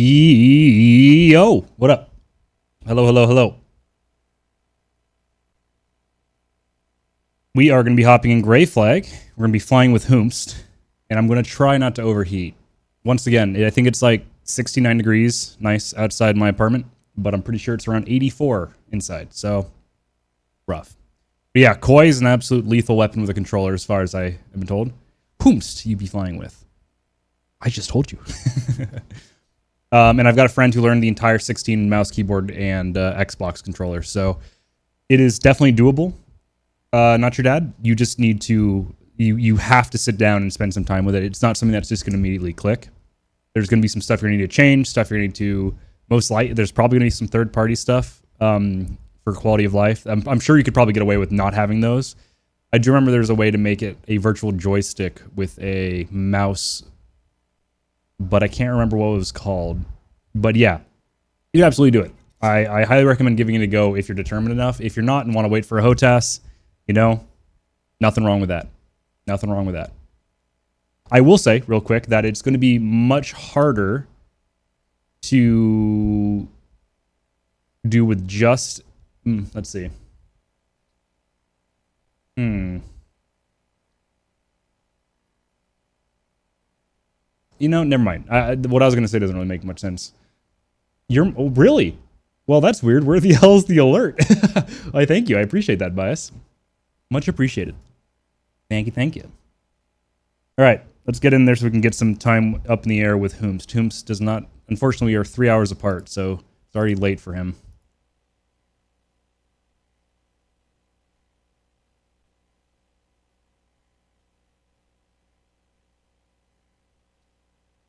Yo, what up? Hello, hello, hello. We are going to be hopping in Gray Flag. We're going to be flying with Hoomst, and I'm going to try not to overheat. Once again, I think it's like 69 degrees, nice outside my apartment, but I'm pretty sure it's around 84 inside, so rough. But yeah, Koi is an absolute lethal weapon with a controller, as far as I have been told. Hoomst, you be flying with. I just told you. And I've got a friend who learned the entire 16 mouse, keyboard, and Xbox controller. So it is definitely doable. Not your dad. You just need to, you have to sit down and spend some time with it. It's not something that's just going to immediately click. There's going to be some stuff you're going to need to change, stuff you're going to need to, there's probably going to be some third-party stuff for quality of life. I'm sure you could probably get away with not having those. I do remember there's a way to make it a virtual joystick with a mouse, but I can't remember what it was called. But yeah, you absolutely do it. I highly recommend giving it a go if you're determined enough. If you're not and want to wait for a HOTAS, you know, nothing wrong with that. Nothing wrong with that. I will say, real quick, that it's going to be much harder to do with just... let's see. You know, never mind. What I was going to say doesn't really make much sense. Oh, really? Well, that's weird. Where the hell's the alert? I thank you. I appreciate that, Bias. Much appreciated. Thank you, thank you. All right, let's get in there so we can get some time up in the air with Hoomst. Hoomst does not... Unfortunately, we are 3 hours apart, so it's already late for him.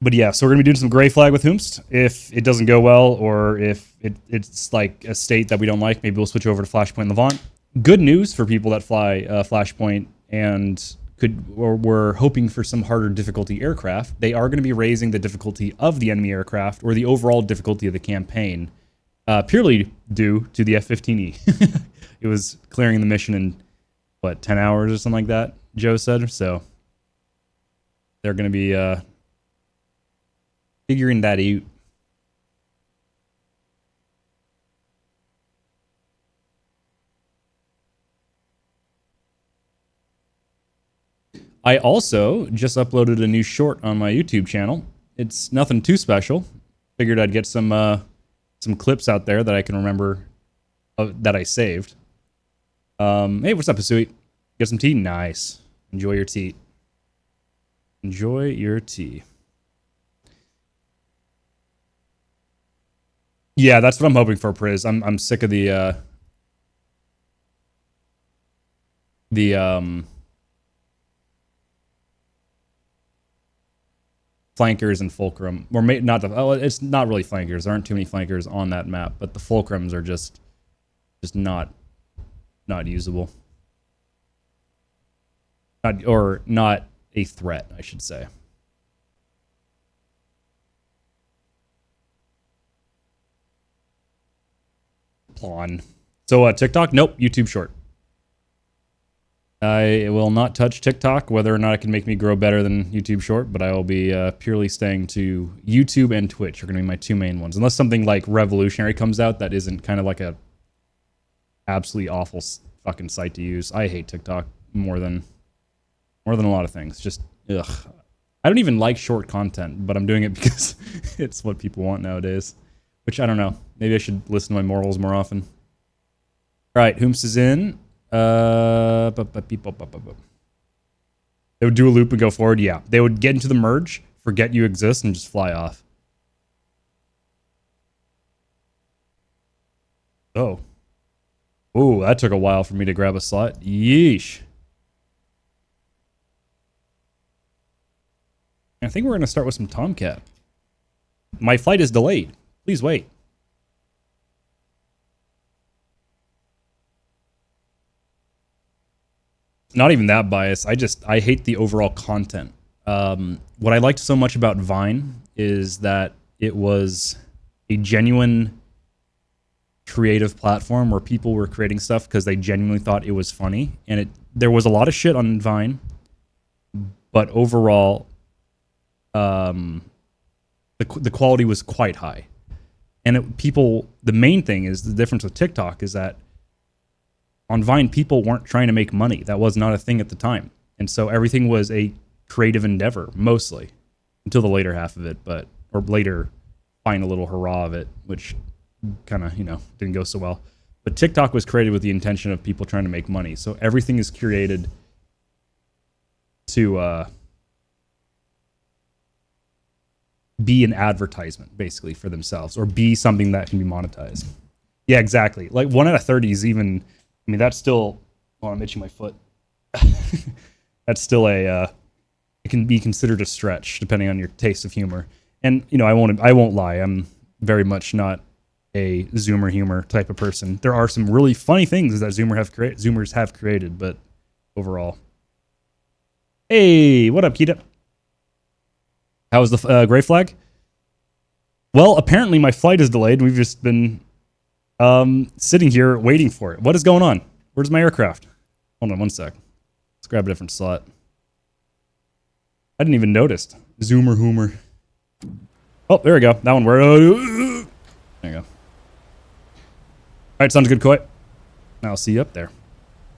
But yeah, so we're going to be doing some Gray Flag with Hoomst. If it doesn't go well, or if it's like a state that we don't like, maybe we'll switch over to Flashpoint Levant. Good news for people that fly Flashpoint and we're hoping for some harder difficulty aircraft. They are going to be raising the difficulty of the enemy aircraft, or the overall difficulty of the campaign, purely due to the F-15E. It was clearing the mission in, what, 10 hours or something like that, Joe said? So they're going to be... figuring that out. I also just uploaded a new short on my YouTube channel. It's nothing too special. Figured I'd get some clips out there that I can remember that I saved. Hey, what's up, Asui? Get some tea? Nice. Enjoy your tea. Enjoy your tea. Yeah, that's what I'm hoping for, Priz. I'm sick of the flankers and fulcrum, or not the. Oh, it's not really flankers. There aren't too many flankers on that map, but the fulcrums are just not usable. Not a threat, I should say. Plon. So TikTok? Nope. YouTube short. I will not touch TikTok, whether or not it can make me grow better than YouTube short, but I will be purely staying to YouTube and Twitch are going to be my two main ones. Unless something like revolutionary comes out that isn't kind of like a absolutely awful fucking site to use. I hate TikTok more than a lot of things. Just, ugh. I don't even like short content, but I'm doing it because it's what people want nowadays. Which, I don't know. Maybe I should listen to my morals more often. All right, Hoomst is in. They would do a loop and go forward. Yeah, they would get into the merge, forget you exist, and just fly off. Oh. Oh, that took a while for me to grab a slot. Yeesh. I think we're going to start with some Tomcat. My flight is delayed. Please wait. Not even that biased. I hate the overall content. What I liked so much about Vine is that it was a genuine creative platform where people were creating stuff because they genuinely thought it was funny. And there was a lot of shit on Vine, but overall, the quality was quite high. And the main thing is the difference with TikTok is that on Vine, people weren't trying to make money. That was not a thing at the time. And so everything was a creative endeavor, mostly, until the later half of it, or later find a little hurrah of it, which kind of, didn't go so well. But TikTok was created with the intention of people trying to make money. So everything is created to be an advertisement, basically, for themselves, or be something that can be monetized. Yeah, exactly. Like 1 out of 30 is even, that's still, I'm itching my foot. That's still it can be considered a stretch, depending on your taste of humor. And, I won't lie, I'm very much not a Zoomer humor type of person. There are some really funny things that Zoomers have created, but overall. Hey, what up, Kita? How was the gray flag? Well, apparently my flight is delayed. We've just been sitting here waiting for it. What is going on? Where's my aircraft? Hold on one sec. Let's grab a different slot. I didn't even notice. Zoomer humor. Oh, there we go. That one. There you go. All right, sounds good, Koi. I'll see you up there.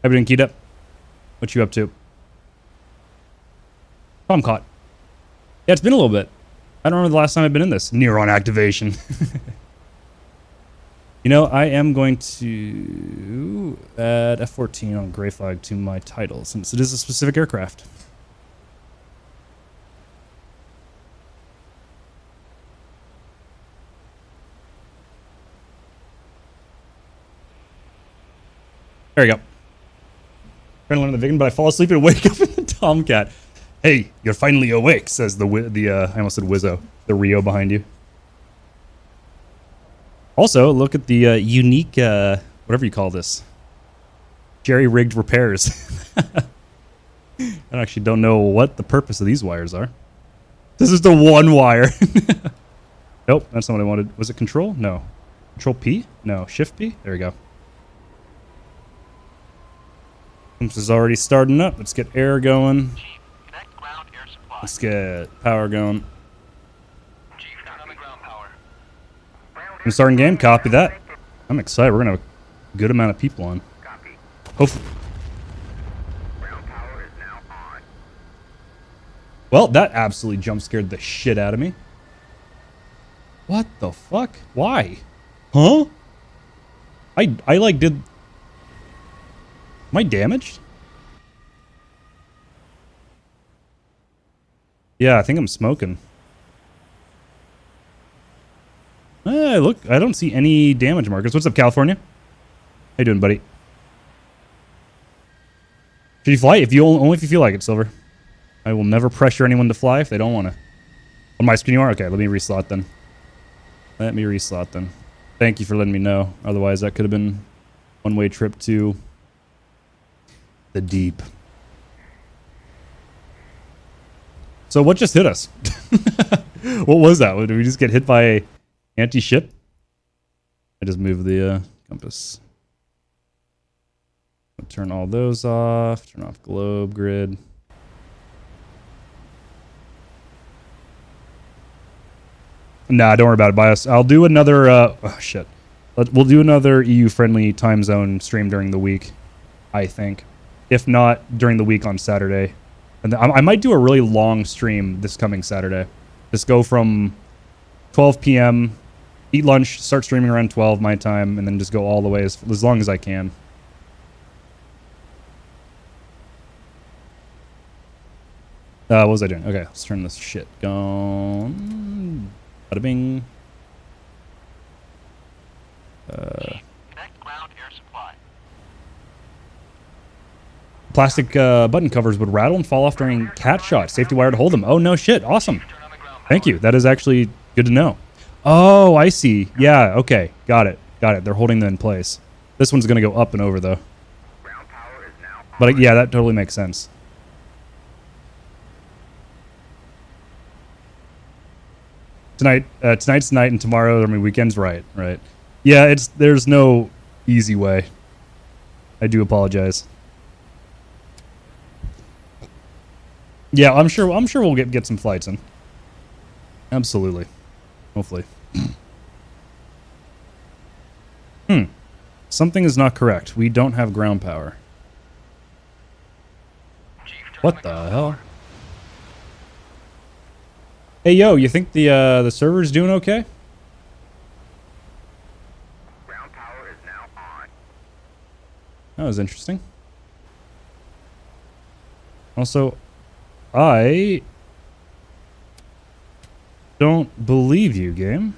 How you doing, Kita? What you up to? Oh, I'm caught. Yeah, it's been a little bit. I don't remember the last time I've been in this. Neuron activation. I am going to add F-14 on gray flag to my title, since it is a specific aircraft. There you go. Trying to learn the vegan, but I fall asleep and wake up in the Tomcat. Hey, you're finally awake, says the I almost said Wizzo, the Rio behind you. Also, look at the unique, whatever you call this, jerry-rigged repairs. I actually don't know what the purpose of these wires are. This is the one wire. Nope, that's not what I wanted. Was it control? No. Control P? No. Shift P? There we go. This is already starting up. Let's get air going. Let's get power going. I'm starting game. Copy that. I'm excited. We're gonna have a good amount of people on. Hopefully. Well, that absolutely jump scared the shit out of me. What the fuck? Why? Huh? I like did. Am I damaged? Yeah, I think I'm smoking. Look, I don't see any damage markers. What's up, California? How you doing, buddy? Should you fly? Only if you feel like it, Silver. I will never pressure anyone to fly if they don't want to. On my screen you are? Okay, let me reslot then. Thank you for letting me know. Otherwise, that could have been one-way trip to the deep. So what just hit us? What was that? Did we just get hit by a anti-ship? I just moved the compass. I'll turn all those off. Turn off globe grid. Nah, don't worry about it, Bias. I'll do another... oh, shit. We'll do another EU-friendly time zone stream during the week, I think. If not, during the week on Saturday. And I might do a really long stream this coming Saturday. Just go from 12 p.m., eat lunch, start streaming around 12 my time, and then just go all the way as long as I can. What was I doing? Okay, let's turn this shit on. Bada bing. Plastic button covers would rattle and fall off during cat shots. Safety wire to hold them. Oh, no shit. Awesome. Thank you. That is actually good to know. Oh, I see. Yeah, okay. Got it. They're holding them in place. This one's going to go up and over, though. But yeah, that totally makes sense. Tonight's night and tomorrow, weekend's right. Yeah, there's no easy way. I do apologize. Yeah, I'm sure we'll get some flights in. Absolutely. Hopefully. Something is not correct. We don't have ground power. What the hell? Hey, yo, you think the server's doing okay? Ground power is now on. That was interesting. Also, I don't believe you, game.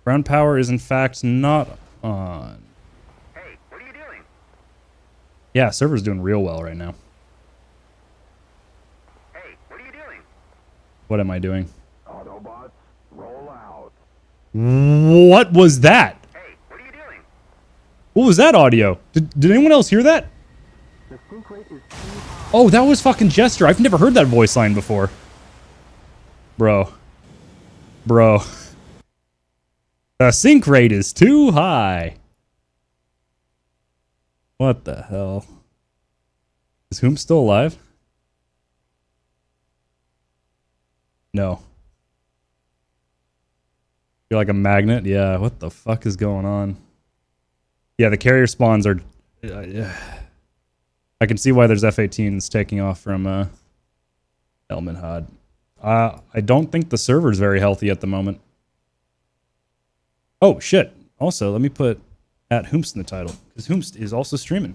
Ground power is in fact not on. Hey, what are you doing? Yeah, server's doing real well right now. Hey, what are you doing? What am I doing? Autobots, roll out. What was that? Hey, what are you doing? What was that audio? Did anyone else hear that? The sync rate is too high. Oh, that was fucking Jester. I've never heard that voice line before. Bro. The sync rate is too high. What the hell? Is Whom still alive? No. You're like a magnet? Yeah, what the fuck is going on? Yeah, the carrier spawns are... I can see why there's F-18s taking off from Element Hod. I don't think the server's very healthy at the moment. Oh, shit. Also, let me put @Hoomst in the title, because Hoomst is also streaming.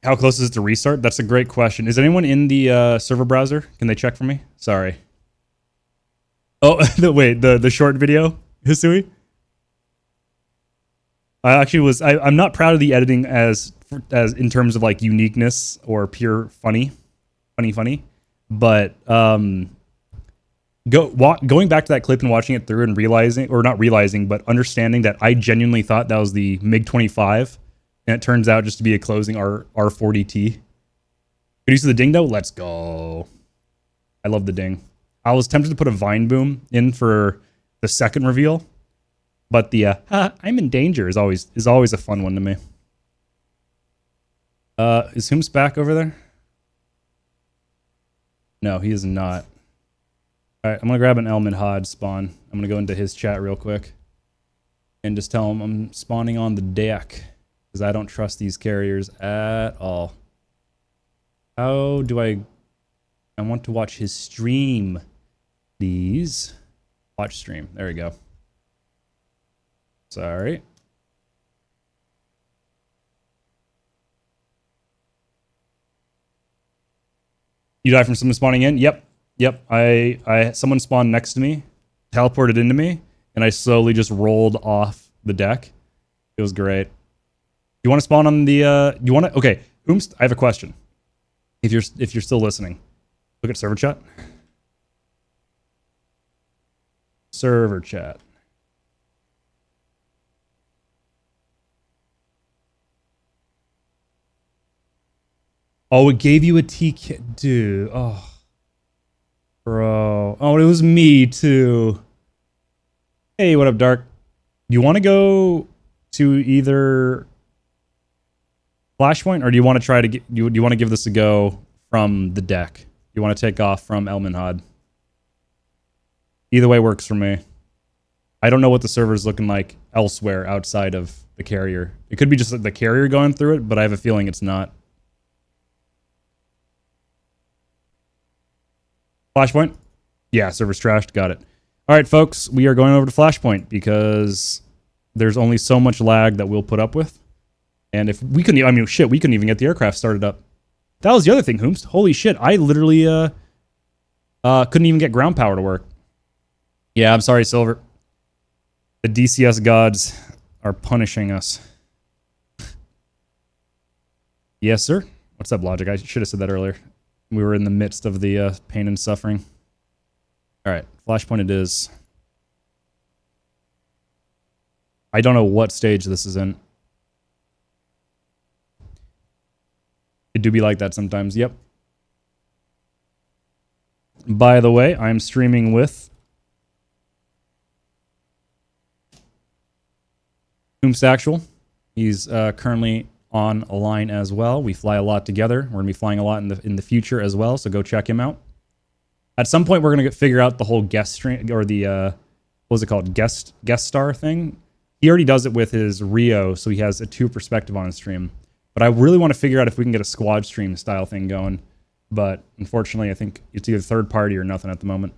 How close is it to restart? That's a great question. Is anyone in the server browser? Can they check for me? Sorry. Oh, wait, the short video, Hisui? I'm not proud of the editing as in terms of like uniqueness or pure funny, but going back to that clip and watching it through and realizing, or not realizing, but understanding that I genuinely thought that was the MiG-25, and it turns out just to be a closing R40T. Good use of the ding though. Let's go. I love the ding. I was tempted to put a vine boom in for the second reveal, but the I'm in danger is always a fun one to me. Is Hoomst back over there? No, he is not. All right, I'm gonna grab an Element Hod spawn. I'm gonna go into his chat real quick and just tell him I'm spawning on the deck because I don't trust these carriers at all. How do I want to watch his stream, please. Watch stream. There we go. Sorry. You die from someone spawning in? Yep. Someone spawned next to me, teleported into me, and I slowly just rolled off the deck. It was great. You want to spawn on the okay, Hoomst, I have a question. If you're still listening. Look at server chat. Server chat. Oh, it gave you a TK. Dude. Oh. Bro. Oh, it was me too. Hey, what up, Dark? Do you want to go to either Flashpoint, or do you want to try to get... Do you want to give this a go from the deck? You want to take off from Element Hod? Either way works for me. I don't know what the server's looking like elsewhere outside of the carrier. It could be just the carrier going through it, but I have a feeling it's not. Flashpoint? Yeah, server's trashed. Got it. All right, folks, we are going over to Flashpoint because there's only so much lag that we'll put up with. And if we couldn't, I mean, shit, we couldn't even get the aircraft started up. That was the other thing, Hoomst. Holy shit, I literally couldn't even get ground power to work. Yeah, I'm sorry, Silver. The DCS gods are punishing us. Yes, sir. What's up, Logic? I should have said that earlier. We were in the midst of the pain and suffering. All right, Flashpoint it is. I don't know what stage this is in. It do be like that sometimes. Yep. By the way, I'm streaming with Whomst Actual. He's currently on a line as well. We fly a lot together. We're gonna be flying a lot in the future as well. So go check him out. At some point, we're gonna figure out the whole guest stream or the what was it called, guest star thing. He already does it with his Rio, so he has a 2 perspective on his stream. But I really want to figure out if we can get a squad stream style thing going. But unfortunately, I think it's either third party or nothing at the moment.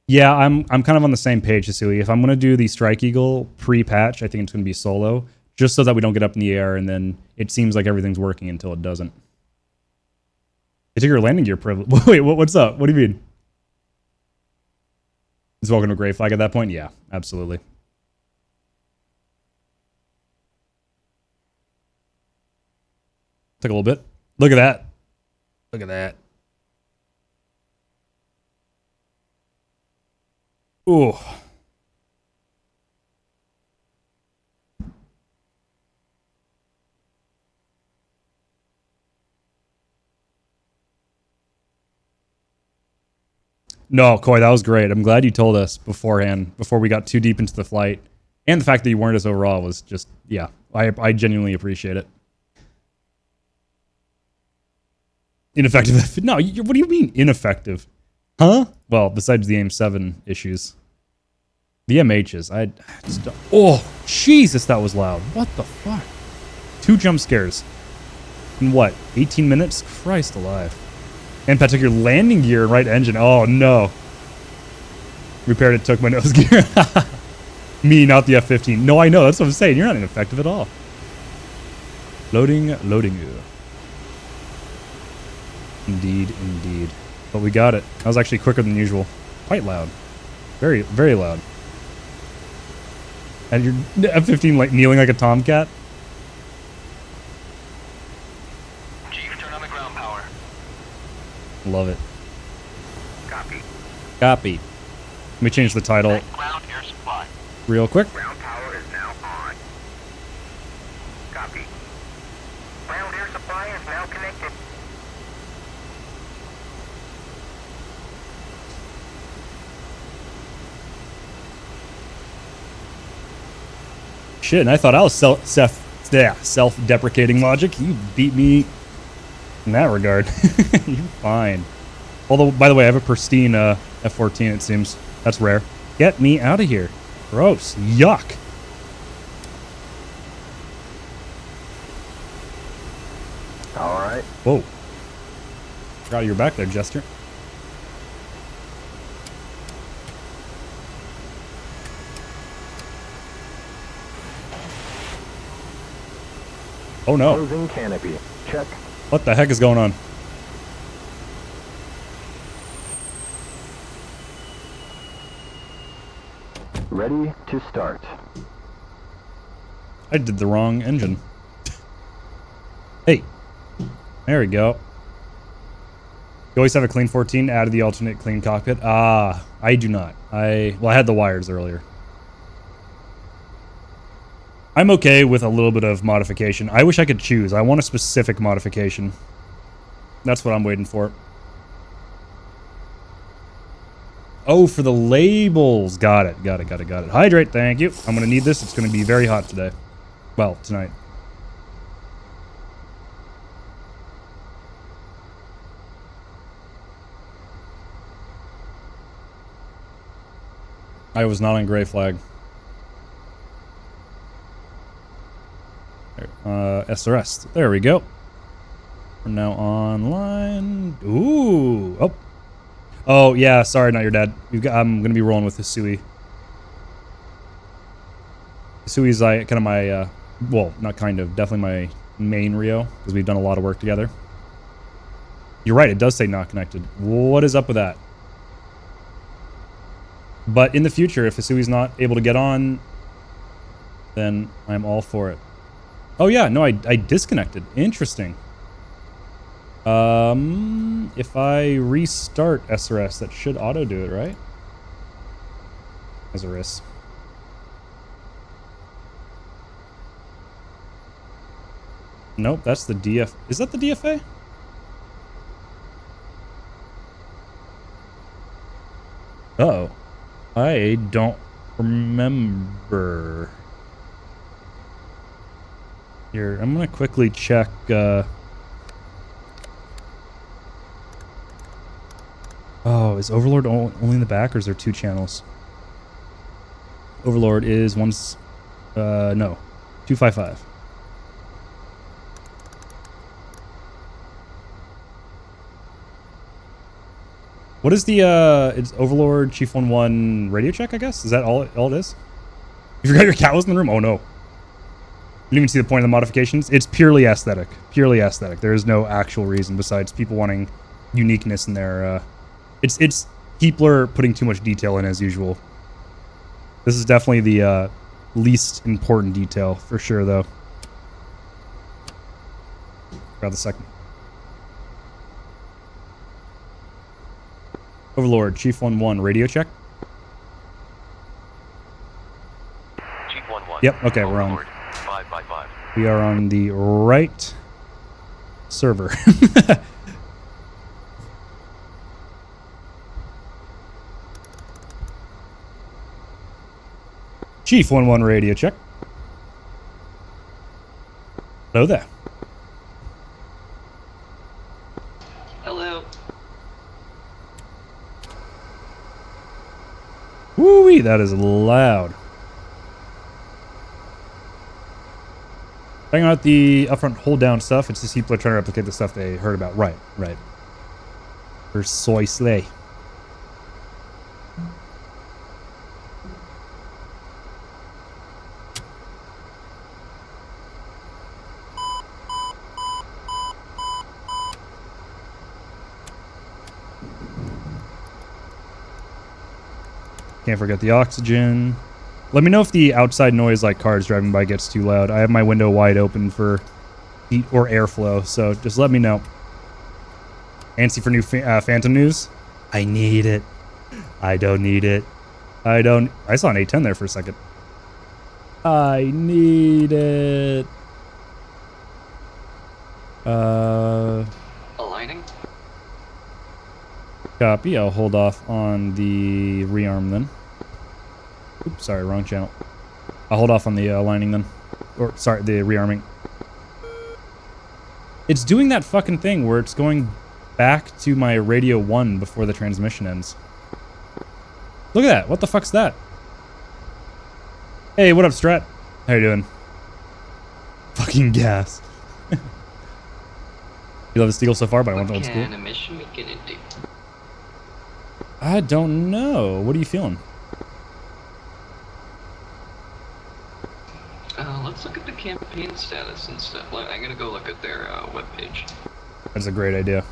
Yeah, I'm kind of on the same page, Cecilia. If I'm going to do the Strike Eagle pre-patch, I think it's going to be solo, just so that we don't get up in the air and then it seems like everything's working until it doesn't. They took your landing gear privilege. Wait, what's up? What do you mean? Is welcome to Gray Flag at that point? Yeah, absolutely. Took a little bit. Look at that. Look at that. Ooh. No, Coy, that was great. I'm glad you told us beforehand, before we got too deep into the flight. And the fact that you warned us overall was just, yeah, I genuinely appreciate it. Ineffective. No, what do you mean ineffective? Huh? Well, besides the AIM-7 issues. The MHs, I just don't... Oh, Jesus, that was loud. What the fuck? 2 jump scares. In what, 18 minutes? Christ alive. And Pat took your landing gear and right engine. Oh, no. Repaired it, took my nose gear. Me, not the F-15. No, I know. That's what I'm saying. You're not ineffective at all. Loading. Indeed, indeed. But we got it. That was actually quicker than usual. Quite loud. Very, very loud. And your F-15 like kneeling like a tomcat. Chief, turn on the ground power. Love it. Copy. Copy. Let me change the title Ground air supply. real quick. Ground power is now on. Copy. Ground air supply is now connected. Shit, and I thought I was self-deprecating logic. You beat me in that regard. You're fine. Although, by the way, I have a pristine F-14, it seems. That's rare. Get me out of here. Gross. Yuck. All right. Whoa. Forgot you were back there, Jester. Oh no. Closing canopy. Check. What the heck is going on? Ready to start. I did the wrong engine. Hey. There we go. You always have a clean 14, added the alternate clean cockpit. Ah, I do not. I had the wires earlier. I'm okay with a little bit of modification. I wish I could choose. I want a specific modification. That's what I'm waiting for. Oh, for the labels. Got it. Hydrate, thank you. I'm going to need this. It's going to be very hot today. Well, tonight. I was not on Gray Flag. SRS. There we go. We're now online. Ooh. Oh. Oh, yeah. Sorry, not your dad. I'm going to be rolling with Hisui. Hisui's kind of my, well, not kind of, definitely my main Rio, because we've done a lot of work together. You're right. It does say not connected. What is up with that? But in the future, if Hisui's not able to get on, then I'm all for it. Oh yeah, no, I disconnected. Interesting. If I restart SRS, that should auto do it, right? SRS. Nope, that's the DF. Is that the DFA? Uh-oh. I don't remember. Here, I'm gonna quickly check. Oh, is Overlord only in the back, or is there 2 channels? Overlord is no, 255. What is the it's Overlord Chief 11 radio check, I guess? Is that all it is? You forgot your cat was in the room? Oh no. You didn't even see the point of the modifications? It's purely aesthetic. Purely aesthetic. There is no actual reason besides people wanting uniqueness in their it's Keepler putting too much detail in as usual. This is definitely the least important detail for sure, though. Grab the second. Overlord, Chief 11, radio check. Chief 11. Yep. Okay, we're on. 5 by 5. We are on the right server. Chief 11 radio check. Hello there. Hello. Woo-wee, that is loud. Checking out the upfront hold down stuff. It's just people are trying to replicate the stuff they heard about. Right. For soy slay. Can't forget the oxygen. Let me know if the outside noise, like cars driving by, gets too loud. I have my window wide open for heat or airflow, so just let me know. Antsy for new Phantom news? I need it. I don't need it. I saw an A10 there for a second. I need it. Aligning? Copy. I'll hold off on the rearm then. Oops, sorry, wrong channel. I'll hold off on the aligning then. Or, sorry, the rearming. It's doing that fucking thing where it's going back to my radio 1 before the transmission ends. Look at that. What the fuck's that? Hey, what up, Strat? How you doing? Fucking gas. You love the Steagle so far, but I want the old school. What kind of mission we gonna do? I don't know. What are you feeling? Let's look at the campaign status and stuff. I'm gonna go look at their webpage. That's a great idea.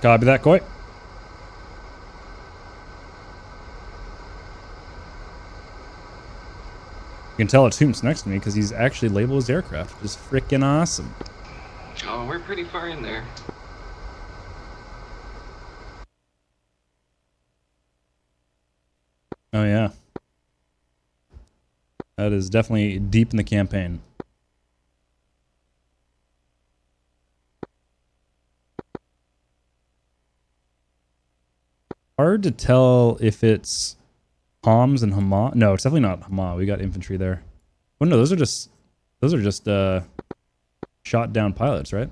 Copy that, Coy. You can tell it's Hooms next to me because he's actually labeled as aircraft. Just freaking awesome. Oh, we're pretty far in there. Oh, yeah. That is definitely deep in the campaign. Hard to tell if it's Homs and Hama. No, it's definitely not Hama. We got infantry there. Oh no, those are just shot down pilots, right?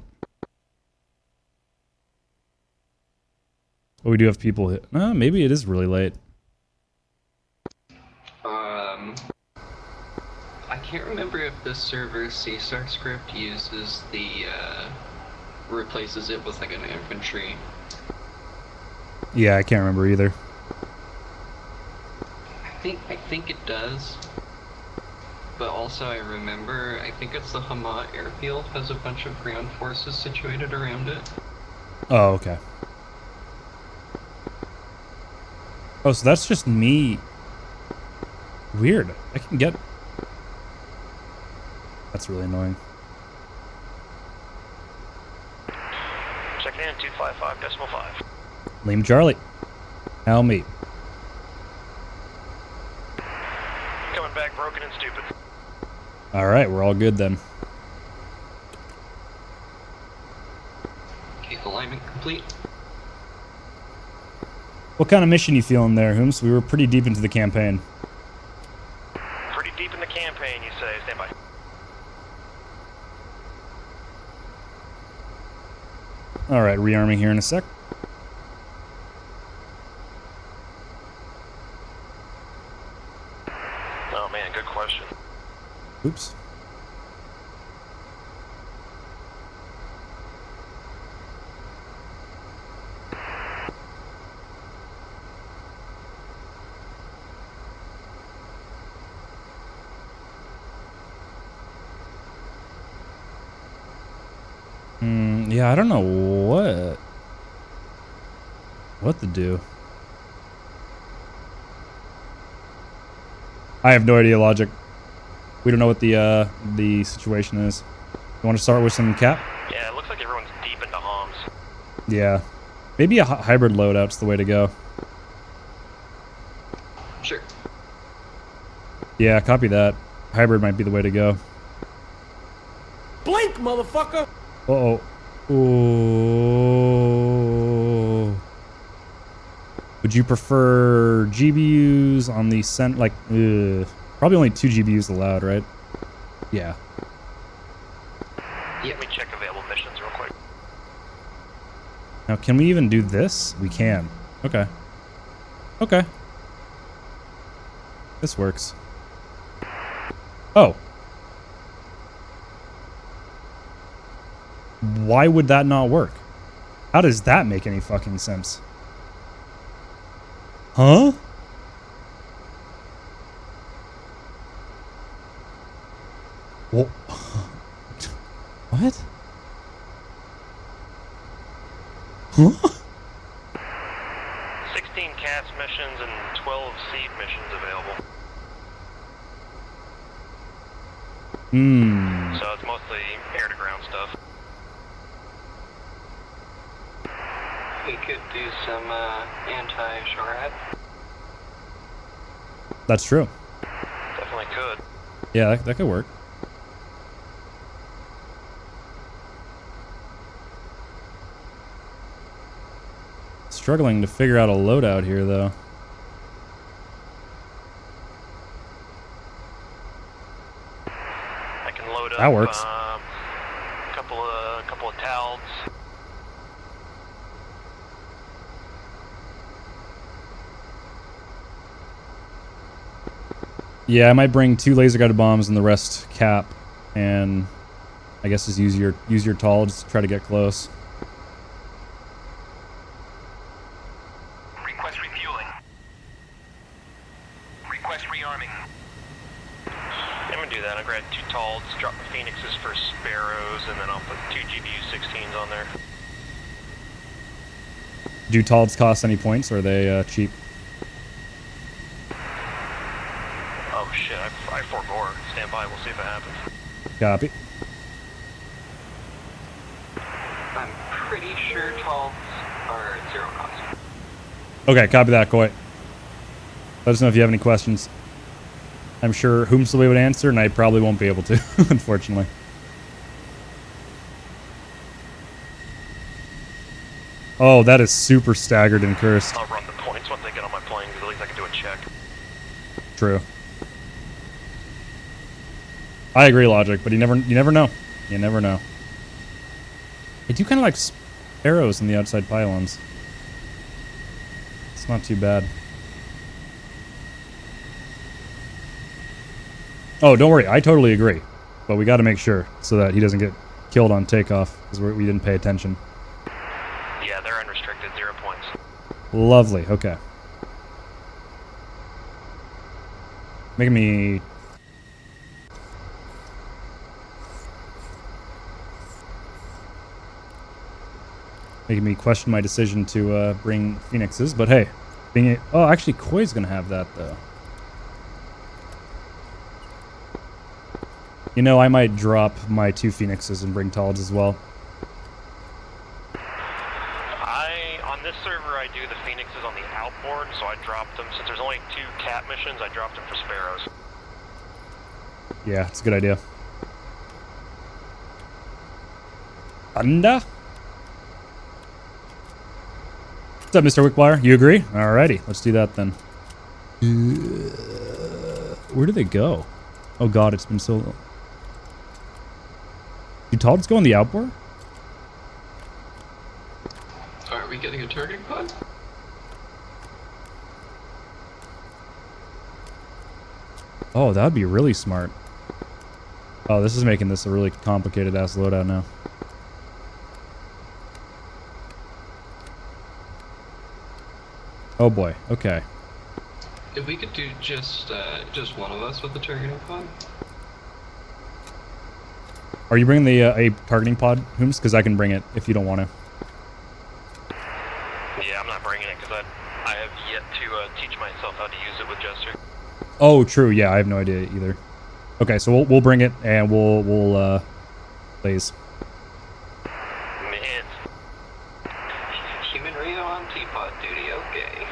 Oh, we do have people hit. Maybe it is really late. I can't remember if this server CSAR script uses the, replaces it with like an infantry. Yeah, I can't remember either. I think it does. But also I remember, I think it's the Hama airfield has a bunch of ground forces situated around it. Oh, okay. Oh, so that's just me. Weird. I can get... That's really annoying. Checking in 255.5. Liam Charlie. How me. Coming back broken and stupid. Alright, we're all good then. Okay, alignment complete. What kind of mission you feeling there, Hooms? We were pretty deep into the campaign. Pretty deep in the campaign, you say. Stand by. All right, rearming here in a sec. Oh man, good question. Oops. Yeah, I don't know what to do. I have no idea, Logic. We don't know what the situation is. You want to start with some cap? Yeah, it looks like everyone's deep into HOMS. Yeah. Maybe a hybrid loadout's the way to go. Sure. Yeah, copy that. Hybrid might be the way to go. Blink, motherfucker! Uh-oh. Ooh. Would you prefer GBUs on the like, probably only 2 GBUs allowed, right? Yeah. Let me check available missions real quick. Now, can we even do this? We can. Okay. Okay. This works. Oh. Why would that not work? How does that make any fucking sense? Huh? Wha- What? Huh? 16 CAS missions and 12 seed missions available. So it's mostly air-to-ground stuff. We could do some anti-shorad. That's true. Definitely could. Yeah, that could work. Struggling to figure out a loadout here, though. I can load up. That works. A couple of TALDs. Yeah, I might bring 2 laser guided bombs and the rest cap, and I guess just use your TALDs to try to get close. Request refueling. Request rearming. I'm gonna do that. I'll grab 2 TALDs, drop the Phoenixes for Sparrows, and then I'll put 2 GBU-16s on there. Do TALDs cost any points, or are they cheap? Oh shit, I foregore. Stand by, we'll see if it happens. Copy. I'm pretty sure talls are 0 cost. Okay, copy that, Coy. Let us know if you have any questions. I'm sure Hooms will be able to answer, and I probably won't be able to, unfortunately. Oh, that is super staggered and cursed. I'll run the points once they get on my plane, because at least I can do a check. True. I agree, Logic, but you never know. You never know. I do kind of like arrows in the outside pylons. It's not too bad. Oh, don't worry. I totally agree. But we got to make sure so that he doesn't get killed on takeoff because we didn't pay attention. Yeah, they're unrestricted, 0 points. Lovely. Okay. Making me... Making me question my decision to bring Phoenixes, but hey, oh, actually, Koi's gonna have that though. You know, I might drop my 2 Phoenixes and bring TALDs as well. On this server, I do the Phoenixes on the outboard, so I dropped them. Since there's only 2 cat missions, I dropped them for Sparrows. Yeah, it's a good idea. Thunder? What's up, Mr. Wickwire? You agree? Alrighty, let's do that then. Where do they go? Oh god, it's been so long. You told us go on the outboard? Are we getting a targeting pod? Oh, that would be really smart. Oh, this is making this a really complicated ass loadout now. Oh boy, okay. If we could do just one of us with the targeting pod. Are you bringing the a targeting pod, Hooms? Because I can bring it if you don't want to. Yeah, I'm not bringing it because I have yet to teach myself how to use it with Jester. Oh, true. Yeah, I have no idea either. Okay, so we'll bring it and we'll blaze. Man. Human Rio on teapot duty, okay.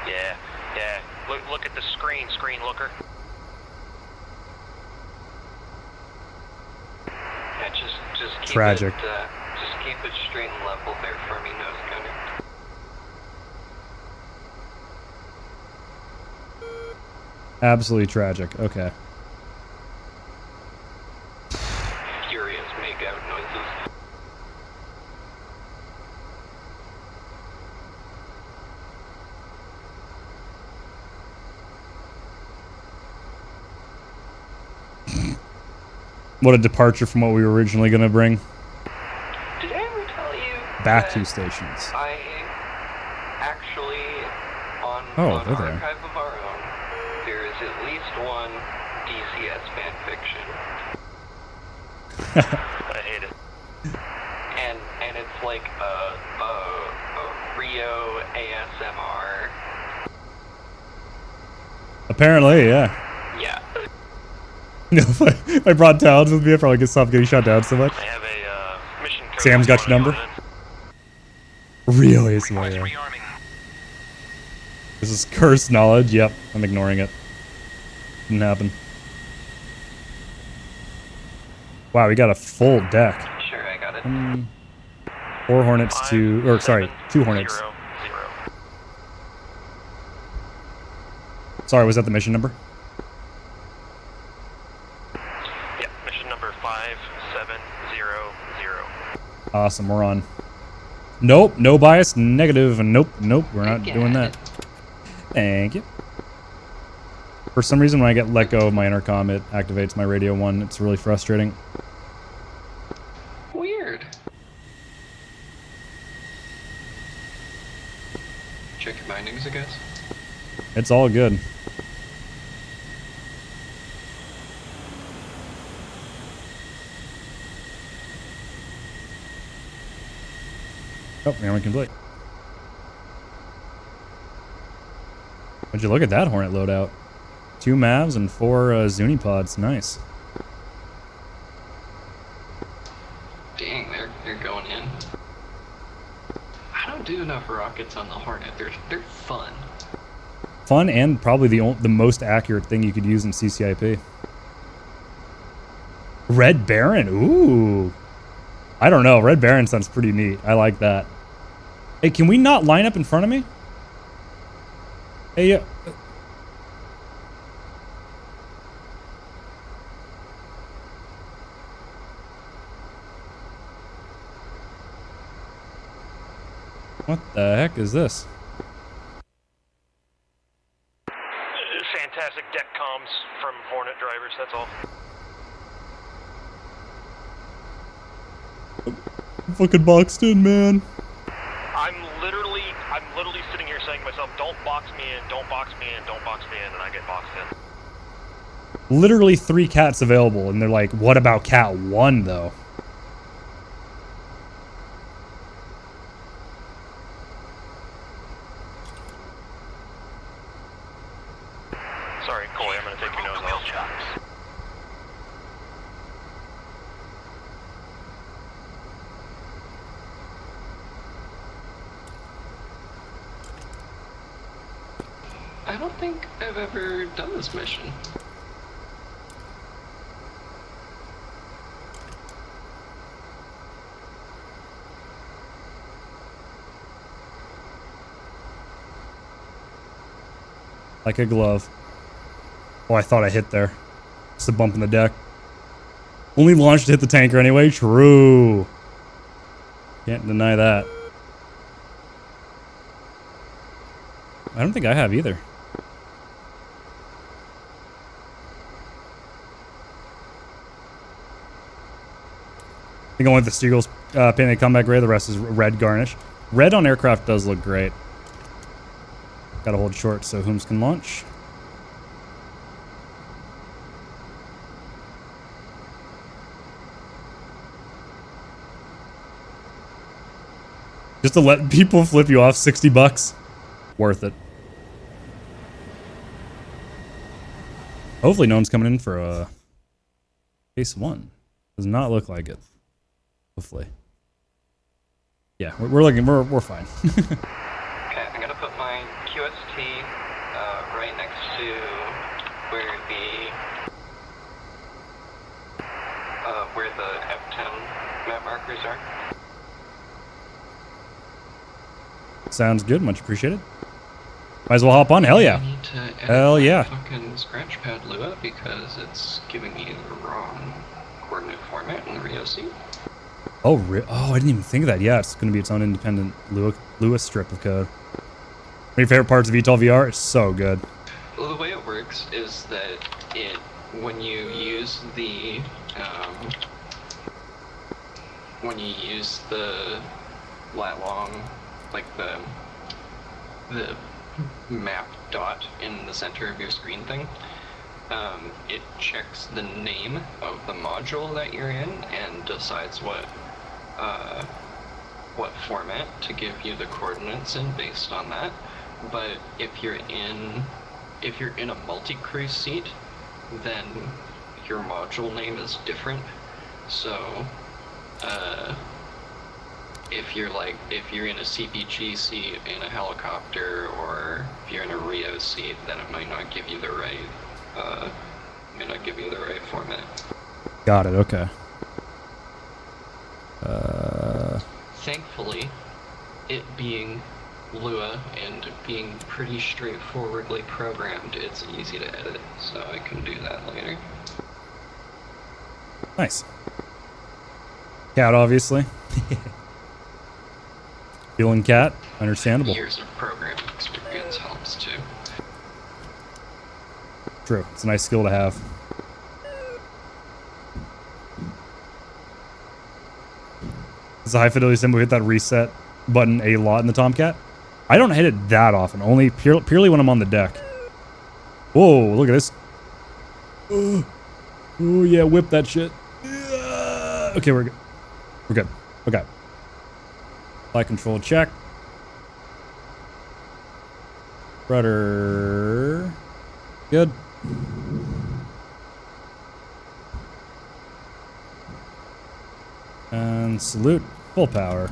Yeah, yeah. Look at the screen looker. Yeah, just keep Tragic. Just keep it straight and level there for me, nose gunner. Absolutely tragic. Okay. Furious make-out noises. What a departure from what we were originally going to bring. Did I ever tell you Back that to stations. I actually, on Oh, an they're there. archive of our own, there is at least one DCS fanfiction. I hate it. And it's like a Rio ASMR. Apparently, yeah. Yeah. No, if I brought Towns with me, I probably could stop getting shot down so much. I have a mission code. Sam's got your number? Really ASMR, yeah. Rearming. This is cursed knowledge. Yep, I'm ignoring it. Didn't happen. Wow, we got a full deck. Sure, I got it. 4 Hornets, 2 Hornets. 0, 0. Sorry, was that the mission number? Yeah, mission number 5700. Awesome, we're on. Nope, no bias, negative, nope, we're not I doing got that. Thank you. For some reason, when I get let go of my intercom, it activates my radio 1. It's really frustrating. Weird. Check your bindings, I guess. It's all good. Oh, now we can play. Would you look at that Hornet loadout? 2 Mavs and 4 Zuni pods. Nice. Dang, they're going in. I don't do enough rockets on the Hornet. They're fun. Fun and probably the most accurate thing you could use in CCIP. Red Baron? Ooh. I don't know. Red Baron sounds pretty neat. I like that. Hey, can we not line up in front of me? Hey, yeah. What the heck is this? Fantastic deck comms from Hornet drivers, that's all. Fucking boxed in, man. I'm literally sitting here saying to myself, don't box me in, don't box me in, don't box me in, and I get boxed in. Literally 3 cats available, and they're like, what about cat 1, though? Sorry, Coy, I'm gonna take your nose off. I don't think I've ever done this mission. Like a glove. Oh, I thought I hit there. Just a bump in the deck. Only launched to hit the tanker anyway. True. Can't deny that. I don't think I have either. I think only the Steagle's painted comeback gray. The rest is red garnish. Red on aircraft does look great. Gotta hold short so Hooms can launch. Just to let people flip you off, 60 bucks. Worth it. Hopefully no one's coming in for a case 1. Does not look like it. Hopefully. Yeah, we're fine. Okay, I'm gonna put my QST right next to where the F-10 map markers are. Sounds good. Much appreciated. Might as well hop on. Hell yeah. I need to edit Hell yeah. fucking scratch pad Lua because it's giving me the wrong coordinate format in the RIOC. Oh, I didn't even think of that. Yeah, it's going to be its own independent Lua strip of code. One of your favorite parts of VTOL VR? It's so good. Well, the way it works is that when you use the lat long, like the map dot in the center of your screen thing, it checks the name of the module that you're in and decides what format to give you the coordinates in based on that. But if you're in a multi-cruise seat, then your module name is different. So if you're in a CPG seat in a helicopter, or if you're in a Rio seat, then it might not give you the right format. Got it. Okay. Thankfully, it being Lua and being pretty straightforwardly programmed, it's easy to edit, so I can do that later. Nice. Cat, obviously. Feeling cat, understandable. Years of programming experience helps too. True. It's a nice skill to have. It's a high fidelity sim. We hit that reset button a lot in the Tomcat. I don't hit it that often. Only purely when I'm on the deck. Whoa! Look at this. Oh yeah, whip that shit. Okay, we're good. We're good. Okay. Flight control check. Rudder. Good. And salute. Full power.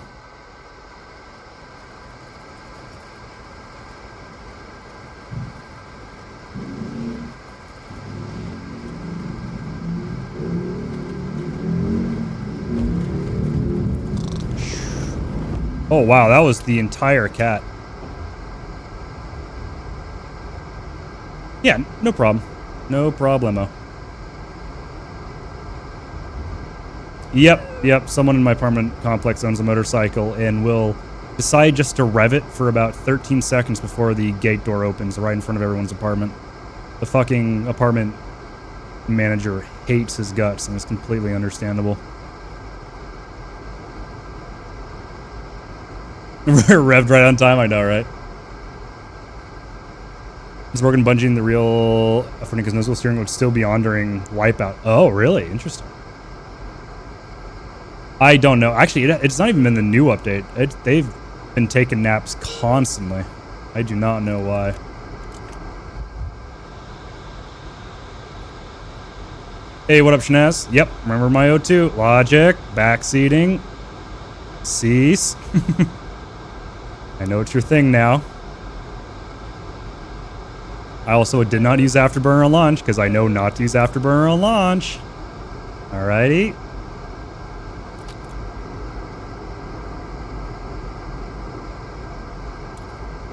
Oh wow, that was the entire cat. Yeah, no problem. No problemo. Yep. Someone in my apartment complex owns a motorcycle and will decide just to rev it for about 13 seconds before the gate door opens right in front of everyone's apartment. The fucking apartment manager hates his guts, and it's completely understandable. Revved right on time, I know, right? It's broken bungee in the real F-14 nozzle steering would still be on during wipeout. Oh, really? Interesting. I don't know. Actually, it's not even been the new update. They've been taking naps constantly. I do not know why. Hey, what up, Shanaz? Yep, remember my O2. Logic, backseating. Cease. I know it's your thing now. I also did not use Afterburner on launch because I know not to use Afterburner on launch. Alrighty.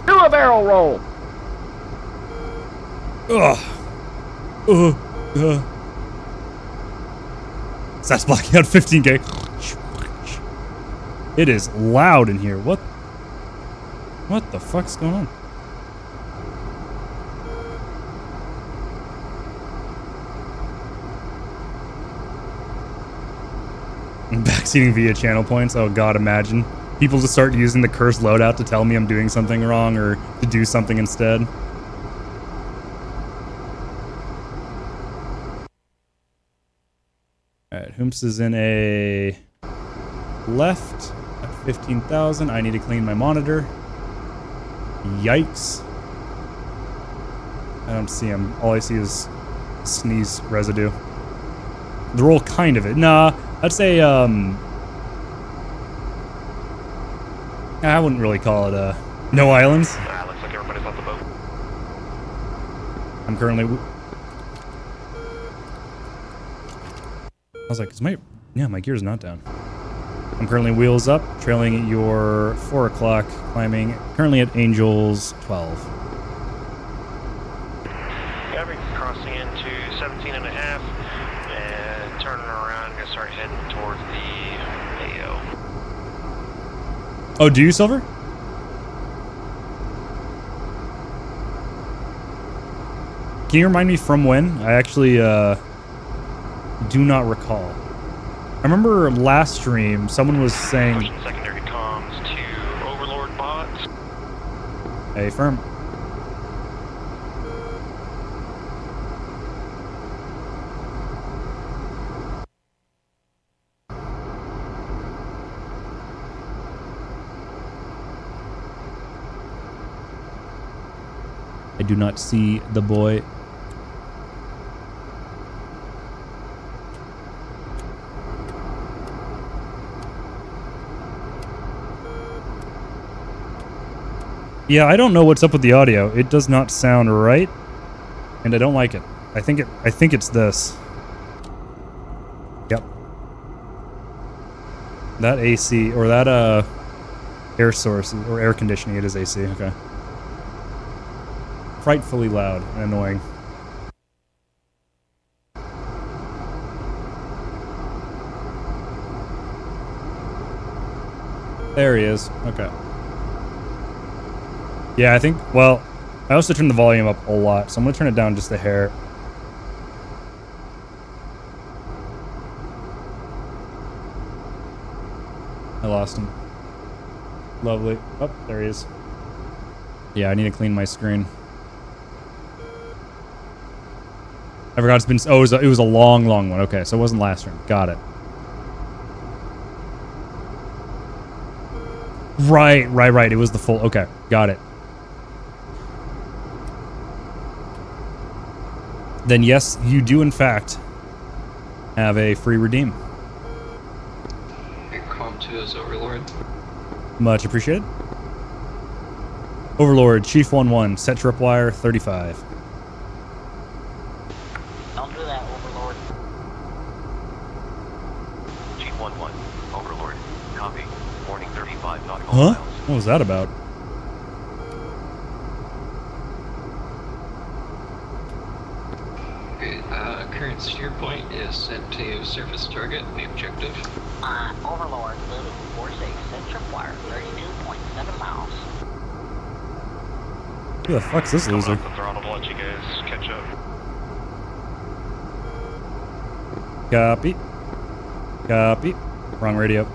Do a barrel roll. Ugh. That's blocking out 15K. It is loud in here. What the fuck's going on? Backseating via channel points. Oh god, imagine. People just start using the cursed loadout to tell me I'm doing something wrong or to do something instead. Alright, Humps is in a left at 15,000. I need to clean my monitor. Yikes. I don't see him. All I see is sneeze residue. The roll kind of it. Nah, I'd say, I wouldn't really call it, no islands. Looks like everybody's on the boat. I'm currently... I was like, my gear's not down. I'm currently wheels up, trailing at your 4 o'clock, climbing, currently at Angels 12. Yeah, we're crossing into 17 and a half, and turning around, gonna start heading towards the AO. Oh, do you, Silver? Can you remind me from when? I actually, do not recall. I remember last stream, someone was saying... Pushing secondary comms to Overlord bots. Hey, firm. I do not see the boy. Yeah, I don't know what's up with the audio. It does not sound right, and I don't like it. I think it's this. Yep. That AC or that air source or air conditioning, it is AC. Okay. Frightfully loud and annoying. There he is. Okay. Yeah, I think, well, I also turned the volume up a lot, so I'm going to turn it down just a hair. I lost him. Lovely. Oh, there he is. Yeah, I need to clean my screen. I forgot it's been, oh, it was a long, long one. Okay, so it wasn't last stream. Got it. Right. It was the full, okay, got it. Then yes, you do in fact have a free redeem. Com to his Overlord. Much appreciated. Overlord, Chief 1-1, set tripwire 35. Don't do that, Overlord. Chief 1-1, Overlord, copy. Warning 35 nautical Huh? miles. What was that about? Okay, current steer point is set to surface target, the objective. Overlord, Lulu 46, set tripwire 32.7 miles. Who the fuck's this loser? Off the throttle to let you guys catch up. Copy. Copy. Wrong radio.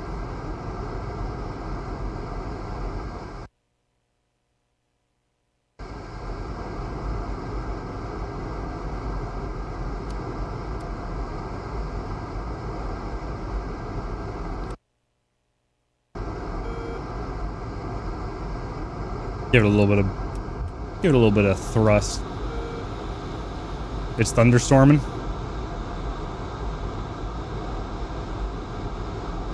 Give it a little bit of thrust. It's thunderstorming.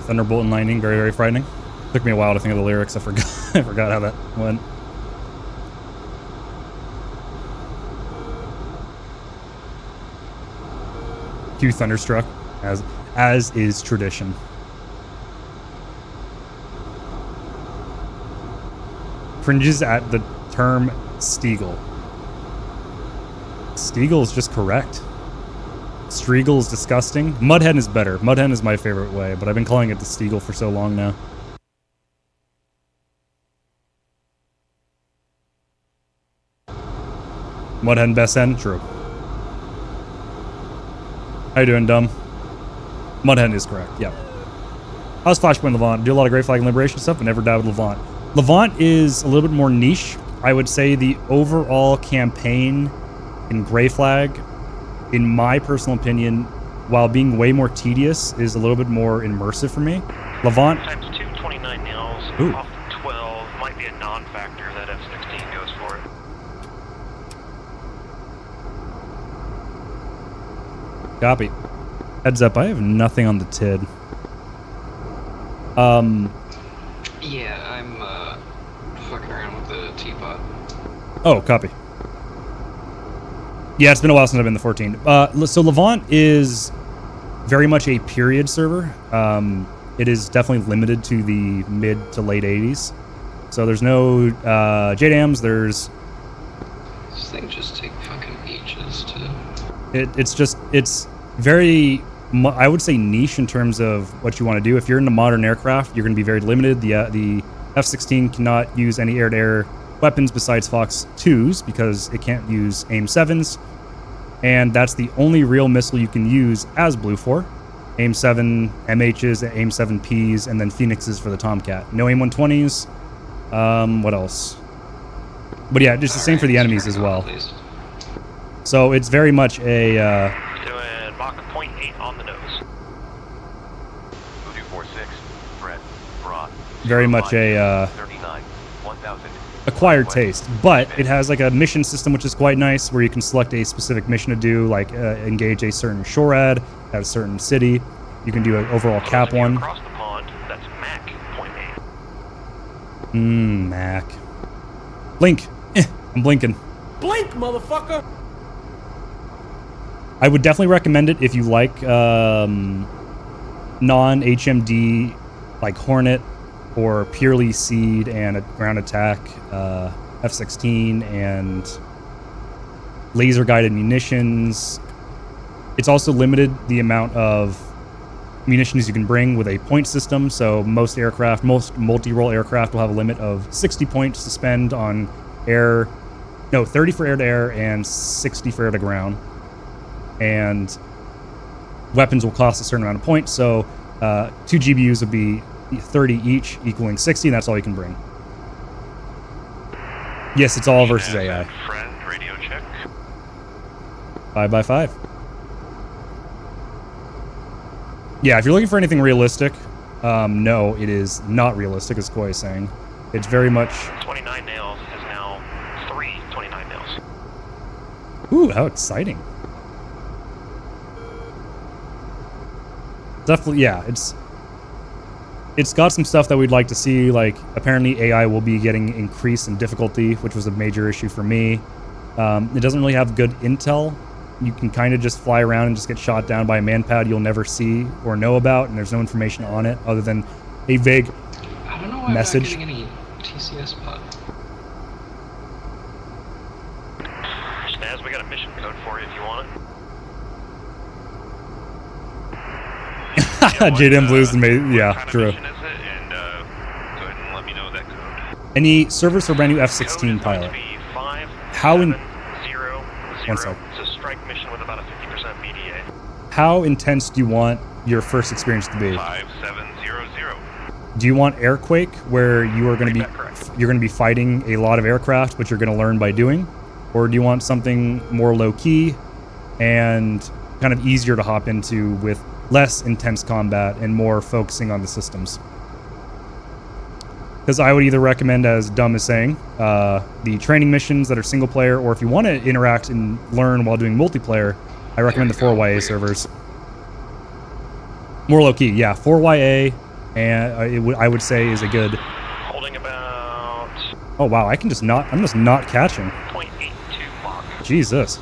Thunderbolt and lightning, very, very frightening. Took me a while to think of the lyrics. I forgot. I forgot how that went. Cue Thunderstruck, as is tradition. Cringes at the term Steagle. Steagle is just correct. Striegel is disgusting. Mudhen is better. Mudhen is my favorite way, but I've been calling it the Steagle for so long now. Mudhen best end? True. How you doing, dumb? Mudhen is correct, yep. How's Flashpoint Levant? Do a lot of Grey Flag and Liberation stuff, but never died with Levant. Levant is a little bit more niche. I would say the overall campaign in Grey Flag, in my personal opinion, while being way more tedious, is a little bit more immersive for me. Levant... Times 2, 29 nails. Ooh. Off the 12. Might be a non-factor that F-16 goes for it. Copy. Heads up, I have nothing on the TID. Yeah, I'm fucking around with the teapot. Oh, copy. Yeah, it's been a while since I've been the 14. So Levant is very much a period server. It is definitely limited to the mid to late 80s. So there's no JDAMs, there's... This thing just take fucking ages to... It's very, I would say, niche in terms of what you want to do. If you're in a modern aircraft, you're going to be very limited. The F-16 cannot use any air-to-air weapons besides Fox 2s because it can't use AIM-7s. And that's the only real missile you can use as Blue 4. AIM-7 MHs, AIM-7Ps, and then Phoenixes for the Tomcat. No AIM-120s. What else? But yeah, it's the same for the enemies as well. So it's very much a... Doing Mach 0.8 on the nose. 246, Brett, Broad. very much a 39, 1000. acquired taste, but it has like a mission system which is quite nice, where you can select a specific mission to do, like engage a certain SHORAD at a certain city. You can do an overall cap one. Across the pond, that's Mach 0.8. Mac. Blink. I'm blinking. Blink, motherfucker! I would definitely recommend it if you like non-HMD, like Hornet or purely Seed and a ground attack F-16 and laser-guided munitions. It's also limited the amount of munitions you can bring with a point system, so most multi-role aircraft will have a limit of 60 points to spend on 30 for air-to-air and 60 for air-to-ground. And weapons will cost a certain amount of points, so 2 GBUs would be 30 each, equaling 60, and that's all you can bring. Yes, it's all versus AI. Friend, radio check. 5x5. Yeah, if you're looking for anything realistic, no, it is not realistic, as Koi is saying. It's very much... 29 nails is now 3 29 nails. Ooh, how exciting. Definitely, yeah, it's got some stuff that we'd like to see, like apparently AI will be getting increased in difficulty, which was a major issue for me. It doesn't really have good intel. You can kind of just fly around and just get shot down by a manpad you'll never see or know about, and there's no information on it other than a vague I don't know why message. I'm not getting any TCS pod. Snaz, we got a mission code for you if you want it. JDM Blues amazing. Yeah, What kind true. of mission is it? And go ahead and let me know that code. Any servers for brand new Code F-16 is pilot? going to be 5, How in- 7, 0, 0. One sec. It's a strike mission with about a 50% BDA. How intense do you want your first experience to be? 5700. Do you want Airquake, where you are going to be Read that correct. you're going to be fighting a lot of aircraft, which you're going to learn by doing, or do you want something more low key and kind of easier to hop into with less intense combat and more focusing on the systems? Because I would either recommend, as Dumb is saying, the training missions that are single player, or if you want to interact and learn while doing multiplayer, I recommend the 4YA servers. More low key, yeah. 4YA, and I would say is a good. Holding about Oh wow, I'm just not catching. 0.82 Mach. Jesus.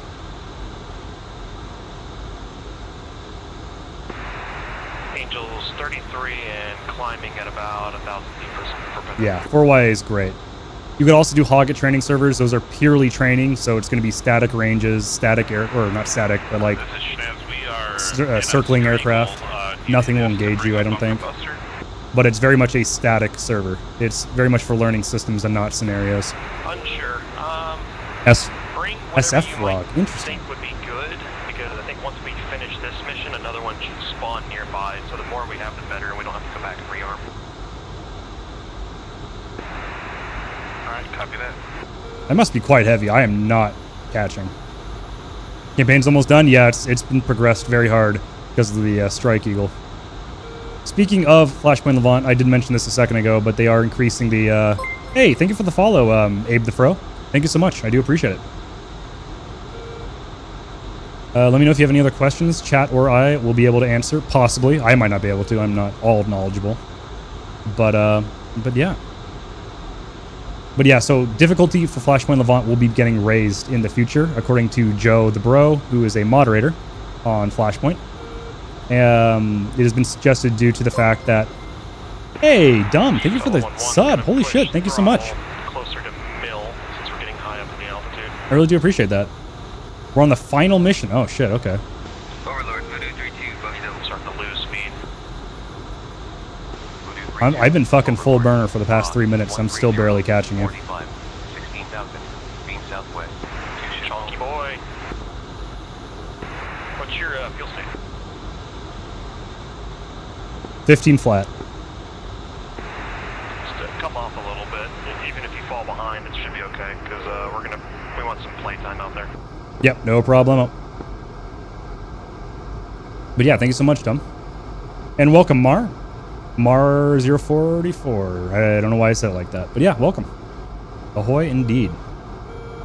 Angels 33 and climbing at about 1,000 feet per second. Yeah, 4YA is great. You could also do Hogget training servers. Those are purely training, so it's going to be static ranges, static air, or not static, but like circling aircraft. Nothing will engage you, I don't think. But it's very much a static server. It's very much for learning systems and not scenarios. Unsure. Bring SF whatever you log. might Interesting. think would be good, because I think once we finish this mission, another one should spawn nearby. So the more we have, the better, and we don't have to come back and rearm. All right, copy that. That must be quite heavy. I am not catching. Campaign's almost done. Yeah, it's been progressed very hard because of the Strike Eagle. Speaking of Flashpoint Levant, I did mention this a second ago, but they are increasing the... Hey, thank you for the follow, Abe the Fro. Thank you so much. I do appreciate it. Let me know if you have any other questions. Chat or I will be able to answer. Possibly. I might not be able to. I'm not all knowledgeable. But yeah. But yeah, so difficulty for Flashpoint Levant will be getting raised in the future, according to Joe the Bro, who is a moderator on Flashpoint. It has been suggested due to the fact that... Hey, Dumb, thank you for the sub. Holy shit, thank you so much. Closer to mill, since we're getting high up in the altitude. I really do appreciate that. We're on the final mission. Oh, shit, okay. Overlord, Voodoo 3-2, Buffy Devil starting to lose speed. I've been fucking full burner for the past 3 minutes. I'm still barely catching you. 45, 16,000, beam southwest. Chonky boy. What's your fuel state? 15 flat. Just come off a little bit. Even if you fall behind, it should be okay, because we want some playtime out there. Yep, no problem. But yeah, thank you so much, Dumb. And welcome, Mar. Mar044. I don't know why I said it like that. But yeah, welcome. Ahoy indeed.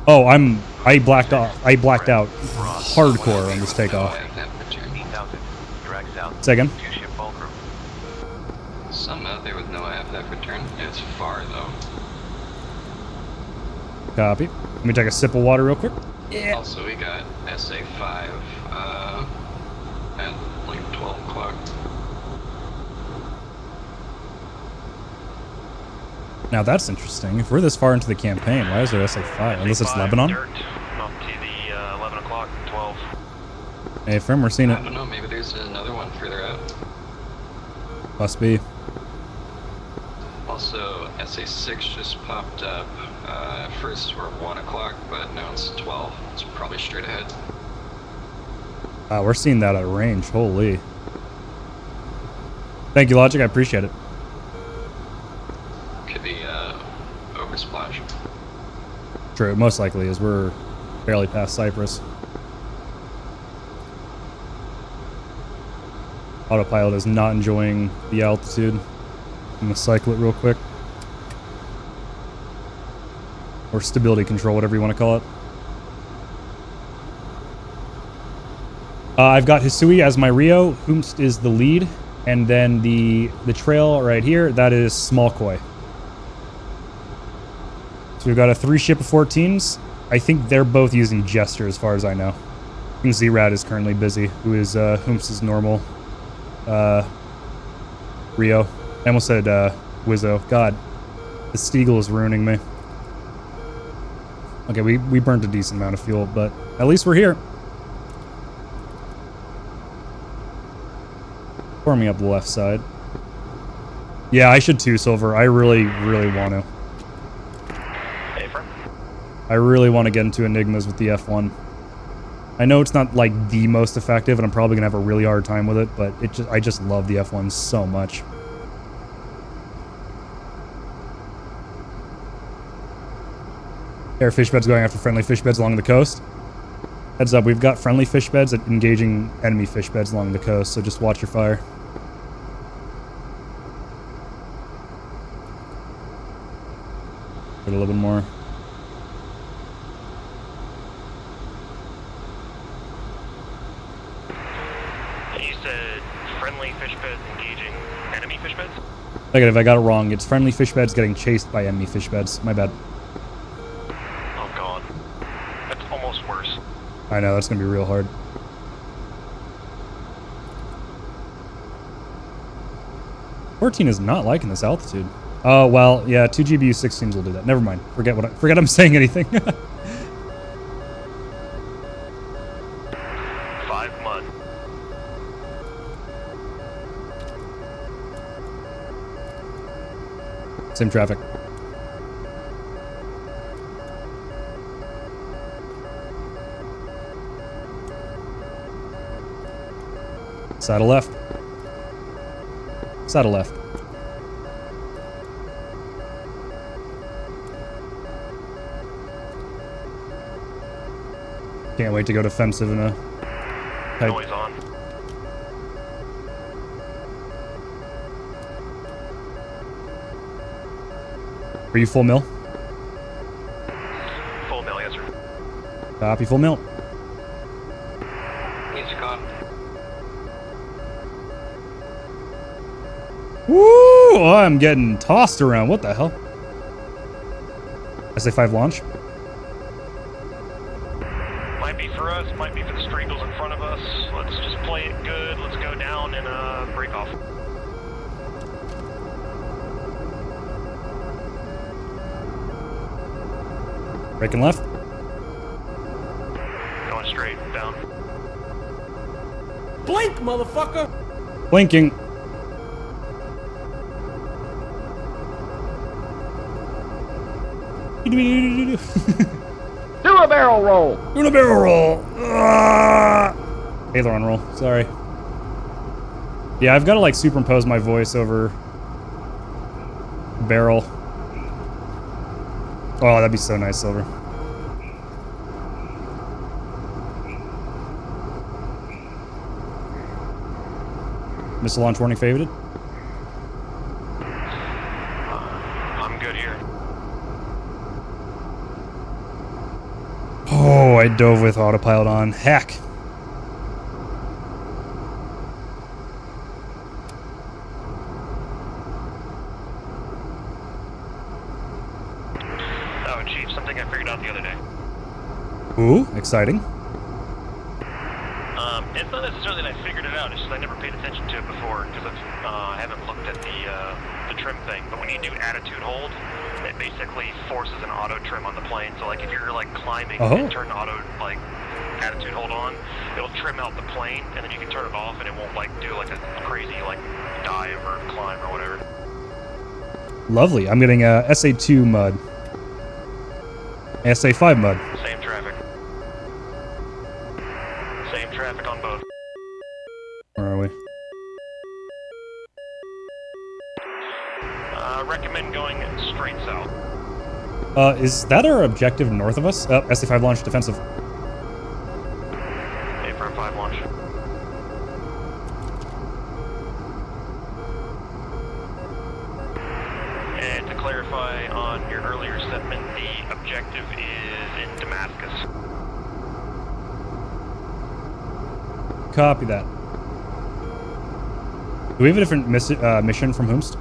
Oh, I blacked out hardcore on this takeoff. 15,000, drag south. Say again? 2-ship fulcrum. Some out there with no IFF return. It's far though. Copy. Let me take a sip of water real quick. Also, we got SA5 at like 12 o'clock. Now that's interesting. If we're this far into the campaign, why is there SA5? Unless it's Lebanon? Dirt, up to the 11 o'clock, 12. Hey, Frim, we're seeing I it. don't know, maybe there's another one further out. Must be. Also, SA6 just popped up. At first we're 1 o'clock, but now it's 12. It's probably straight ahead. We're seeing that at range. Holy. Thank you, Logic. I appreciate it. Could be oversplash. True, it most likely is. We're barely past Cyprus. Autopilot is not enjoying the altitude. I'm gonna cycle it real quick. Or stability control, whatever you want to call it. I've got Hisui as my Rio. Humst is the lead. And then the trail right here, that is Small Koi. So we've got a 3-ship of 14s. I think they're both using Jester as far as I know. I think Z-Rad is currently busy, who is Humst's normal Rio. I almost said Wizzo. God, the Steagle is ruining me. Okay, we burned a decent amount of fuel, but at least we're here. Forming up the left side. Yeah, I should too, Silver. I really, really want to. Hey, friend. I really want to get into Enigmas with the F1. I know it's not like the most effective, and I'm probably gonna have a really hard time with it, but I just love the F1 so much. Air fish beds going after friendly fish beds along the coast. Heads up, we've got friendly fish beds engaging enemy fish beds along the coast, so just watch your fire. Get a little bit more. You said friendly fish beds engaging enemy fish beds? Negative, I got it wrong. It's friendly fish beds getting chased by enemy fish beds. My bad. Oh god. That's almost worse. I know, that's gonna be real hard. F-14 is not liking this altitude. Oh, well, yeah, 2 GBU-16s will do that. Never mind. Forget I'm saying anything. 5 mud. Same traffic. Saddle left. Saddle left. Can't wait to go defensive in a tight. Noise on. Are you full mill? Full mill, yes, sir. Copy, full mill. He's gone. Woo! I'm getting tossed around. What the hell? SA-5 launch. Might be for us, might be for the Streagles in front of us. Let's just play it good. Let's go down and break off. Breaking left. Going straight down. Blink, motherfucker! Blinking. Do a barrel roll! Doing a barrel roll. Aileron roll. Sorry. Yeah, I've got to like superimpose my voice over barrel. Oh, that'd be so nice, Silver. Missile launch warning favored. I'm good here. Oh, I dove with autopilot on. Heck. Oh, Chief, something I figured out the other day. Ooh, exciting. It's not necessarily that I figured it out, it's just I never paid attention to it before, because I haven't looked at the trim thing. But when you do attitude hold, it basically forces an auto trim on the plane. So like if you're like climbing and turn auto like attitude hold on, it'll trim out the plane, and then you can turn it off, and it won't like do like a crazy like dive or climb or whatever. Lovely. I'm getting SA2 mud. SA5 mud. Same traffic. Same traffic on both. Where are we? Recommend going straight south. Is that our objective north of us? SA5 launch defensive. A-firm 5 launch. And to clarify on your earlier statement, the objective is in Damascus. Copy that. Do we have a different mission from Hoomst?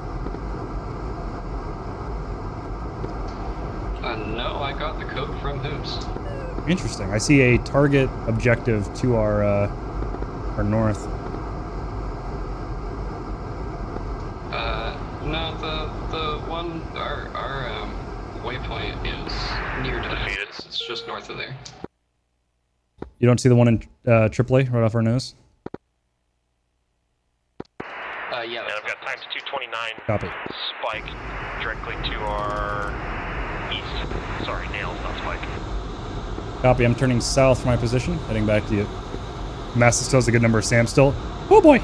No, I got the code from Hoops. Interesting. I see a target objective to our north. No, the one, our waypoint is near Damascus. It's just north of there. You don't see the one in AAA right off our nose? Yeah, And I've got times 229 Copy. spike directly to our east. Sorry, nails, not spike. Copy. I'm turning south from my position, heading back to you. Massa still has a good number of SAM still. Oh boy!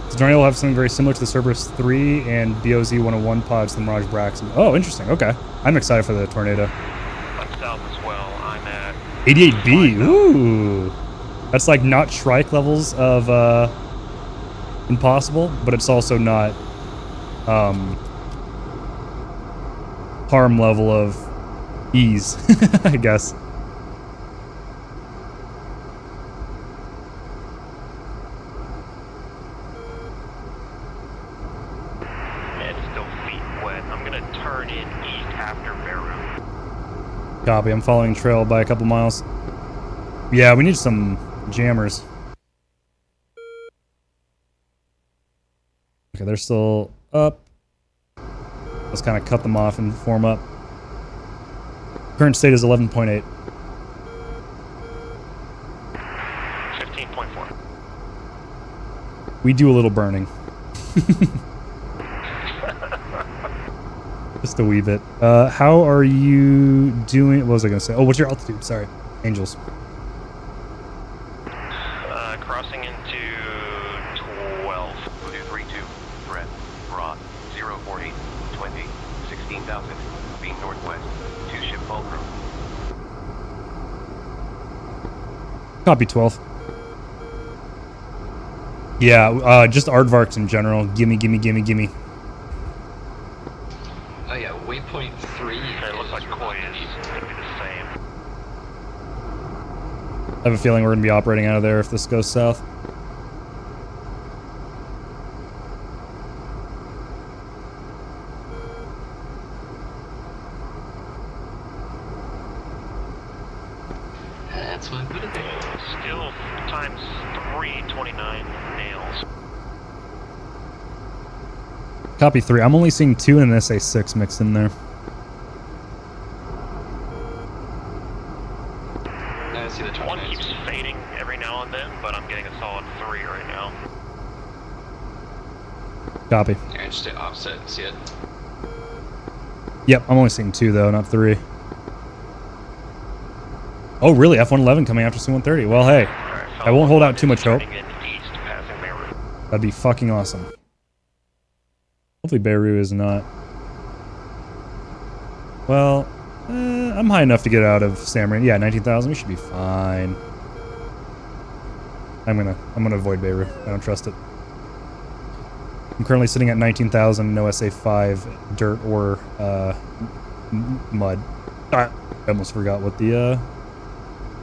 The tornado will have something very similar to the Cerberus 3 and DOZ 101 pods, the Mirage Braxton. Oh, interesting. Okay. I'm excited for the tornado. I'm south as well. I'm at 88B. Ooh. That's like not Shrike levels of impossible, but it's also not harm level of ease, I guess. and it's still feet wet. I'm gonna turn in east after Beirut. Copy. I'm following trail by a couple miles. Yeah, we need some jammers. Okay, they're still up. Let's kind of cut them off and form up. Current state is 11.8. 15.4. We do a little burning. Just a wee bit. How are you doing? What was I going to say? Oh, what's your altitude? Sorry. Angels. Crossing into 12. Voodoo 32, threat, raw, 048, 20, 16,000, beam northwest, 2-ship fulcrum. Copy 12. Yeah, just aardvarks in general. Gimme, gimme, gimme, gimme. Oh yeah, waypoint 3 It looks like Koi is going to be the same. I have a feeling we're going to be operating out of there if this goes south. That's what I put it there. Still times 3, 29 nails. Copy 3. I'm only seeing 2 and an SA6 mixed in there. Now I see the One 29s. keeps fading every now and then, but I'm getting a solid 3 right now. Copy. Yeah, just to offset, see it? Yep, I'm only seeing 2 though, not 3. Oh, really? F-111 coming after C-130. Well, hey, Alright, I won't hold out too much hope. turning in east, passing Beirut. That'd be fucking awesome. Hopefully Beirut is not. Well, I'm high enough to get out of San Marino. Yeah, 19,000. We should be fine. I'm gonna avoid Beirut. I don't trust it. I'm currently sitting at 19,000, no SA5, dirt or mud. I almost forgot what the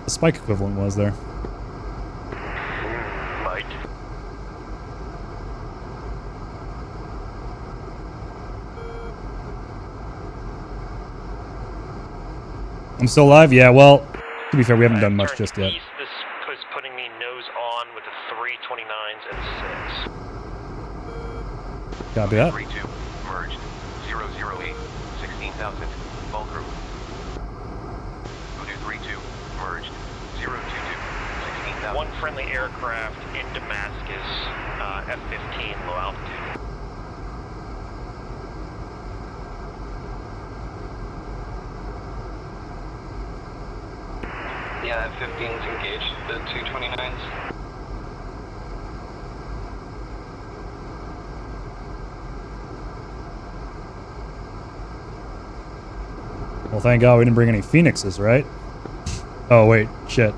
spike equivalent was there. Mike. I'm still alive? Yeah, well, to be fair, we haven't done much Turn just yet. East, this is putting me nose on with the 329s and 6. Copy that. 32, merged, 008, 16,000, fulcrum. Voodoo 32, merged, 022, 16,000. One friendly aircraft in Damascus, F-15, low altitude. Yeah, F-15's engaged the 229s. Well, thank God we didn't bring any Phoenixes, right? Oh, wait. Shit.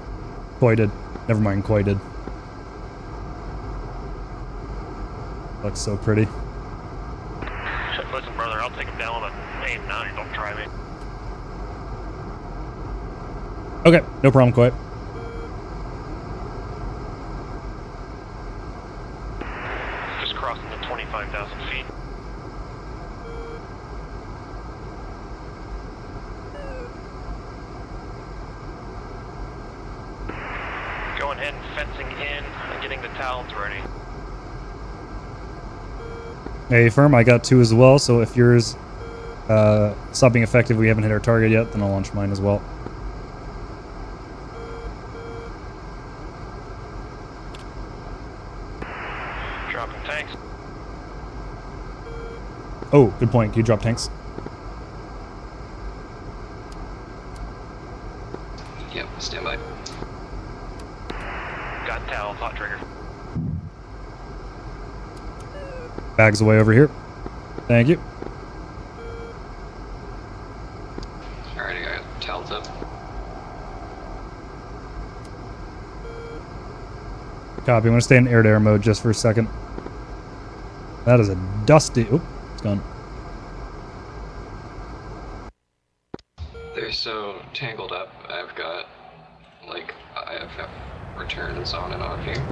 Koi did. Never mind, Koi did. Looks so pretty. Listen, brother, I'll take him down on an AIM-9. Don't try me. Okay, no problem, Koi. Just crossing the 25,000 feet. Going ahead and fencing in and getting the towels ready. Hey, firm, I got 2 as well, so if yours stop being effective, we haven't hit our target yet, then I'll launch mine as well. Dropping tanks. Oh, good point. Can you drop tanks? Yep, stand by. Got towels, hot trigger. Bags away over here. Thank you. Alright, I got towels up. Copy. I'm going to stay in air-to-air mode just for a second. That is a dusty... Oop, it's gone. They're so tangled up, I've got, like, IFF returns on and off here.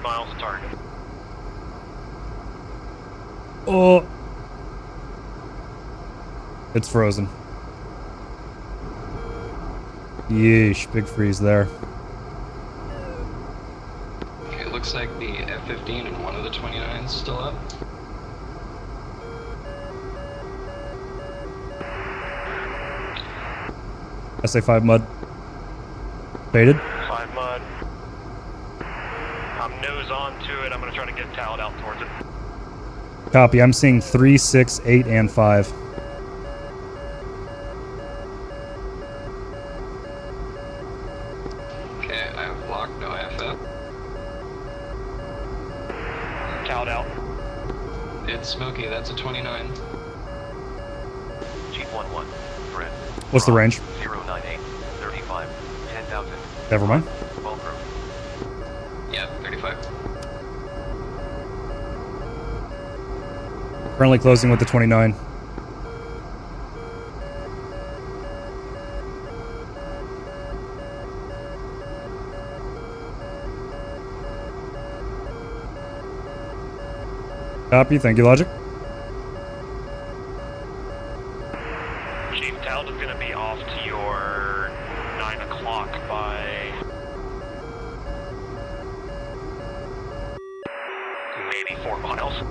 Miles to target. Oh. Yeesh, big freeze there. Okay, it looks like the F-15 and one of the 29s still up. SA5 mud. Baited. 5 mud. I'm nose on to it. I'm going to try to get towed out towards it. Copy. I'm seeing 3, 6, 8, and 5. Okay, I have blocked, no FF. Towed out. It's smoky, that's a 29. Chief 1-1. Fred. What's the range? 098. 35. 10,000. Never mind. Bulkroom. Yeah, 35. Currently closing with the 29. Copy. Thank you, Logic. Chief, Towed is going to be off to your 9 o'clock by maybe 4 miles.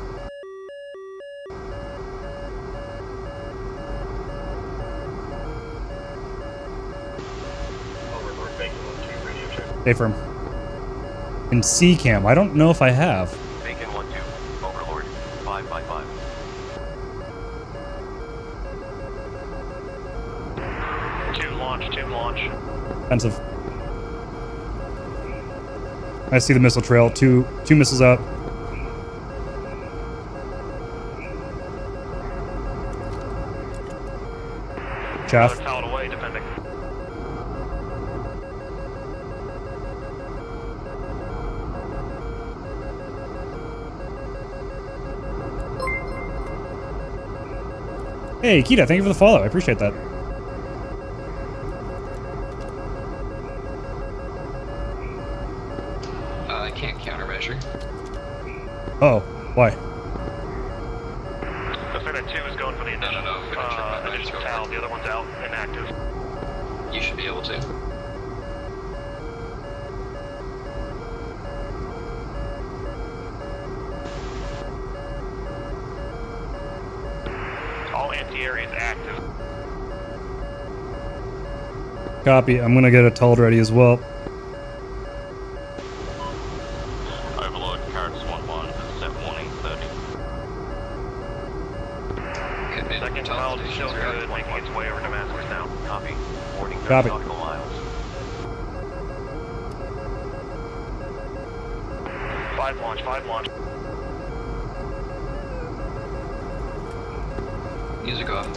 Stay firm. In C cam, I don't know if I have. Bacon 1-2. Overlord. 5 by 5. Two launch. Offensive. I see the missile trail. Two missiles out. Chaff. Another towed away, depending. Hey, Kita, thank you for the follow. I appreciate that. I can't countermeasure. Oh, why? The Finna 2 is going for the initial, initial towed. The other one's out, inactive. You should be able to. All anti-areas active. Copy. I'm gonna get a told ready as well. Overlord, Carrots 1-1, set warning 30. Commit Second towed is still teleportations are good, up. making its way over Damascus now. Copy. Warning 30 Copy. nautical miles. 5 launch. Music off.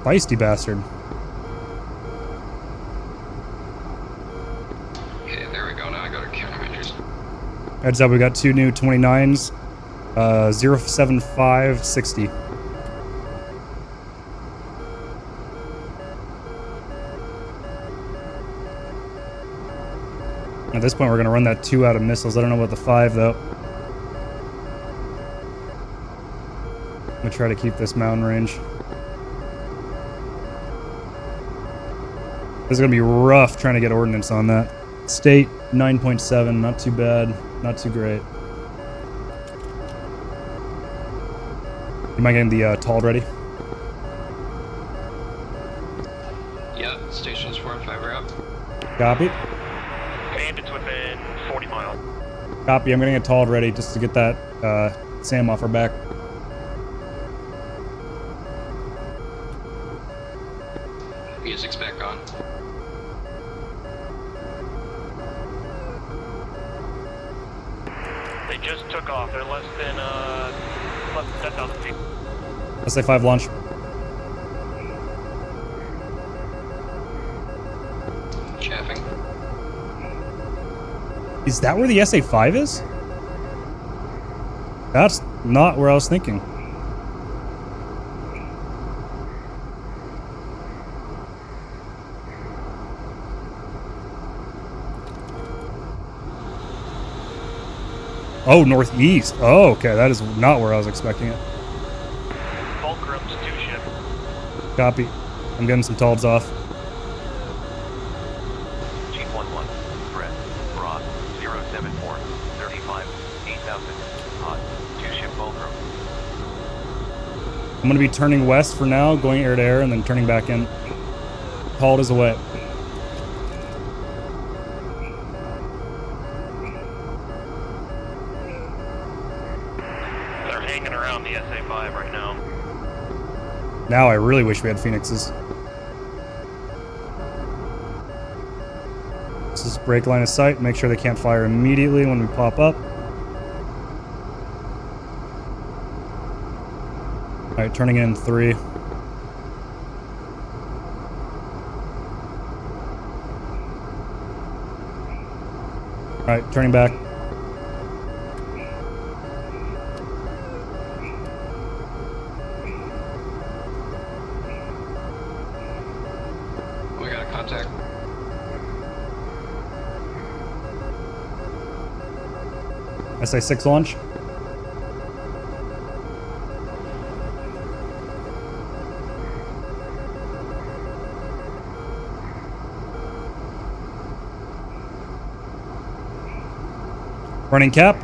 Feisty bastard. Okay, there we go. Now I go to countermeasures. Heads up, we got 2 new 29s. 07560. At this point, we're going to run that 2 out of missiles. I don't know about the 5, though. I'm going to try to keep this mountain range. This is going to be rough trying to get ordnance on that. State 9.7, not too bad, not too great. You mind getting the told ready? Yeah, stations 4 and 5 are up. Copy. Bandits within 40 miles. Copy. I'm getting a told ready just to get that SAM off our back. Music's back on. They just took off. They're less than 10,000 feet. SA5 launch. Chaffing. Is that where the SA-5 is? That's not where I was thinking. Oh, northeast. Oh, okay. That is not where I was expecting it. Fulcrum to 2 ship. Copy. I'm getting some tolls off. Chief 1-1, threat, Rod, 074, 35, 8000, hot, 2 ship fulcrum. I'm going to be turning west for now, going air to air, and then turning back in. Hauled is away. They're hanging around the SA-5 right now. Now I really wish we had Phoenixes. This is break line of sight. Make sure they can't fire immediately when we pop up. Alright, turning in 3. Alright, turning back. We got a contact. SA-6 launch. Running cap.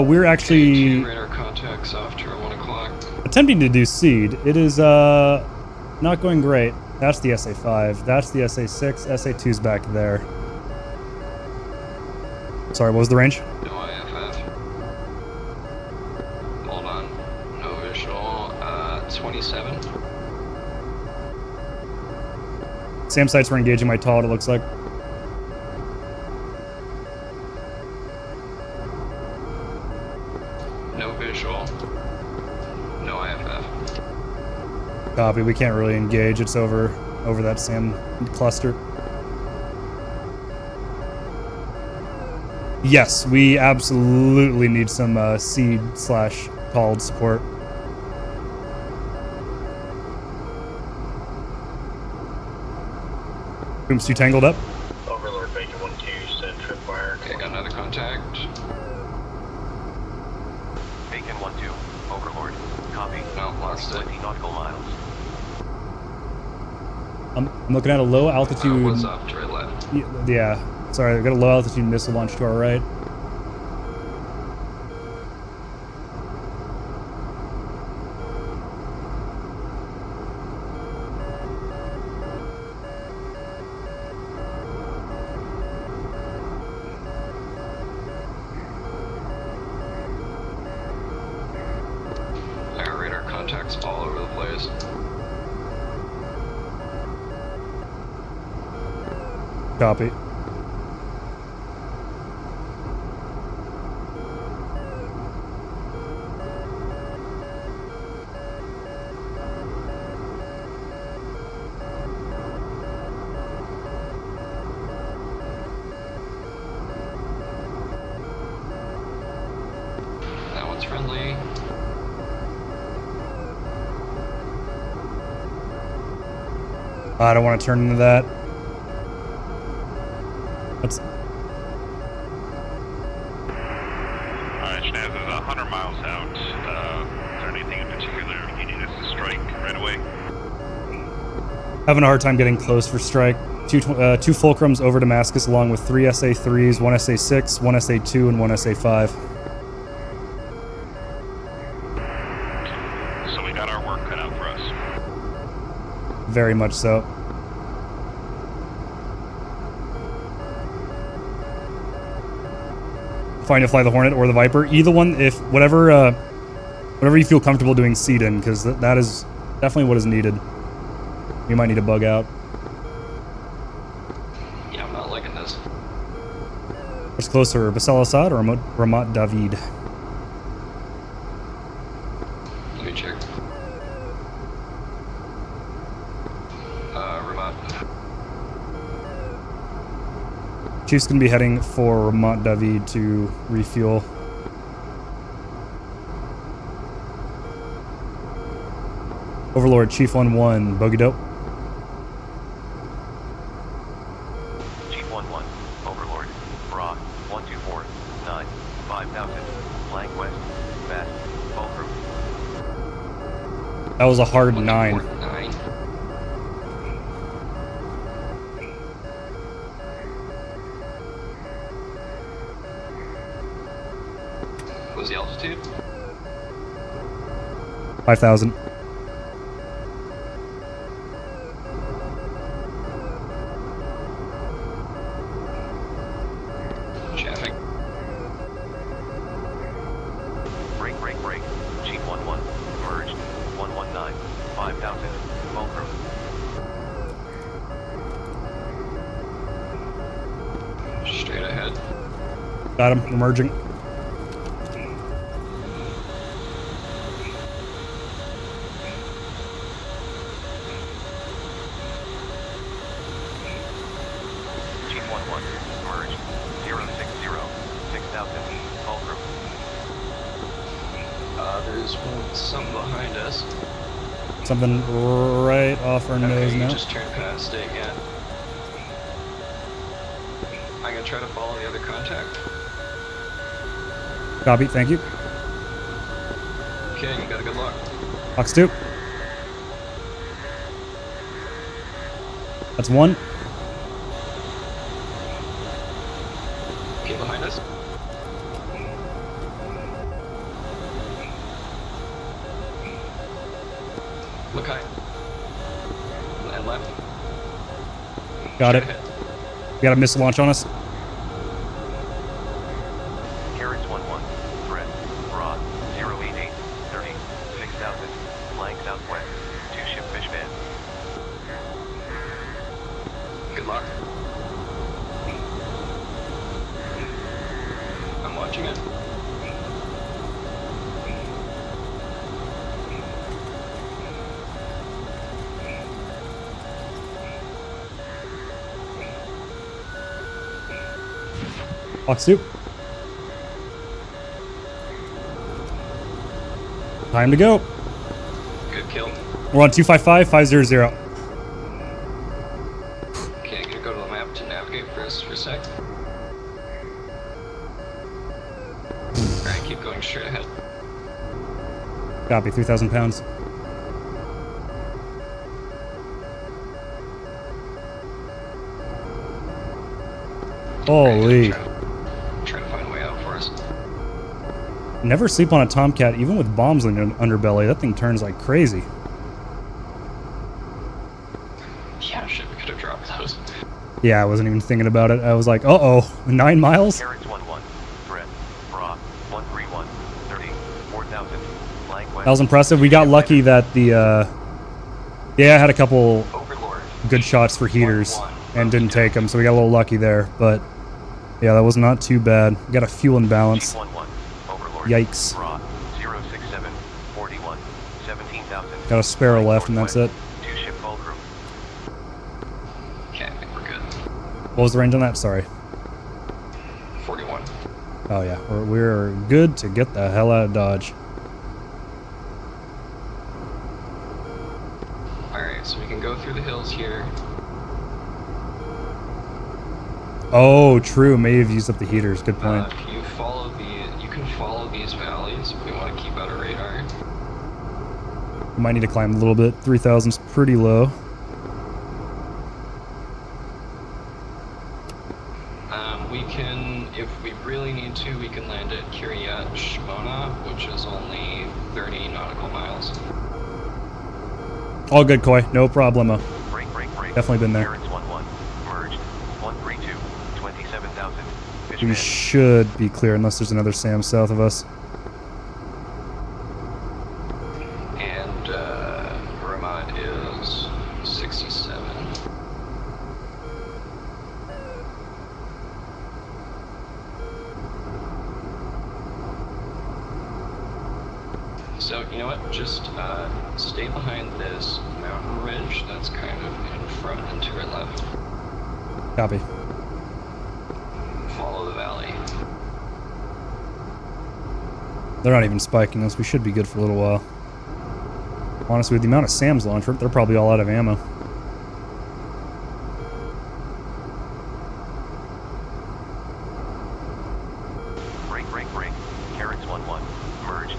We're actually Radar contacts after 1 o'clock. attempting to do seed. It is not going great. That's the SA-5. That's the SA-6. SA-2's back there. Sorry, what was the range? No IFF. Hold on. No visual. 27. SAM sites were engaging my TOD, it looks like. No visual. No IFF. Copy. We can't really engage. It's over that SAM cluster. Yes, we absolutely need some seed/called support. Oops, you tangled up? Overlord Bacon 1-2, send tripwire. Okay, got another contact. Bacon 1-2, Overlord, copy. No, lost it. 20 nautical miles. I'm looking at a low altitude. What's up? To right left. Yeah. Sorry, I've got a low altitude missile launch to our right. Our radar contacts all over the place. Copy. That one's friendly. I don't want to turn into that. That's Alright, Schnaz is 100 miles out. Is there anything in particular you need us to strike right away? having a hard time getting close for strike. Two Fulcrums over Damascus, along with 3 SA-3s, 1 SA-6, 1 SA-2, and 1 SA-5. So we got our work cut out for us. Very much so. Fine to fly the Hornet or the Viper. Either one, if whatever you feel comfortable doing seed in, because that is definitely what is needed. You might need to bug out. Yeah, I'm not liking this. What's closer, Bashar Assad or Ramat David? Let me check. Ramat. Chief's gonna be heading for Mont David to refuel. Overlord, Chief 1-1, bogey dope. Chief 1-1, Overlord, Bra, 1249, 5000, flank west, fast, fulcrum. That was a hard Looking 9. for 9. What was the altitude? 5,000. Traffic. Break. Chief 1-1, merged, 119, 5000, fulcrum. Straight ahead. Got him, emerging. Chief 1-1, merged, 060, 6000, fulcrum. There's something behind us. Something right off our nose You now. just turned past it, yeah. I'm gonna try to follow the other contact. Copy, thank you. Okay, you got a good luck. Fox 2. That's 1. Okay, behind us. Look high. And left. Got it. Straight ahead. Got a missile launch on us. Carrots 1-1, threat, Bra, 088, 30, 6000, flank southwest, 2-ship fish van. Good luck. I'm watching it. Fox 2. Time to go. Good kill. We're on 255, 500. Okay, I'm gonna go to the map to navigate for us for a sec. Alright, keep going straight ahead. Copy, 3,000 pounds. Holy. Try to find a way out for us. Never sleep on a Tomcat, even with bombs in the underbelly. That thing turns like crazy. Yeah, shit, we could have dropped those. Yeah, I wasn't even thinking about it. I was like, uh-oh, 9 miles? Carrots 1-1, threat, Bra, 131, 30, 4000, flank west. That was impressive. We got lucky that the, yeah, I had a couple Overlord. good shots for heaters 1-1. and didn't take them, so we got a little lucky there. But, yeah, that was not too bad. We got a fuel imbalance. Chief 1-1, Overlord. Yikes. Bra, 067, 41, 17,000. Got a Sparrow left, and that's it. 2-ship fulcrum. Okay, I think we're good. What was the range on that? Sorry. 41. Oh, yeah. We're good to get the hell out of Dodge. Alright, so we can go through the hills here. Oh, true. May have used up the heaters. Good point. If you follow you can follow these valleys if we want to keep out of radar. Might need to climb a little bit. 3,000's pretty low. We can, if we really need to, we can land at Kiryat Shmona, which is only 30 nautical miles. All good, Koi. No problemo. Break. Definitely been there. Carrots 1-1, merged, 132, 27,000, fish We van. should be clear unless there's another SAM south of us. And Ramat is 67. So, you know what? Just stay behind this mountain ridge that's kind of in front and to our left. Copy. They're not even spiking us. We should be good for a little while. Honestly, with the amount of SAMs launched, they're probably all out of ammo. Break. Carrots 1-1. Merged.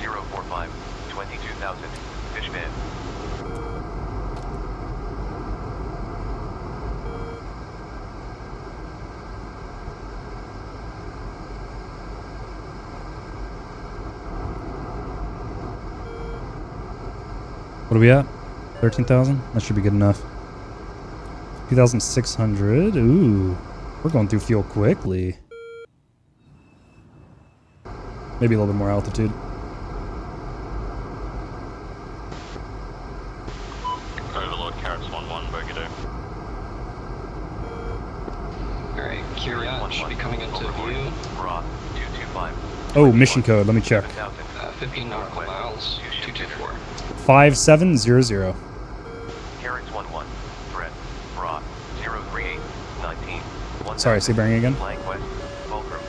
045. 22,000. Fishman. What are we at? 13,000? That should be good enough. 2,600. Ooh. We're going through fuel quickly. Maybe a little bit more altitude. Overlord Carrots 1-1, Brigadier. Alright, Kyriot should be coming into view. Raw. 225. Oh, mission code. Let me check. 15 nautical miles. 224. 5700. Carrots 1-1. Threat. Raw. 038. 19. Sorry, say bearing again. Flank west. Fulcrum.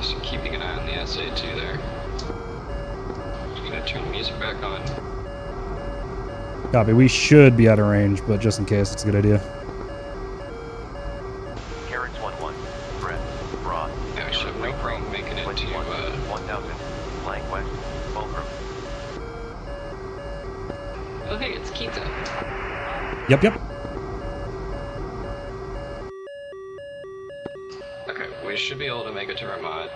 So keeping an eye on the SA2 there. Just gonna turn the music back on. Copy. We should be out of range, but just in case, it's a good idea. Carrots 1-1. Threat. Raw. Yeah, I should have no problem making it to 1,000. Flank west. Fulcrum. Oh hey, it's Kita. Yep. Okay, we should be able to make it to Vermont.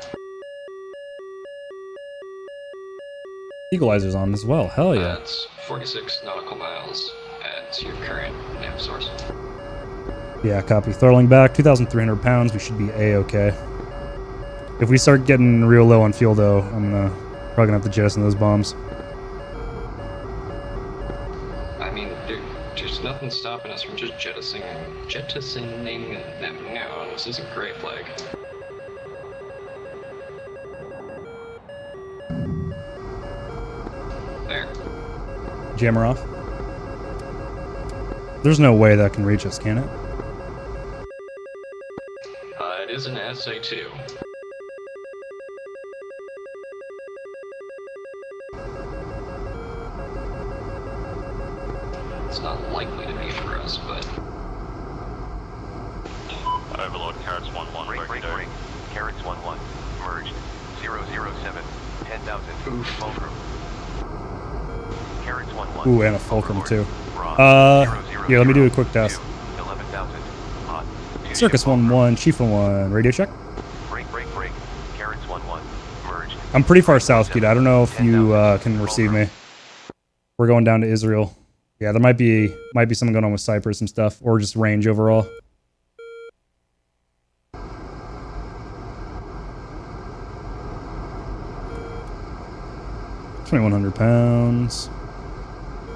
Equalizer's on as well. Hell yeah. That's 46 nautical miles at your current nav source. Yeah, copy. Throttling back. 2,300 pounds. We should be A-okay. If we start getting real low on fuel, though, I'm probably gonna have to jettison those bombs. I mean, there's nothing stopping us from just jettisoning them now. This is a great flag. There. Jammer off. There's no way that can reach us, can it? It is an SA2. It's not likely to be for us, but... Overlord Carrots 1-1, Break. Brigadier. Carrots 1-1. Merged. 007. 10,000. Oof. Fulcrum. Carrots 1-1. Ooh, and a fulcrum, Overlord. too. Raw. Yeah, let me do a quick test. 11,000. Hot. Circus 1-1, Chief 1-1. Radio check. Break. Carrots 1-1. Merged. I'm pretty far south, Keita. I don't know if you can receive me. We're going down to Israel. Yeah, there might be something going on with Cyprus and stuff, or just range overall. £2,100.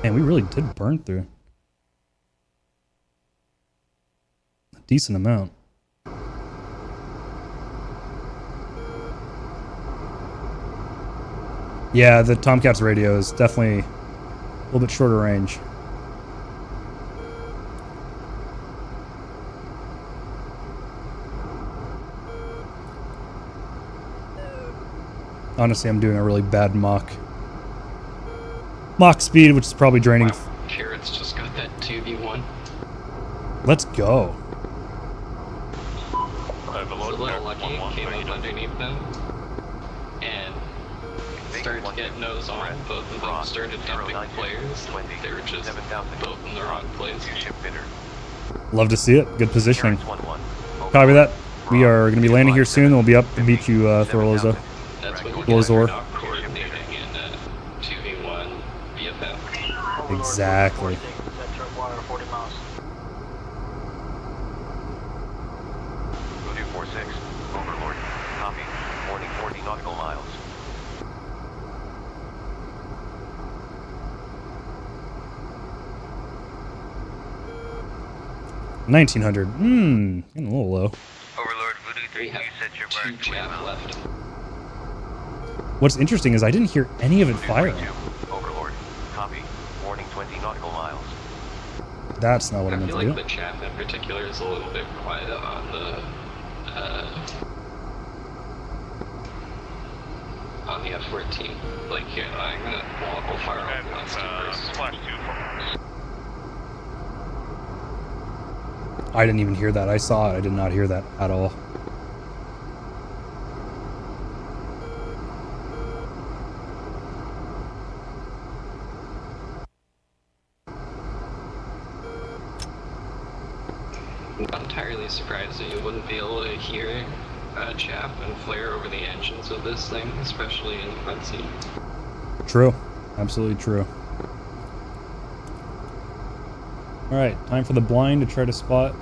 Man, we really did burn through a decent amount. Yeah, the Tomcat's radio is definitely a little bit shorter range. Honestly, I'm doing a really bad Mach speed, which is probably draining. Wow, Carrots just got that 2v1. Let's go. Was a little lucky, came up underneath them, and started to get nose on. Both of them started dumping players. They were just both in the wrong place. Love to see it. Good positioning. Copy that. We are going to be landing here soon, and we'll be up to meet you, Thorloza. That's what you Blazor. guys are not coordinating in 2v1 BFF. Exactly. Voodoo 46. Overlord. Copy. Morning 40 nautical miles. $1,900. Getting a little low. Overlord Voodoo 3, We have you set your 2 mark jab left. What's interesting is I didn't hear any of it Voodoo firing. 42. Overlord. Copy. Morning 20 nautical miles. That's not what I I meant feel to like do. the chaff in particular is a little bit quiet on the F-14. Like, here, I'm gonna we'll fire off the last two first. Flash 2 for I didn't even hear that. I saw it. I did not hear that at all. Not entirely surprised that you wouldn't be able to hear chaff and flare over the engines of this thing, especially in the front seat. True. Absolutely true. Alright, time for the blind to try to spot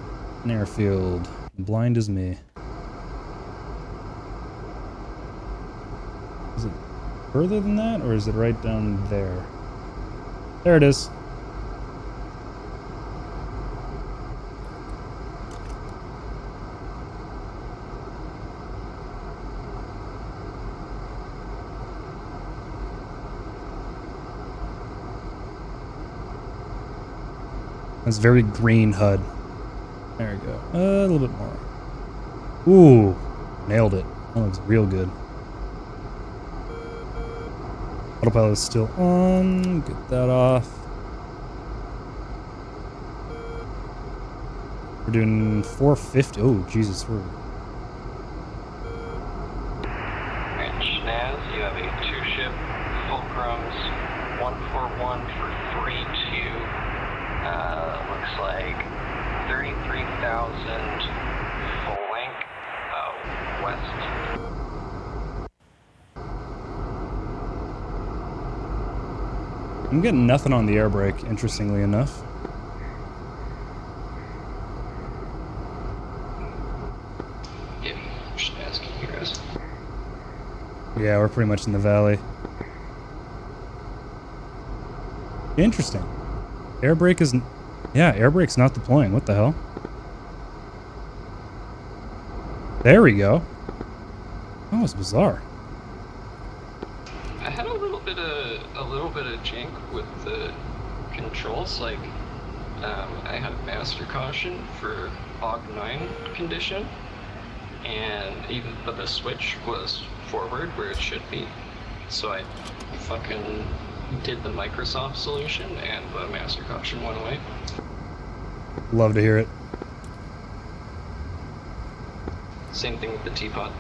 an airfield. Blind is me. Is it further than that, or is it right down there? There it is. That's very green HUD. There we go. A little bit more. Ooh, nailed it. That looks real good. Autopilot is still on. Get that off. We're doing 450. Oh, Jesus. We're... Alright, Schnaz, you have a 2-ship Fulcrums 141 for 3-2. Looks like 33,000 full length west. I'm getting nothing on the air brake, interestingly enough. Yeah, Schnaz can hear us. Yeah, we're pretty much in the valley. Interesting. Air brake is... Yeah, air brake's not deploying. What the hell? There we go. That was bizarre. I had a little bit of jank with the controls. Like, I had master caution for AUG 9 condition, but the switch was forward where it should be. So I fucking did the Microsoft solution, and the master caution went away. Love to hear it. Same thing with the teapot.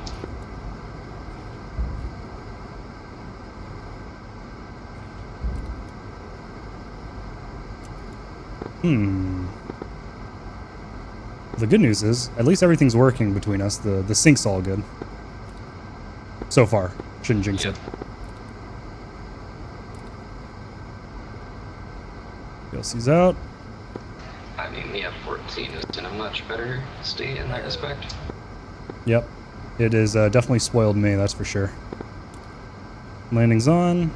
The good news is, at least everything's working between us. The sync's all good. So far. Shouldn't jinx it. PLC's out. I mean, the F-14 is in a much better state in that respect. Yep. It is definitely spoiled me, that's for sure. Landing's on.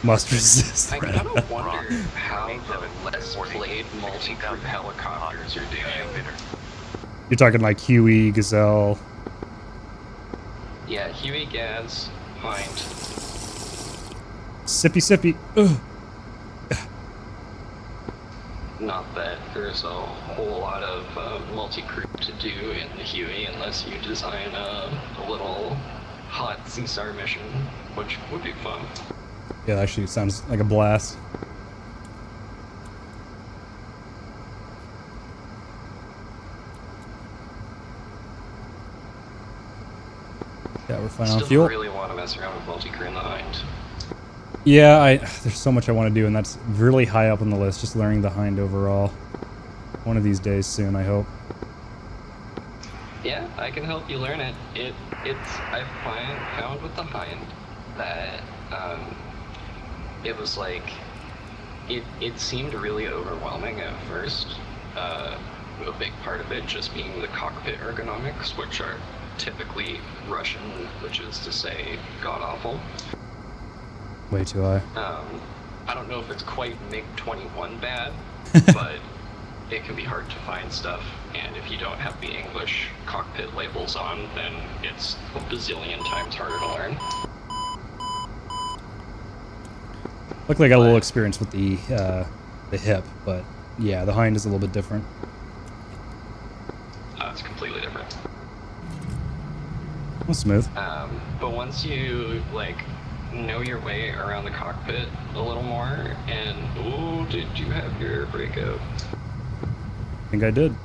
Must resist. I gotta wonder how the less played multi-crew helicopters are doing. You're talking like Huey, Gazelle. Yeah, Huey, Gaz, Hind. Sippy sippy. Ugh. Not that there's a whole lot of multi-crew to do in the Huey unless you design a little hot CSAR mission, which would be fun. Yeah, that actually sounds like a blast. Yeah, we're fine on Still fuel. really want to mess around with multi-crew in the Hind. Yeah, there's so much I want to do, and that's really high up on the list, just learning the Hind overall. One of these days soon, I hope. Yeah, I can help you learn it. I've found with the Hind that it was like it seemed really overwhelming at first. A big part of it just being the cockpit ergonomics, which are typically Russian, which is to say god awful. Way too high. I don't know if it's quite MiG-21 bad, but it can be hard to find stuff, and if you don't have the English cockpit labels on, then it's a bazillion times harder to learn. Luckily I got a little experience with the hip, but Yeah, the Hind is a little bit different. It's completely different. Well, smooth. But once you like know your way around the cockpit a little more, and ooh, did you have your breakout? I think I did.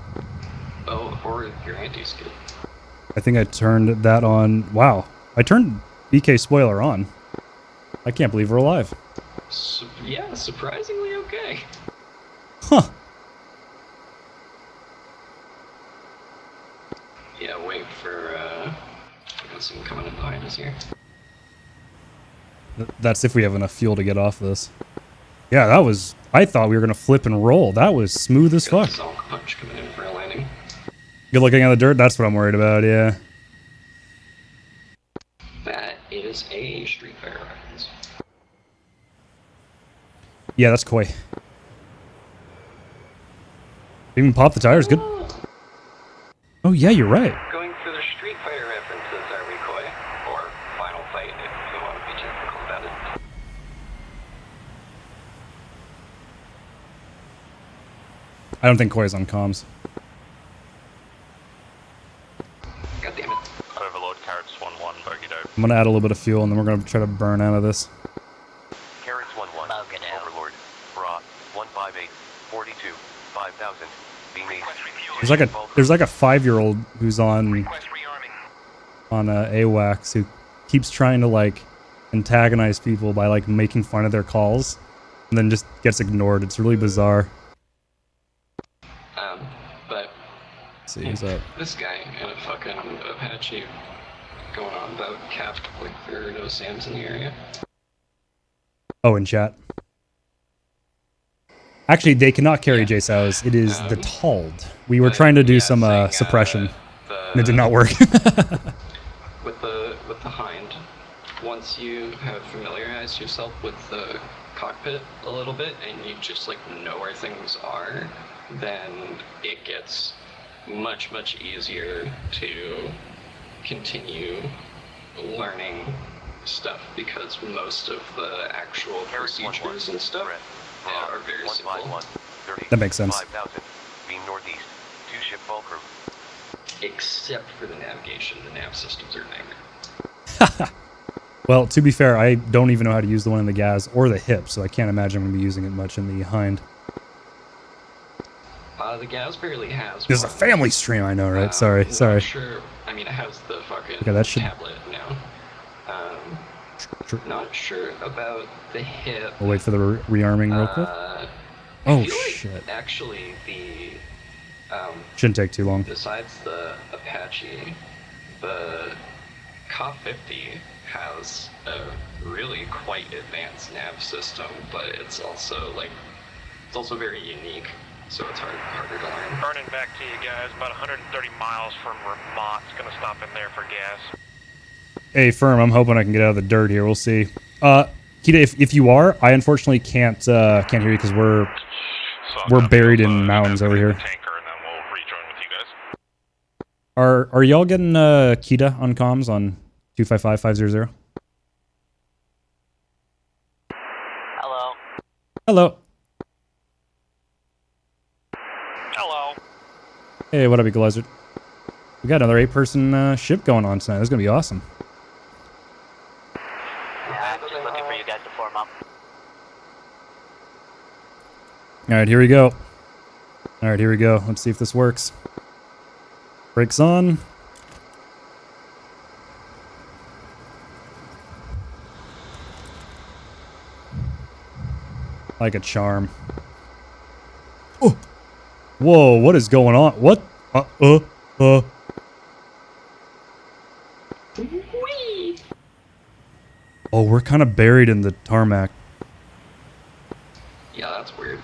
Oh, or your anti-skid. I think I turned that on. Wow. I turned BK spoiler on. I can't believe we're alive. Yeah, surprisingly okay. Huh. Yeah, wait for, I got someone coming in behind us here. That's if we have enough fuel to get off this. Yeah, that was... I thought we were going to flip and roll. That was smooth as Got fuck. the Zonk punch coming in for a landing. Good looking at the dirt? That's what I'm worried about, yeah. That is a Street Fighter reference. Yeah, that's koi. Even pop the tires, good. Oh yeah, you're right. Going for the Street Fighter references, are we, Koi? Or Final Fight, if you want to be technical about it. I don't think koi's on comms. God damn it. Overlord, Carrots 1-1, bogey dope. I'm gonna add a little bit of fuel and then we're gonna try to burn out of this. Carrots 1-1. Overlord. Bra. 158. 42. 5000. Being made. There's like a 5-year-old who's on Request rearming. AWACS who keeps trying to like antagonize people by like making fun of their calls and then just gets ignored. It's really bizarre. But Let's see who's up. this guy and a fucking Apache going on about cap, like there are no SAMs in the area. Oh, in chat. Actually, they cannot carry JSOWs. It is the Tald. We were trying to do some saying, suppression, and it did not work. with the Hind, once you have familiarized yourself with the cockpit a little bit and you just like know where things are, then it gets much easier to continue learning stuff because most of the actual procedures and stuff are very simple. That makes sense. 5000. Being northeast. 2 ship ball crew. Except for the navigation. The nav systems are a nightmare. Well, to be fair, I don't even know how to use the one in the gas or the hip, so I can't imagine I'm going to be using it much in the Hind. The gas barely has This is a one. family stream, I know, right? Sorry. Not sure. I mean, it has the fucking Okay, that should- tablet now. Not sure about the hip. We'll wait for the rearming real quick. I Oh, feel like shit. actually, the Shouldn't take too long. besides the Apache, the K-50 has a really quite advanced nav system, but it's also very unique, so it's harder to learn. Burning back to you guys, about 130 miles from Vermont. It's gonna stop in there for gas. Hey, Firm, I'm hoping I can get out of the dirt here. We'll see. Kita, if you are, I unfortunately can't hear you because we're buried in mountains over here. Tanker, and then we'll rejoin with you guys. Are y'all getting Kita on comms on 255-500? Hello. Hello. Hello. Hey, what up, Equalizer? We got another 8-person ship going on tonight. This is gonna be awesome. Yeah, I'm just looking for you guys to form up. All right, here we go. All right, here we go. Let's see if this works. Brakes on. Like a charm. Oh. Whoa, what is going on? What? Oh, we're kind of buried in the tarmac. Yeah, that's weird.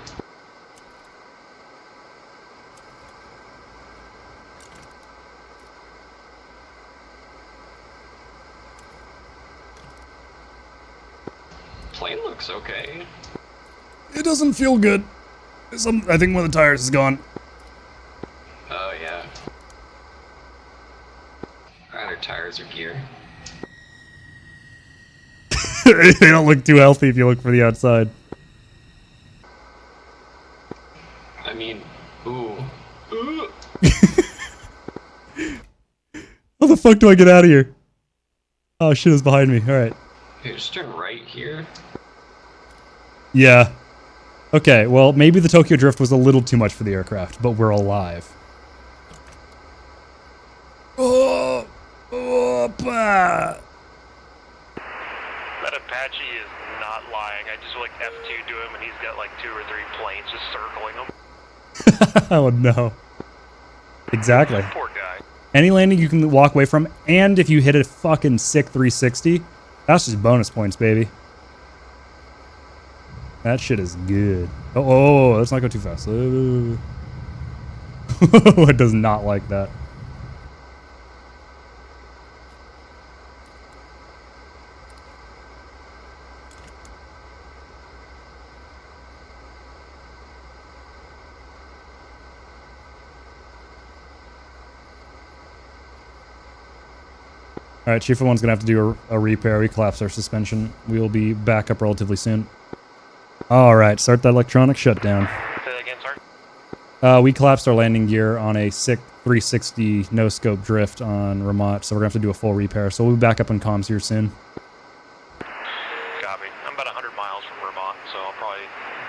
Plane looks okay. It doesn't feel good. I think one of the tires is gone. Oh yeah. Either tires or gear. They don't look too healthy if you look for the outside. I mean, ooh. Ooh. How the fuck do I get out of here? Oh shit, it's behind me. Alright. Okay, just turn right here. Yeah. Okay, well, maybe the Tokyo Drift was a little too much for the aircraft, but we're alive. Oh! That Apache is not lying. I just like F2 to him and he's got like 2 or 3 planes just circling him. Oh no. Exactly. Poor guy. Any landing you can walk away from, and if you hit a fucking sick 360, that's just bonus points, baby. That shit is good. Oh, let's not go too fast. Oh. It does not like that. Alright, Chief of One's gonna have to do a repair. We collapsed our suspension. We will be back up relatively soon. Alright, start that electronic shutdown. Say that again, sorry. We collapsed our landing gear on a sick 360 no-scope drift on Ramat, so we're gonna have to do a full repair. So we'll be back up on comms here soon. Copy. I'm about 100 miles from Vermont, so I'll probably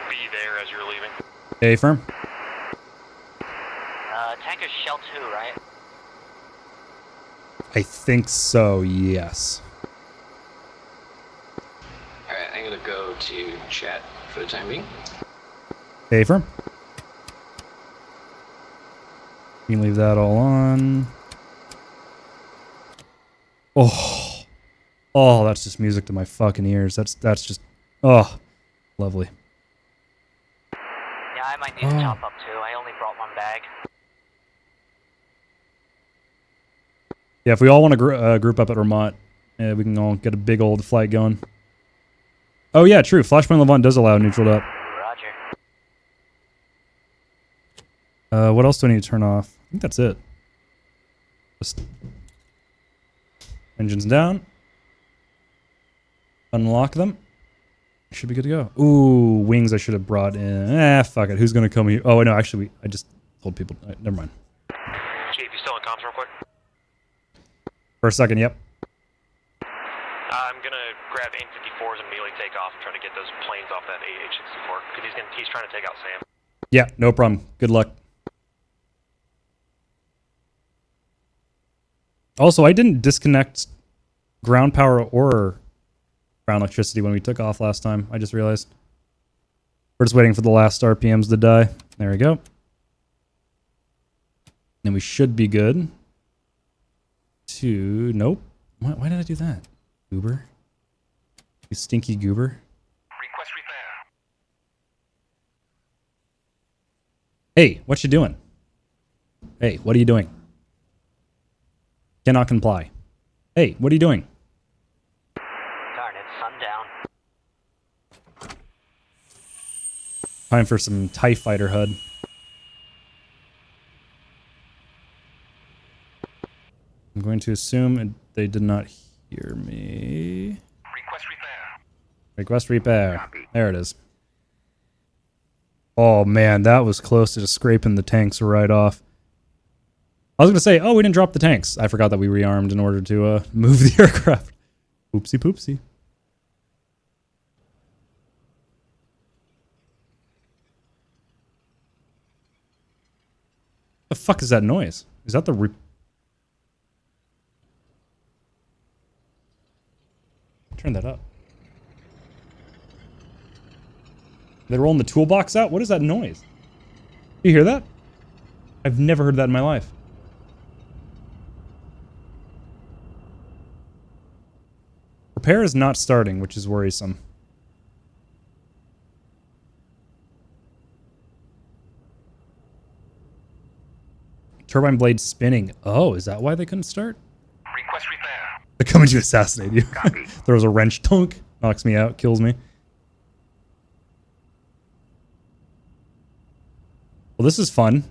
be there as you're leaving. Hey, firm. Tanker's Shell 2, right? I think so, yes. Alright, I'm gonna go to chat for the time being. Hey, firm. You can leave that all on. Oh. Oh, that's just music to my fucking ears. That's just... Oh. Lovely. Yeah, I might need to top up too. I only brought 1 bag. Yeah, if we all want to group up at Vermont, we can all get a big old flight going. Oh yeah, true. Flashpoint Levant does allow neutral up. Roger. What else do I need to turn off? I think that's it. Just engines down. Unlock them. Should be good to go. Ooh, wings I should have brought in. Fuck it. Who's gonna come here? Oh no, actually, I just told people. Never mind. Chief, you still in comms real quick? For a second, yep. I'm gonna grab AIM-54s and immediately take off and try to get those planes off that AH-64 because he's trying to take out Sam. Yeah, no problem. Good luck. Also, I didn't disconnect ground power or ground electricity when we took off last time. I just realized. We're just waiting for the last RPMs to die. There we go. Then we should be good. Nope. Why did I do that? Goober. You stinky goober. Request repair. Hey, what you doing? Hey, what are you doing? Cannot comply. Hey, what are you doing? Darn, it's sundown. Time for some TIE Fighter HUD. I'm going to assume they did not hear me. Request repair. Request repair. There it is. Oh man, that was close to just scraping the tanks right off. I was going to say, oh, we didn't drop the tanks. I forgot that we rearmed in order to move the aircraft. Oopsie poopsie. The fuck is that noise? Is that the turn that up. They're rolling the toolbox out? What is that noise? Do you hear that? I've never heard that in my life. Repair is not starting, which is worrisome. Turbine blade spinning. Oh, is that why they couldn't start? Request repair. They're coming to assassinate you. Throws a wrench, tunk, knocks me out, kills me. Well, this is fun.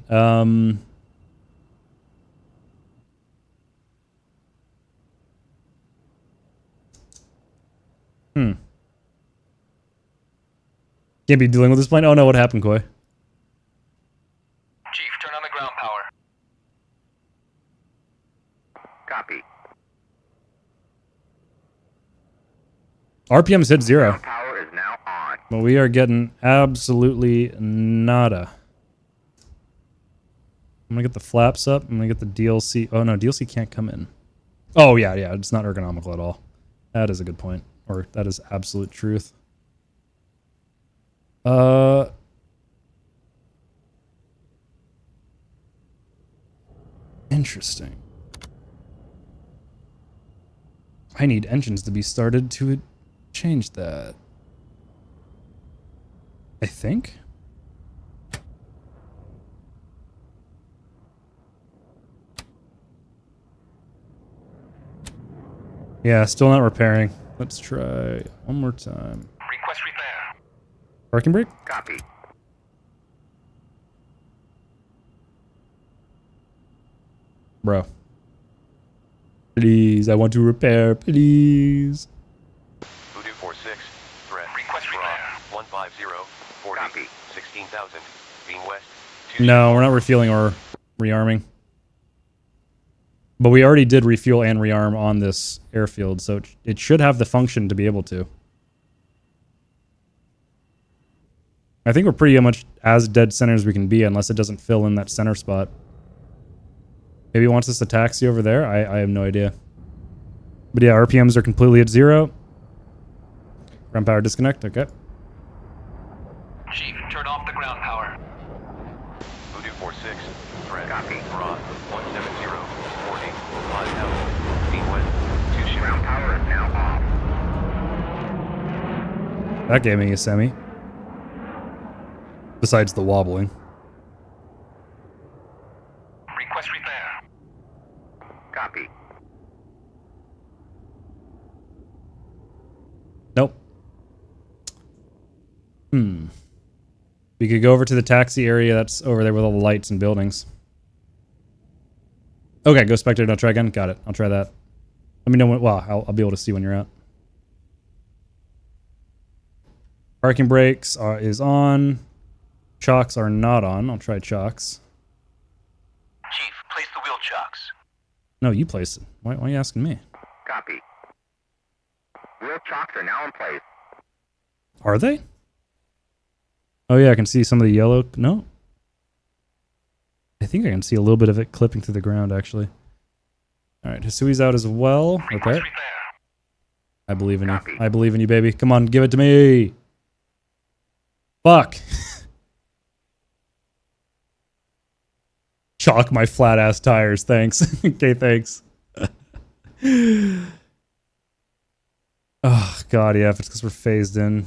Can't be dealing with this plane. Oh no, what happened, Koi? RPM's hit 0. Power is now on. But we are getting absolutely nada. I'm gonna get the flaps up. I'm gonna get the DLC. Oh no, DLC can't come in. Oh yeah, it's not ergonomical at all. That is a good point. Or that is absolute truth. Interesting. I need engines to be started to change that. I think. Yeah, still not repairing. Let's try one more time. Request repair. Parking brake? Copy. Bro. Please, I want to repair, please. Voodoo 46, threat. Request Bra, repair. 150, 40, Copy. 16,000, being west. 2 No, we're not refueling or rearming. But we already did refuel and rearm on this airfield, so it should have the function to be able to. I think we're pretty much as dead center as we can be, unless it doesn't fill in that center spot. Maybe it wants us to taxi over there? I have no idea. But yeah, RPMs are completely at 0. Ground power disconnect, okay. Chief, turn off the ground power. Voodoo 46, threat. Copy. Bra, 170, 40, 5,000, being west. 2 ship. Ground power is now off. That gave me a semi. Besides the wobbling. Request repair. Copy. Nope. We could go over to the taxi area that's over there with all the lights and buildings. Okay, go spectator, now try again. Got it. I'll try that. Let me know when, well, I'll be able to see when you're out. Parking brakes is on. Chocks are not on. I'll try chocks. Chief, place the wheel chocks. No, you placed it. Why are you asking me? Copy. Wheel chocks are now in place. Are they? Oh yeah, I can see some of the yellow. No? I think I can see a little bit of it clipping through the ground, actually. Alright, Hisui's out as well. Request Okay. repair. I believe in you. Copy. I believe in you, baby. Come on, give it to me. Fuck. Chalk my flat ass tires. Thanks. Okay, thanks. Oh, God, yeah. If it's because we're phased in,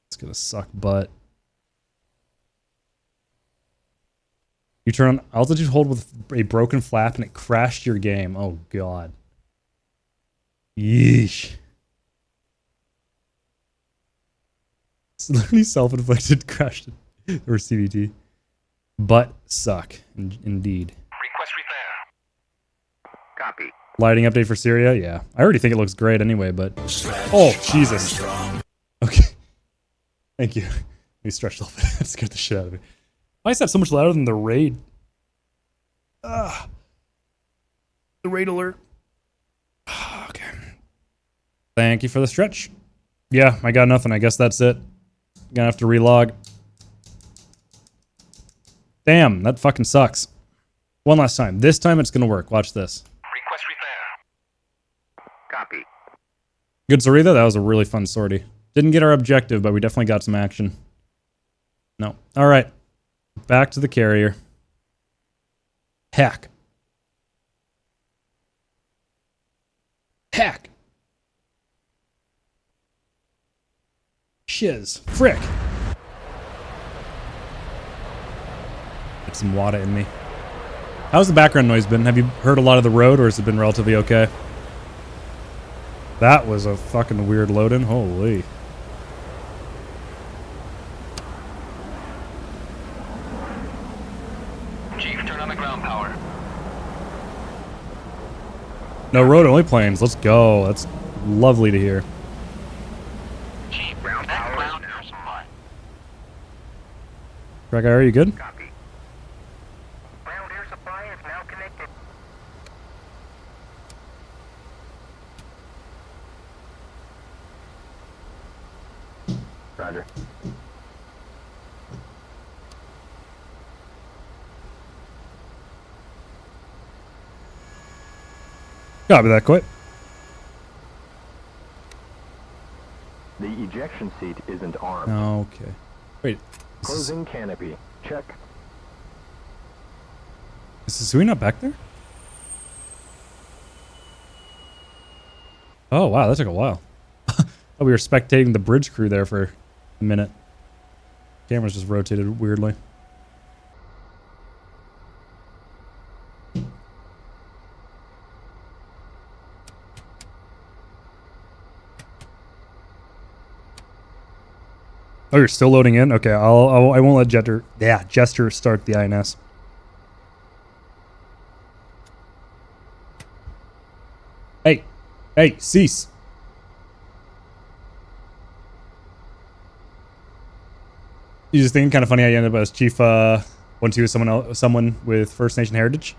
it's going to suck butt. You turn on altitude hold with a broken flap and it crashed your game. Oh, God. Yeesh. It's literally self-inflicted crash or CVT. But suck, indeed. Request repair. Copy. Lighting update for Syria? Yeah. I already think it looks great anyway, but... Oh, Jesus. Okay. Thank you. Let me stretch a little bit. That scared the shit out of me. Why is that so much louder than the raid? The raid alert. Okay. Thank you for the stretch. Yeah, I got nothing. I guess that's it. Gonna have to relog. Damn, that fucking sucks. One last time. This time it's gonna work. Watch this. Request repair. Copy. Good sortie though. That was a really fun sortie. Didn't get our objective, but we definitely got some action. No. Alright. Back to the carrier. Heck. Heck. Shiz. Frick. Get some water in me. How's the background noise been? Have you heard a lot of the road, or has it been relatively okay? That was a fucking weird load-in. Holy. Chief, turn on the ground power. No road-only planes. Let's go. That's lovely to hear. Chief, ground power is now on. Track are you good? Copy. Ground air supply is now connected. Copy that, quit. The ejection seat isn't armed. Okay. Wait. Closing canopy. Check. Is we not back there? Oh, wow. That took a while. Oh, we were spectating the bridge crew there for a minute. Camera's just rotated weirdly. Oh, you're still loading in? Okay, I won't let Jester start the INS. Hey, cease. You just think kind of funny how you ended up as Chief 1-2 with someone with First Nation heritage?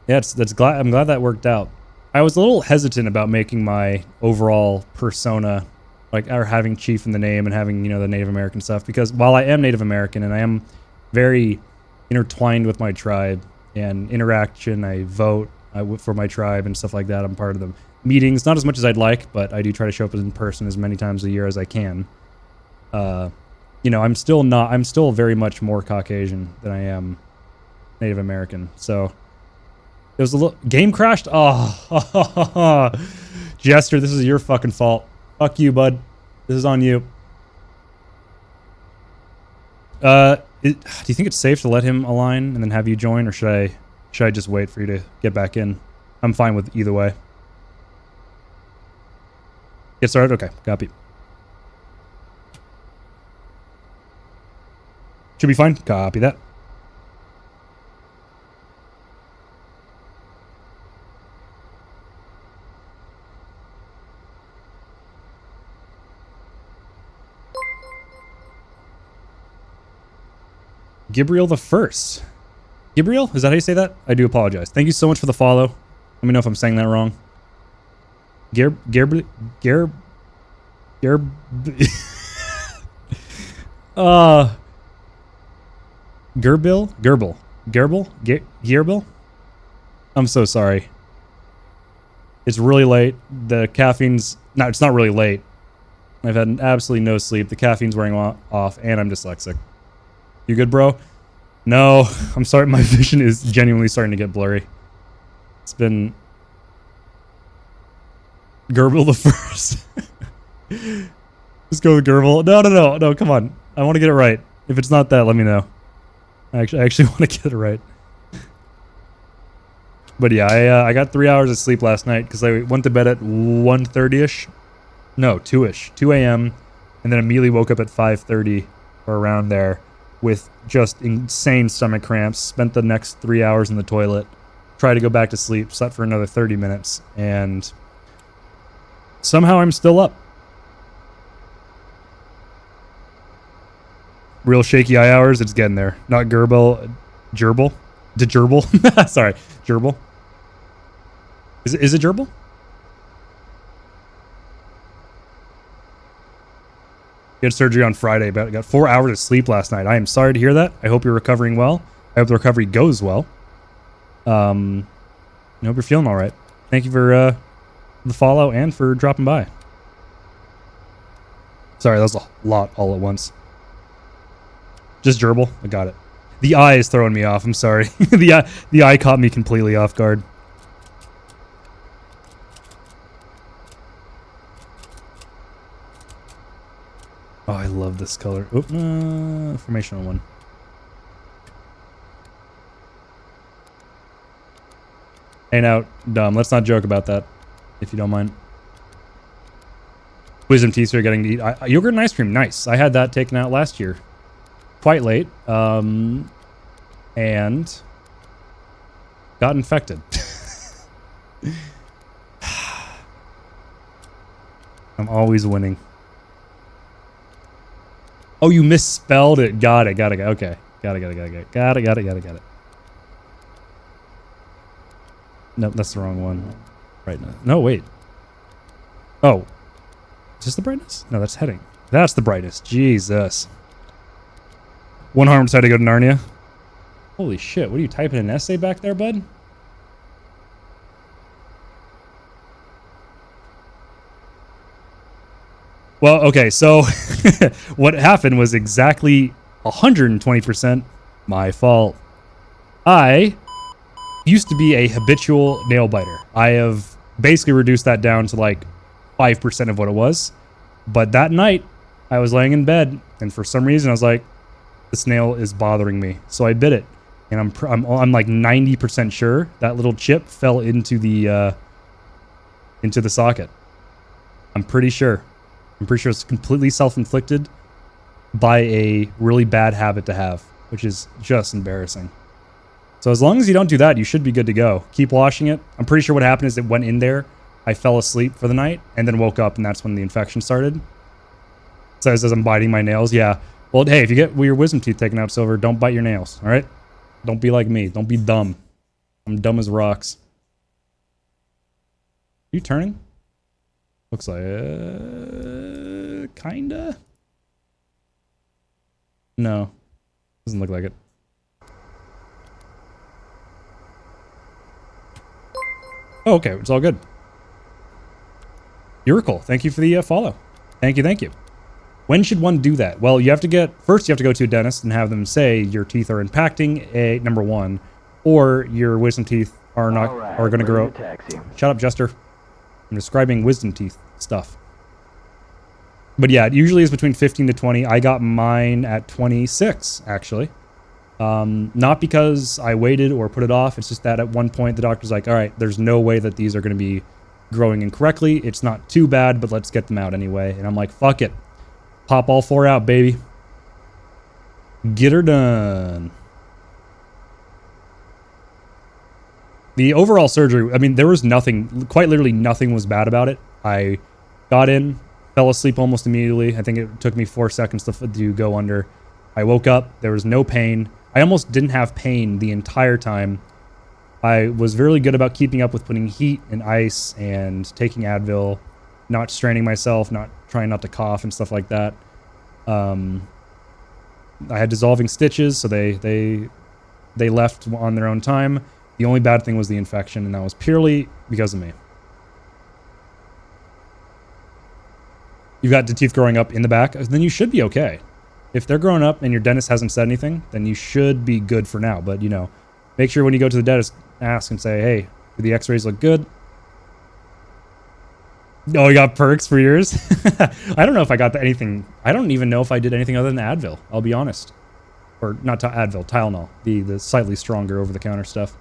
Yeah, I'm glad that worked out. I was a little hesitant about making my overall persona, like, or having Chief in the name and having, you know, the Native American stuff, because while I am Native American and I am very intertwined with my tribe and interaction, I vote for my tribe and stuff like that. I'm part of the meetings, not as much as I'd like, but I do try to show up in person as many times a year as I can. You know, I'm still very much more Caucasian than I am Native American. So it was a little game crashed. Oh, Jester, this is your fucking fault. Fuck you, bud. This is on you. Do you think it's safe to let him align and then have you join, or should I just wait for you to get back in? I'm fine with either way. Get started? Okay, copy. Should be fine. Copy that. Gabriel the First. Gabriel? Is that how you say that? I do apologize. Thank you so much for the follow. Let me know if I'm saying that wrong. Gerbil. I'm so sorry. It's really late. The caffeine's... No, it's not really late. I've had absolutely no sleep. The caffeine's wearing off, and I'm dyslexic. You good, bro? No, I'm sorry. My vision is genuinely starting to get blurry. It's been... Gerbil the First. Let's go with Gerbil. No, come on. I want to get it right. If it's not that, let me know. I actually want to get it right. But yeah, I got 3 hours of sleep last night because I went to bed at 1:30ish. No, 2ish. 2 a.m. And then immediately woke up at 5:30 or around there with just insane stomach cramps. Spent the next 3 hours in the toilet. Tried to go back to sleep. Slept for another 30 minutes. And somehow I'm still up. Real shaky eye hours. It's getting there. Not Gerbil. Gerbil? Gerbil? Sorry. Gerbil. Is it gerbil? He had surgery on Friday, but I got 4 hours of sleep last night. I am sorry to hear that. I hope you're recovering well. I hope the recovery goes well. I hope you're feeling all right. Thank you for the follow and for dropping by. Sorry, that was a lot all at once. Just gerbil. I got it. The eye is throwing me off. I'm sorry. The eye caught me completely off guard. Oh, I love this color. Oop, formational one. Hey, now, dumb. Let's not joke about that, if you don't mind. Wisdom teeth are getting to eat. Yogurt and ice cream, nice. I had that taken out last year. Quite late. And got infected. I'm always winning. Oh, you misspelled it. Got it. Okay. Got it. Nope, that's the wrong one. Brightness. No, wait. Oh. Is this the brightness? No, that's heading. That's the brightness. Jesus. One harm decided to go to Narnia. Holy shit, what are you typing an essay back there, bud? Well, okay, so what happened was exactly 120% my fault. I used to be a habitual nail biter. I have basically reduced that down to like 5% of what it was. But that night, I was laying in bed, and for some reason, I was like, this nail is bothering me. So I bit it, and I'm like 90% sure that little chip fell into the socket. I'm pretty sure. It's completely self-inflicted by a really bad habit to have, which is just embarrassing. So as long as you don't do that, you should be good to go. Keep washing it. I'm pretty sure what happened is it went in there. I fell asleep for the night and then woke up, and that's when the infection started. So it says I'm biting my nails. Yeah. Well, hey, if you get your wisdom teeth taken out, Silver, don't bite your nails. All right? Don't be like me. Don't be dumb. I'm dumb as rocks. Are you turning? Looks like kinda. No, doesn't look like it. Oh, okay, it's all good. Urical, thank you for the follow. Thank you. When should one do that? Well, you have to go to a dentist and have them say your teeth are impacting number one, or your wisdom teeth are going to grow. Shut up, Jester. I'm describing wisdom teeth stuff. But yeah, it usually is between 15 to 20. I got mine at 26, actually. Not because I waited or put it off. It's just that at one point the doctor's like, all right, there's no way that these are going to be growing incorrectly. It's not too bad, but let's get them out anyway. And I'm like, fuck it. Pop all 4 out, baby. Get her done. The overall surgery, I mean, there was nothing, quite literally nothing was bad about it. I got in, fell asleep almost immediately. I think it took me 4 seconds to go under. I woke up, there was no pain. I almost didn't have pain the entire time. I was really good about keeping up with putting heat and ice and taking Advil, not straining myself, trying not to cough and stuff like that. I had dissolving stitches, so they left on their own time. The only bad thing was the infection, and that was purely because of me. You've got the teeth growing up in the back, then you should be okay. If they're growing up and your dentist hasn't said anything, then you should be good for now. But, you know, make sure when you go to the dentist, ask and say, hey, do the x-rays look good? Oh, you got perks for yours? I don't know if I got anything. I don't even know if I did anything other than Advil, I'll be honest. Or not Advil, Tylenol, the slightly stronger over-the-counter stuff.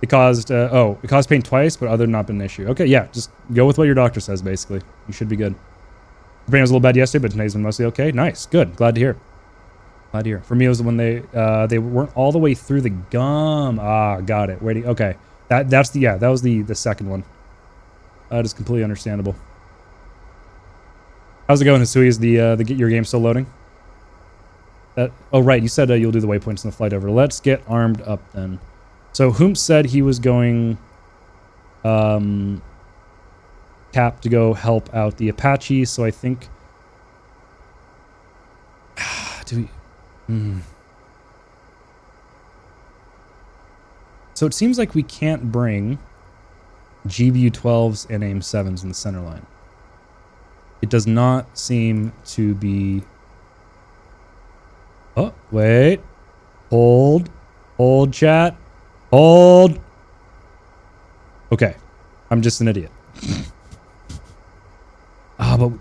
It caused pain twice, but other than not been an issue. Okay, yeah, just go with what your doctor says, basically. You should be good. The pain was a little bad yesterday, but today's been mostly okay. Nice, good, glad to hear. Glad to hear. For me, it was when they weren't all the way through the gum. Ah, got it. Waiting. Okay, that was the second one. That is completely understandable. How's it going, Hisui? Is your game still loading? Oh right, you said you'll do the waypoints in the flight over. Let's get armed up then. So Hoomp said he was going Cap to go help out the Apache, so I think So it seems like we can't bring GBU-12s and AIM-7s in the center line. It does not seem to be... Oh, wait. Hold, chat. Hold. Okay. I'm just an idiot. But...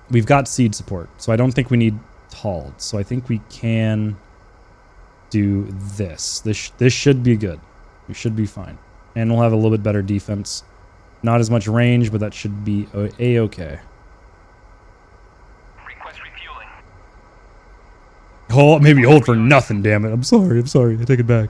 We've got seed support, so I don't think we need hauled. So I think we can do this. This should be good. We should be fine. And we'll have a little bit better defense. Not as much range, but that should be a-okay. Request refueling. Hold, maybe hold for nothing, damn it. I'm sorry. I take it back.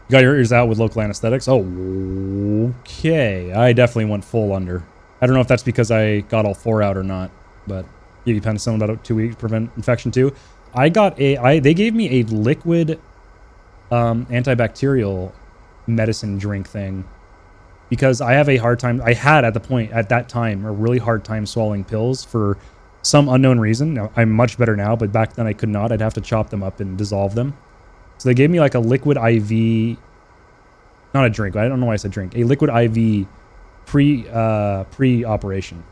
You got your ears out with local anesthetics? Oh, okay. I definitely went full under. I don't know if that's because I got all 4 out or not, but give you penicillin about 2 weeks, prevent infection too. They gave me a liquid antibacterial medicine drink thing because I have a hard time. I had at that time a really hard time swallowing pills for some unknown reason. Now, I'm much better now, but back then I could not. I'd have to chop them up and dissolve them. So they gave me like a liquid IV, not a drink. I don't know why I said drink. A liquid IV pre-operation.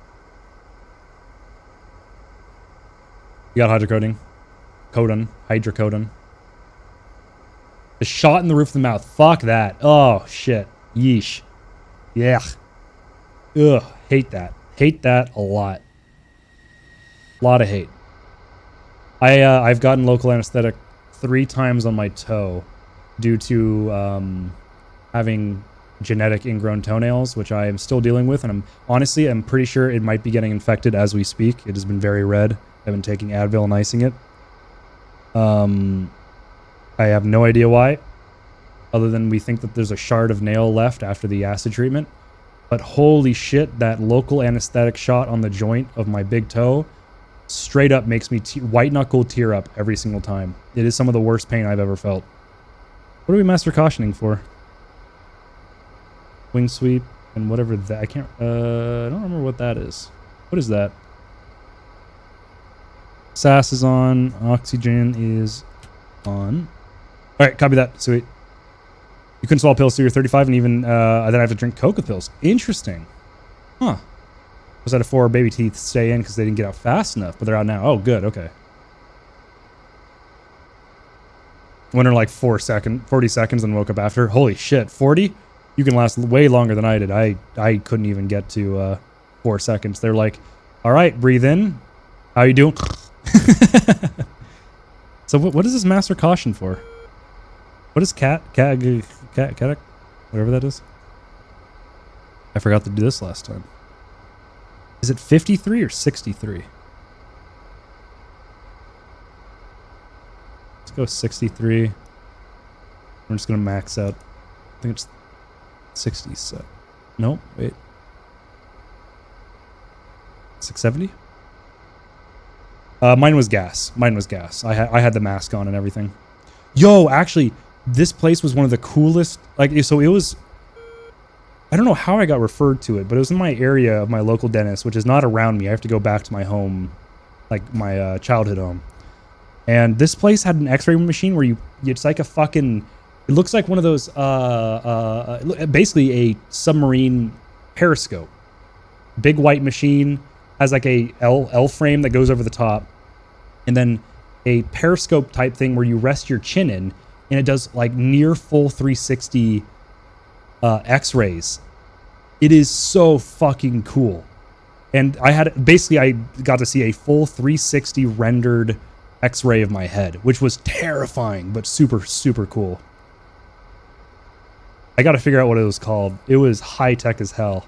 You got hydrocodone. A shot in the roof of the mouth. Fuck that. Oh, shit. Yeesh. Yeah. Ugh. Hate that. Hate that a lot. A lot of hate. I've gotten local anesthetic 3 times on my toe due to having genetic ingrown toenails, which I am still dealing with. And I'm pretty sure it might be getting infected as we speak. It has been very red. I've been taking Advil and icing it. I have no idea why, other than we think that there's a shard of nail left after the acid treatment. But holy shit, that local anesthetic shot on the joint of my big toe straight up makes me white knuckle tear up every single time. It is some of the worst pain I've ever felt. What are we master cautioning for? Wing sweep and whatever that, I don't remember what that is. What is that? SAS is on, oxygen is on. All right, copy that. Sweet. You couldn't swallow pills till you're 35, and even then I have to drink Coca pills. Interesting. Huh. Was that a 4 baby teeth stay in because they didn't get out fast enough, but they're out now. Oh, good. Okay. Went in like 40 seconds and woke up after. Holy shit. 40? You can last way longer than I did. I couldn't even get to 4 seconds. They're like, all right, breathe in. How you doing? So what is this master caution for? What is cat, whatever that is? I forgot to do this last time. Is it 53 or 63? Let's go 63. I'm just gonna max out. I think it's 67. No, wait. 670? Mine was gas. I had the mask on and everything. Yo, actually, this place was one of the coolest. Like, so it was. I don't know how I got referred to it, but it was in my area of my local dentist, which is not around me. I have to go back to my home, like my childhood home. And this place had an X-ray machine where it's like a fucking. It looks like one of those. Basically a submarine periscope. Big white machine. Has like a L frame that goes over the top, and then a periscope type thing where you rest your chin in, and it does like near full 360 X-rays. It is so fucking cool. And I got to see a full 360 rendered X-ray of my head, which was terrifying but super, super cool. I got to figure out what it was called. It was high tech as hell.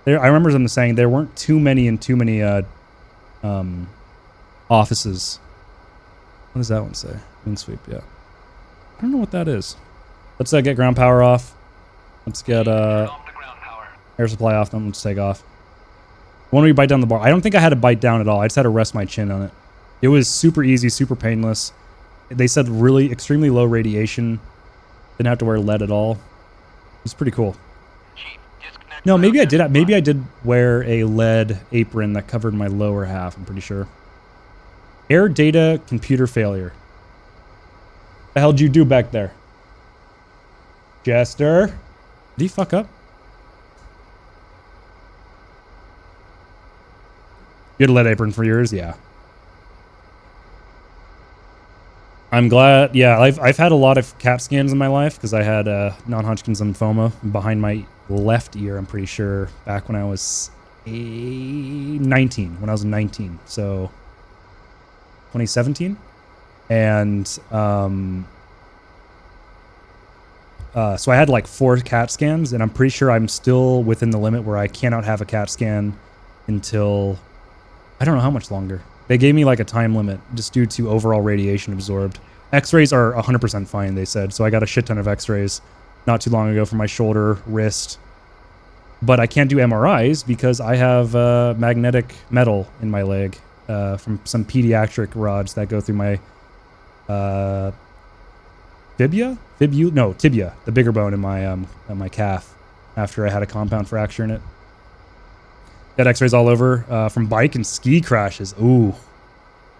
I remember them saying there weren't too many offices. What does that one say? Wing sweep, yeah. I don't know what that is. Let's get ground power off. Let's get air supply off. Then let's take off. When we bite down the bar, I don't think I had to bite down at all. I just had to rest my chin on it. It was super easy, super painless. They said really extremely low radiation. Didn't have to wear lead at all. It's pretty cool. No, maybe I did. Maybe I did wear a lead apron that covered my lower half. I'm pretty sure. Air data computer failure. The hell did you do back there, Jester? Did he fuck up? You had a lead apron for yours, yeah. I'm glad. Yeah, I've had a lot of CAT scans in my life because I had non-Hodgkin's lymphoma behind my left ear, I'm pretty sure, back when I was 19, so 2017. And so I had like 4 CAT scans, and I'm pretty sure I'm still within the limit where I cannot have a CAT scan until I don't know how much longer. They gave me like a time limit just due to overall radiation absorbed. X-rays are 100% fine, they said. So I got a shit ton of X-rays not too long ago for my shoulder, wrist. But I can't do MRIs because I have magnetic metal in my leg from some pediatric rods that go through my tibia, the bigger bone in my calf after I had a compound fracture in it. Got X-rays all over from bike and ski crashes. Ooh,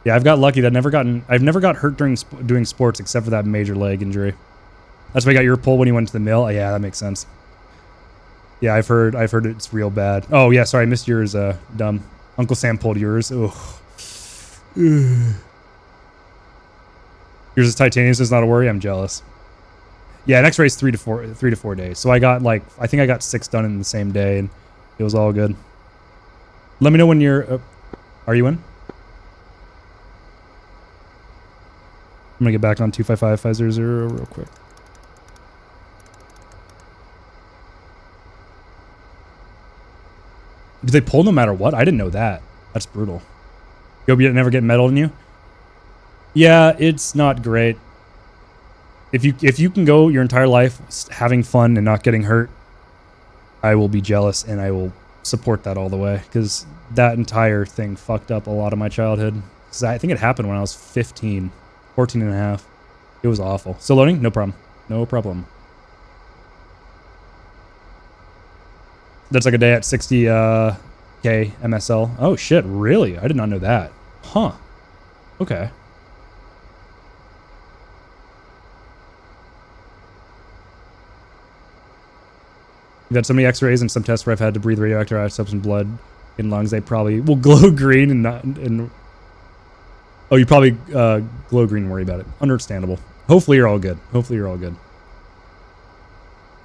Yeah, I've got lucky that I've never got hurt during doing sports except for that major leg injury. That's why I got your pull when you went to the mill. Oh, yeah, that makes sense. Yeah, I've heard it's real bad. Oh yeah, sorry, I missed yours. Dumb. Uncle Sam pulled yours. Ugh. Yours is titanium, so it's not a worry. I'm jealous. Yeah, an X-ray is 3 to 4 days. So I think I got 6 done in the same day, and it was all good. Let me know when you're. Are you in? I'm gonna get back on 255500 real quick. Do they pull no matter what? I didn't know that. That's brutal. You hope you never get metal in you? Yeah, it's not great. If you can go your entire life having fun and not getting hurt, I will be jealous and I will support that all the way, because that entire thing fucked up a lot of my childhood. 'Cause I think it happened when I was 14 and a half. It was awful. Still loading? No problem. No problem. That's like a day at 60 K MSL. Oh shit, really? I did not know that. Huh. Okay. You've had so many x-rays and some tests where I've had to breathe radioactive isotopes in blood in lungs. They probably will glow green and not... Oh, you probably glow green and worry about it. Understandable. Hopefully you're all good. Hopefully you're all good.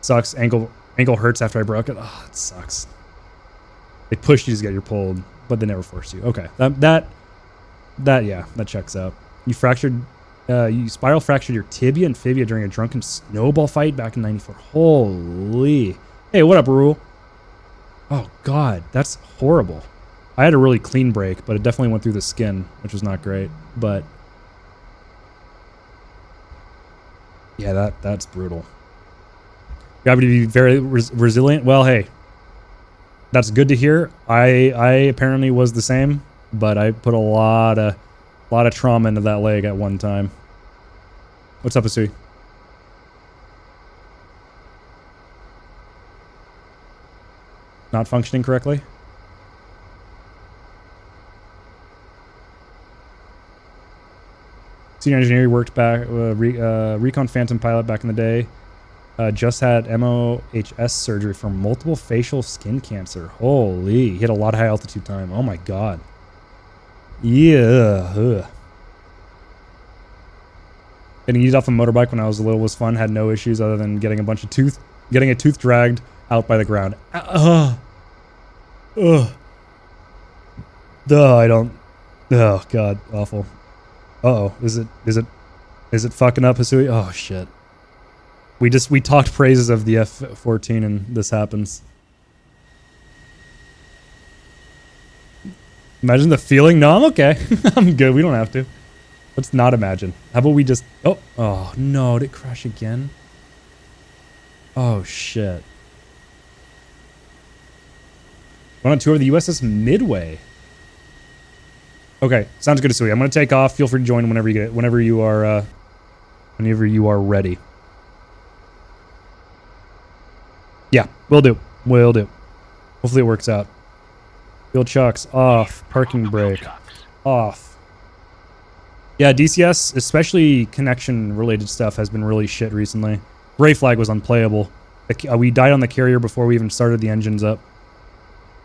Sucks. Ankle hurts after I broke it. Oh, it sucks. They pushed you to get your pulled, but they never forced you. Okay. That checks out. You spiral fractured your tibia and fibia during a drunken snowball fight back in '94. Holy. Hey, what up, Rule? Oh, God. That's horrible. I had a really clean break, but it definitely went through the skin, which was not great. But yeah, that's brutal. You have to be very resilient. Well, hey, that's good to hear. I apparently was the same, but I put a lot of trauma into that leg at one time. What's up, Asui? Not functioning correctly? Senior engineer, worked back, recon phantom pilot back in the day. Just had MOHS surgery for multiple facial skin cancer. Holy, he had a lot of high altitude time. Oh my God. Yeah. Ugh. Getting eased off a motorbike when I was little was fun. Had no issues other than getting a tooth dragged out by the ground. Ugh. I don't. Oh God, awful. Uh-oh, is it fucking up, Hisui? Oh shit. We talked praises of the F-14 and this happens. Imagine the feeling. No, I'm okay. I'm good. We don't have to. Let's not imagine. How about we just... Oh no, did it crash again? Oh shit. Went on tour of the USS Midway. Okay, sounds good, Hisui. I'm gonna take off. Feel free to join whenever you are ready. Yeah, will do. Will do. Hopefully it works out. Field chucks off. Parking brake off. Yeah, DCS, especially connection-related stuff, has been really shit recently. Gray flag was unplayable. We died on the carrier before we even started the engines up.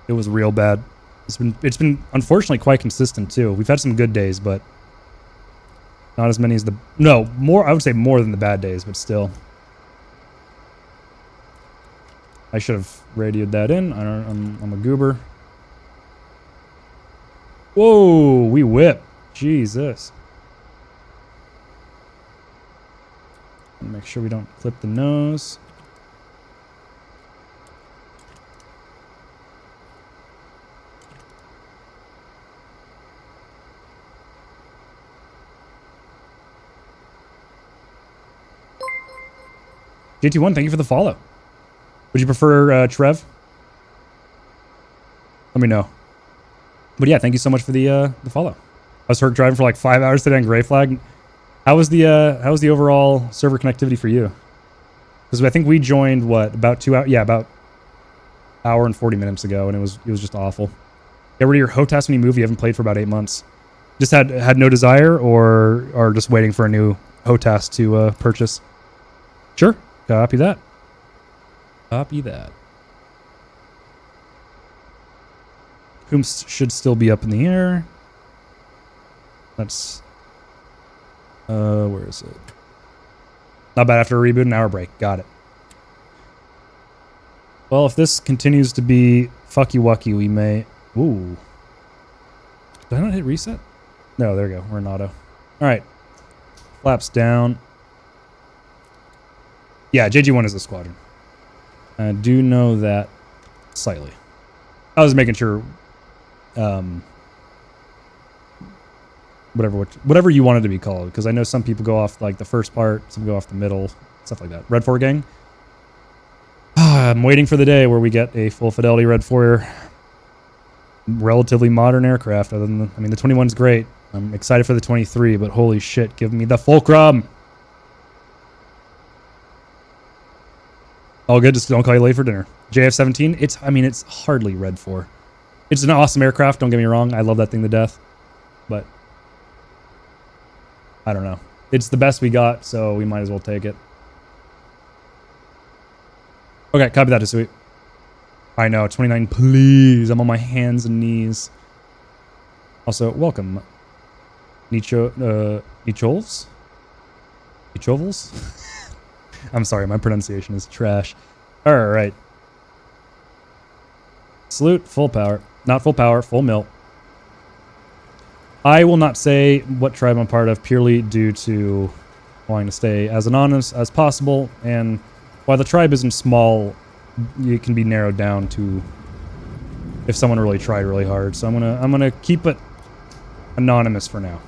It was real bad. It's been unfortunately quite consistent too. We've had some good days, but not as many as more. I would say more than the bad days, but still. I should have radioed that in. I'm a goober. Whoa, we whip. Jesus. Make sure we don't clip the nose. JT1, thank you for the follow. Would you prefer Trev? Let me know. But yeah, thank you so much for the follow. I was driving for like 5 hours today on Gray Flag. How was the overall server connectivity for you? Because I think we joined about 2 hours. Yeah, about hour and 40 minutes ago, and it was just awful. Get rid of your Hotas when you move. You haven't played for about 8 months. Just had no desire, or are just waiting for a new HOTAS to purchase. Sure, copy that. Copy that. Whomst should still be up in the air. That's where is it? Not bad after a reboot, an hour break. Got it. Well, if this continues to be fucky wucky, we may. Ooh. Did I not hit reset? No, there we go. We're in auto. All right. Flaps down. Yeah, JG1 is the squadron. I do know that slightly. I was making sure. Whatever you wanted to be called, because I know some people go off like the first part, some go off the middle, stuff like that. Red 4 gang. I'm waiting for the day where we get a full fidelity Red 4 relatively modern aircraft. Other than, I mean, the 21's great. I'm excited for the 23, but holy shit, give me the Fulcrum. All good, just don't call you late for dinner. JF-17, it's hardly Red 4. It's an awesome aircraft, don't get me wrong. I love that thing to death. But I don't know. It's the best we got, so we might as well take it. Okay, copy that, sweet. I know, 29, please. I'm on my hands and knees. Also, welcome. Nichovs? I'm sorry, my pronunciation is trash. Alright. Salute, full power. Not full power, full mil. I will not say what tribe I'm part of purely due to wanting to stay as anonymous as possible, and while the tribe isn't small, it can be narrowed down to if someone really tried really hard. So I'm gonna keep it anonymous for now.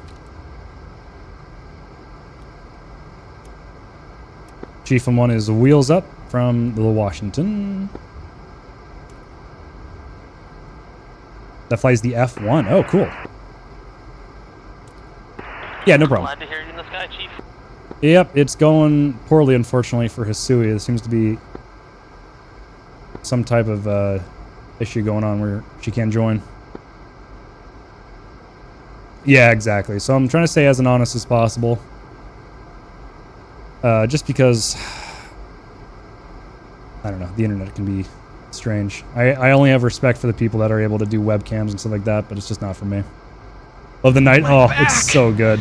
Chief M1 is wheels up from the Washington. That flies the F-1. Oh, cool. Yeah, no problem. Glad to hear you in the sky, Chief. Yep, it's going poorly, unfortunately, for Hisui. There seems to be some type of issue going on where she can't join. Yeah, exactly. So I'm trying to stay as honest as possible. Just because, I don't know, the internet can be strange. I only have respect for the people that are able to do webcams and stuff like that, but it's just not for me. Love the night. Oh, it's so good.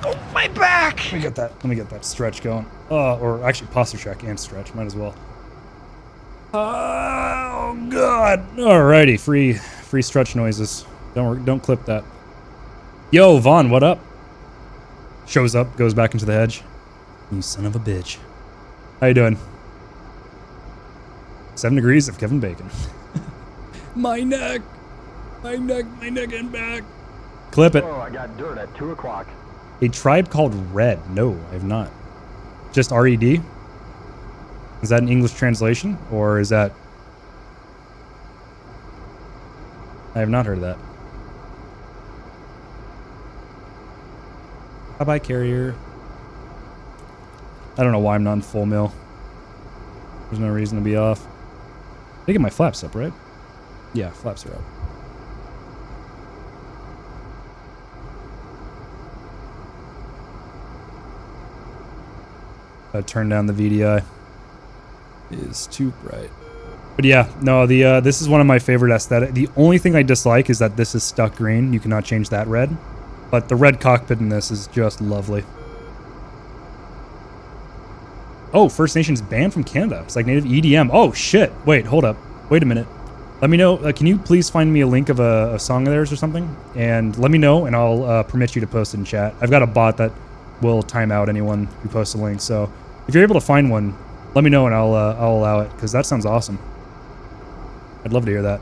Oh, my back! Let me get that stretch going. Or actually posture check and stretch. Might as well. Oh god. Alrighty, free stretch noises. Don't clip that. Yo, Vaughn, what up? Shows up, goes back into the hedge. You son of a bitch. How you doing? 7 degrees of Kevin Bacon. My neck and back. Clip it. Oh, I got dirt at 2 o'clock. A tribe called Red. No, I have not. Just R-E-D? Is that an English translation? Or is that... I have not heard of that. Bye-bye, carrier. I don't know why I'm not in full mill. There's no reason to be off. I get my flaps up, right? Yeah, flaps are up. Turn down the VDI. It is too bright. But yeah, no, this is one of my favorite aesthetic. The only thing I dislike is that this is stuck green. You cannot change that red. But the red cockpit in this is just lovely. Oh, First Nations banned from Canada. It's like native EDM. Oh, shit. Wait, hold up. Wait a minute. Let me know. Can you please find me a link of a song of theirs or something? And let me know, and I'll permit you to post it in chat. I've got a bot that will time out anyone who posts a link. So if you're able to find one, let me know, and I'll allow it, because that sounds awesome. I'd love to hear that.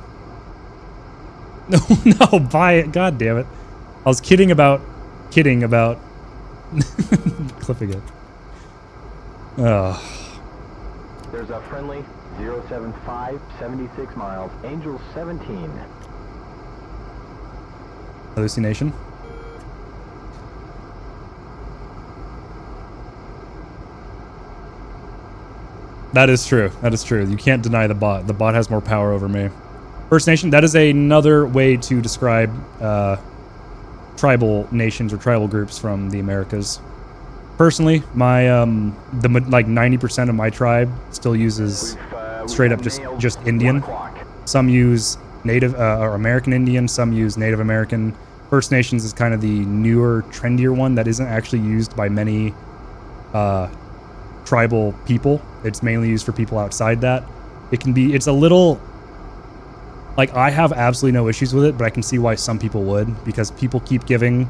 No, buy it. God damn it. I was kidding about clipping it. There's a friendly 075, 76 miles, Angel 17. Hallucination. That is true. That is true. You can't deny the bot. The bot has more power over me. First Nation, that is another way to describe tribal nations or tribal groups from the Americas. Just my like 90% of my tribe still uses straight up just Indian. Some use Native or American Indian. Some use Native American. First Nations is kind of the newer, trendier one that isn't actually used by many tribal people. It's mainly used for people outside that. It's a little, like, I have absolutely no issues with it, but I can see why some people would, because people keep giving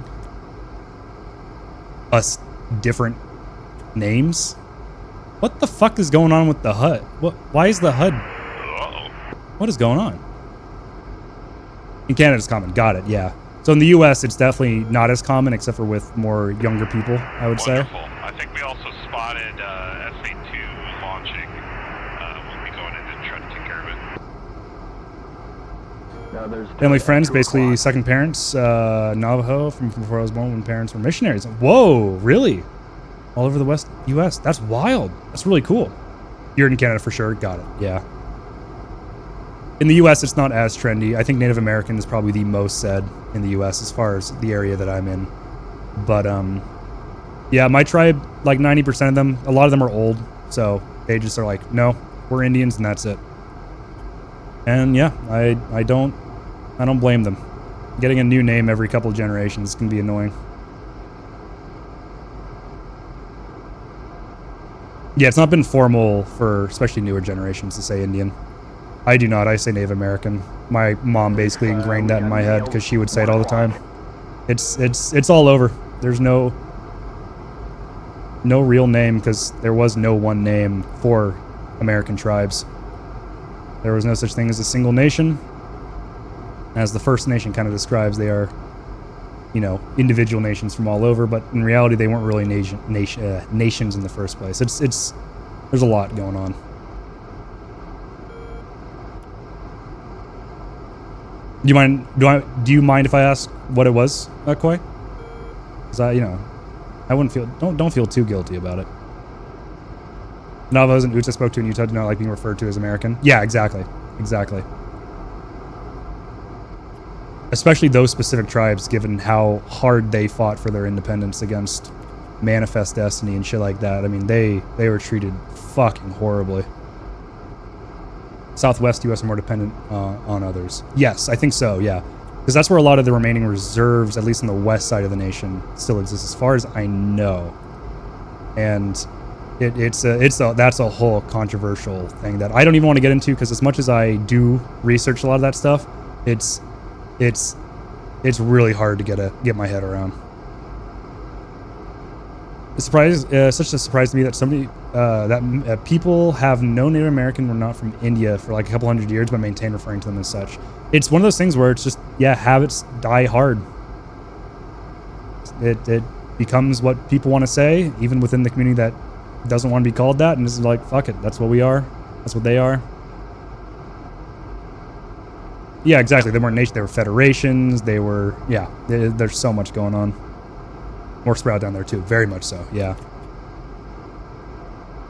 us different names. What the fuck is going on with the HUD? Why is the HUD? What is going on? In Canada, it's common. Got it. Yeah. So in the U.S., it's definitely not as common, except for with more younger people, I would say. I think we also spotted SA-2 launching. We'll be going in and trying to take care of it. Family friends, basically second parents, Navajo from before I was born when parents were missionaries. Whoa, really? All over the West U.S. That's wild. That's really cool. You're in Canada for sure. Got it. Yeah. In the U.S., it's not as trendy. I think Native American is probably the most said in the U.S. as far as the area that I'm in. But, yeah, my tribe, like 90% of them, a lot of them are old. So they just are like, no, we're Indians and that's it. And yeah, I don't blame them. Getting a new name every couple of generations can be annoying. Yeah, it's not been formal for especially newer generations to say Indian. I do not. I say Native American. My mom basically ingrained that in my head because she would say it all the time. It's all over. There's no real name because there was no one name for American tribes. There was no such thing as a single nation. As the First Nation kind of describes, they are, individual nations from all over, but in reality, they weren't really nations in the first place. There's a lot going on. Do you mind if I ask what it was, Koi? Because I wouldn't feel, don't feel too guilty about it. Navajos and Utes I spoke to in Utah do not like being referred to as American. Yeah, exactly. Especially those specific tribes, given how hard they fought for their independence against Manifest Destiny and shit like that. I mean, they were treated fucking horribly. Southwest U.S. are more dependent on others. Yes, I think so, yeah. Because that's where a lot of the remaining reserves, at least on the west side of the nation, still exist, as far as I know. And that's a whole controversial thing that I don't even want to get into, because as much as I do research a lot of that stuff, it's really hard to get my head around. Such a surprise to me that people have known Native American were not from India for like a couple hundred years, but maintain referring to them as such. It's one of those things where it's just, habits die hard. It becomes what people want to say, even within the community that doesn't want to be called that, and this is like, fuck it, that's what we are. That's what they are. Yeah, exactly. They weren't nations, they were federations, they were, there's so much going on. More sprout down there too, very much so, yeah.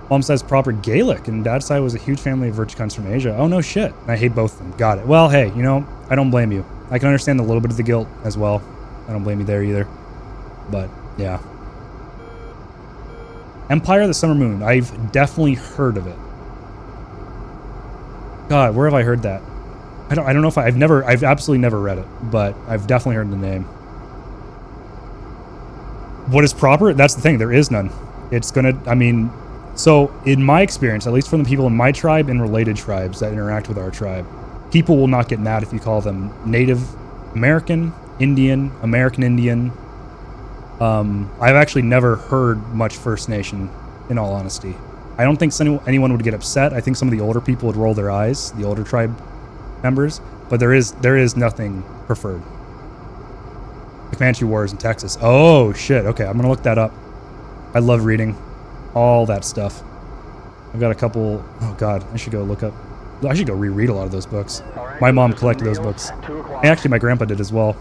Mom says proper Gaelic, and Dad's side was a huge family of Virtucons from Asia. Oh, no shit. I hate both of them. Got it. Well, hey, I don't blame you. I can understand a little bit of the guilt as well. I don't blame you there either. But, yeah. Empire of the Summer Moon. I've definitely heard of it. God, where have I heard that? I don't know if I've absolutely never read it, but I've definitely heard the name. What is proper? That's the thing. There is none. So in my experience, at least from the people in my tribe and related tribes that interact with our tribe, people will not get mad if you call them Native American, Indian, American Indian. I've actually never heard much First Nation, in all honesty. I don't think anyone would get upset. I think some of the older people would roll their eyes, the older tribe members, but there is nothing preferred. The Comanche Wars in Texas. Oh shit. Okay, I'm gonna look that up. I love reading all that stuff. I've got a couple. Oh god, I should go reread a lot of those books. My mom collected those books, and actually my grandpa did as well.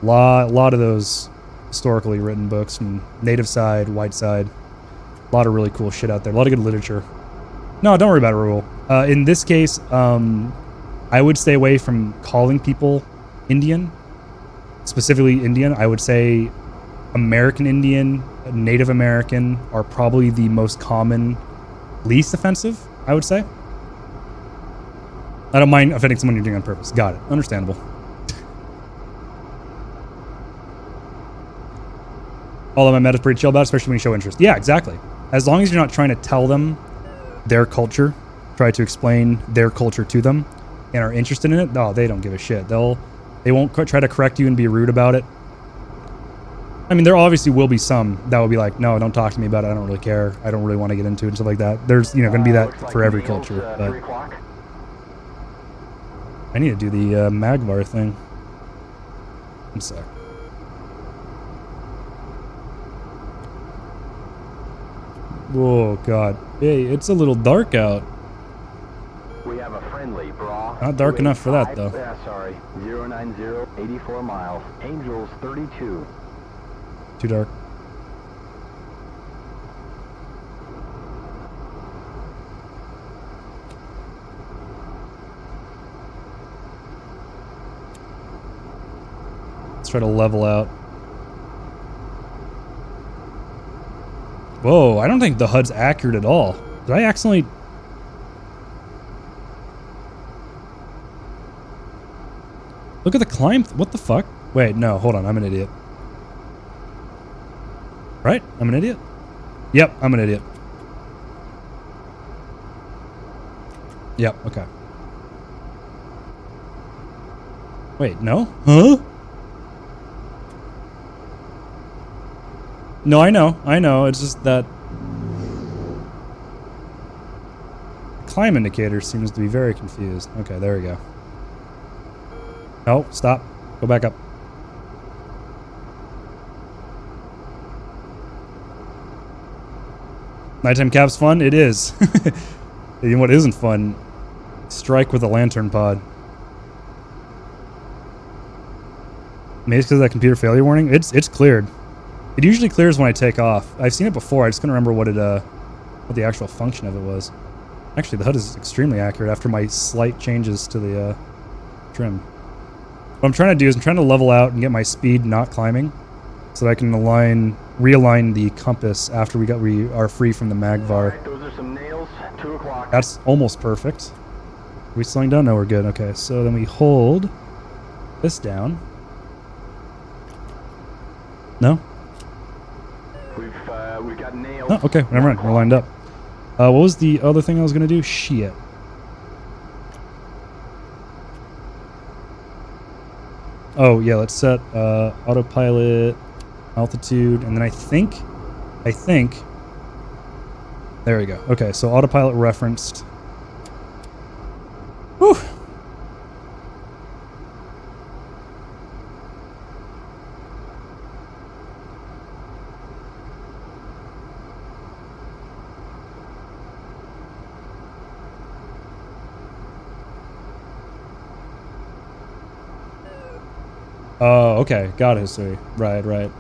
Lot of those historically written books from native side, white side. A lot of really cool shit out there. A lot of good literature. No, don't worry about it, Rule. In this case, I would stay away from calling people Indian. specifically Indian, I would say American Indian, Native American are probably the most common, least offensive, I would say. I don't mind offending someone you're doing on purpose. Got it. Understandable. All of my met is pretty chill about it, especially when you show interest. Yeah, exactly. As long as you're not trying to tell them their culture, try to explain their culture to them, and are interested in it, no, they don't give a shit. They won't try to correct you and be rude about it. I mean, there obviously will be some that will be like, no, don't talk to me about it. I don't really care. I don't really want to get into it and stuff like that. There's, going to be that for every culture. But I need to do the Magvar thing. One sec. Whoa, God. Hey, it's a little dark out. We have a friendly, bra. Not dark enough for that, though. Yeah, sorry. 090, 84 miles. Angels 32. Too dark. Let's try to level out. Whoa, I don't think the HUD's accurate at all. Did I accidentally... Look at the climb. What the fuck? Wait, no, hold on. I'm an idiot. Right? I'm an idiot? Yep, I'm an idiot. Yep, okay. Wait, no? Huh? No, I know. It's just that climb indicator seems to be very confused. Okay, there we go. No, stop. Go back up. Nighttime cap's fun? It is. You know what isn't fun? Strike with a lantern pod. Maybe it's because of that computer failure warning? It's cleared. It usually clears when I take off. I've seen it before. I just couldn't remember what the actual function of it was. Actually, the HUD is extremely accurate after my slight changes to the trim. What I'm trying to do is I'm trying to level out and get my speed not climbing, so that I can realign the compass after we are free from the Magvar. Right, those are some nails. 2 o'clock. That's almost perfect. Are we slowing down? No, we're good. Okay, so then we hold this down. No? We've got nails. Oh, okay, never mind. We're lined up. What was the other thing I was gonna do? Shit. Oh yeah, let's set autopilot, altitude, and then I think there we go. Okay, so autopilot referenced. Whew. Oh, okay. Got history. Right.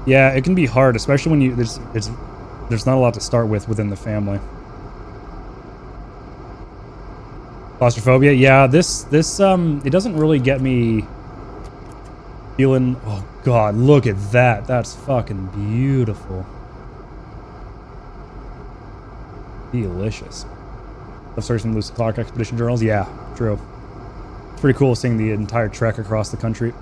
Yeah, it can be hard, especially when there's not a lot to start with within the family. Claustrophobia. Yeah, this it doesn't really get me feeling. Oh God, look at that. That's fucking beautiful. Delicious. I've started some Lewis Clark expedition journals. Yeah, true. It's pretty cool seeing the entire trek across the country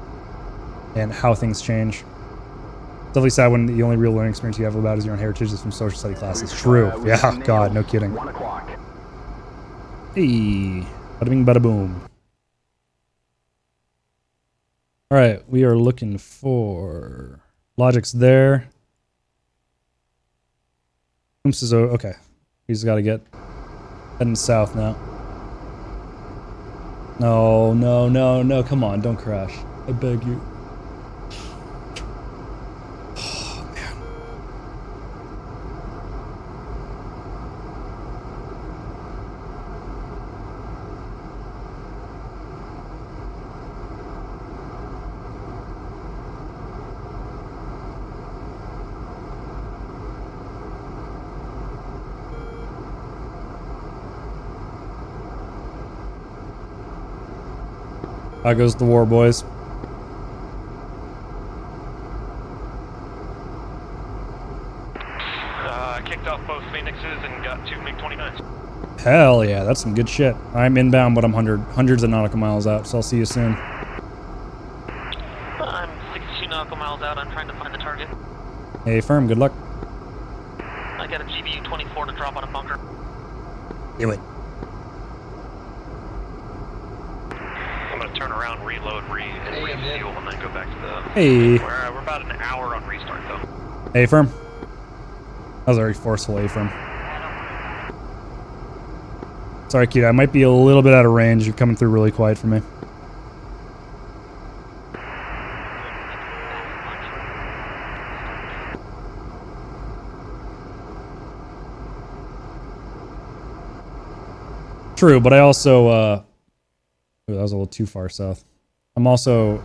and how things change. It's definitely sad when the only real learning experience you have about is your own heritage is from social study classes. True. Yeah, God, no kidding. 1 o'clock. Hey, bada bing, bada boom. All right, we are looking for Logic's there. Oops is okay. He's got to get heading south now. No, come on, don't crash. I beg you. Oh, man. How goes the war, boys? Kicked off both Phoenixes and got 2 MiG-29s. Hell yeah, that's some good shit. I'm inbound, but I'm hundreds of nautical miles out, so I'll see you soon. I'm 62 nautical miles out. I'm trying to find the target. Hey, firm, good luck. I got a GBU-24 to drop on a bunker. Do it. I'm gonna turn around, reload, refuel, and then go back to the... Hey. We're about an hour on restart, though. Hey, firm. That was a very forceful A firm. Sorry, Keita, I might be a little bit out of range. You're coming through really quiet for me. True, but I also, ooh, that was a little too far south. I'm also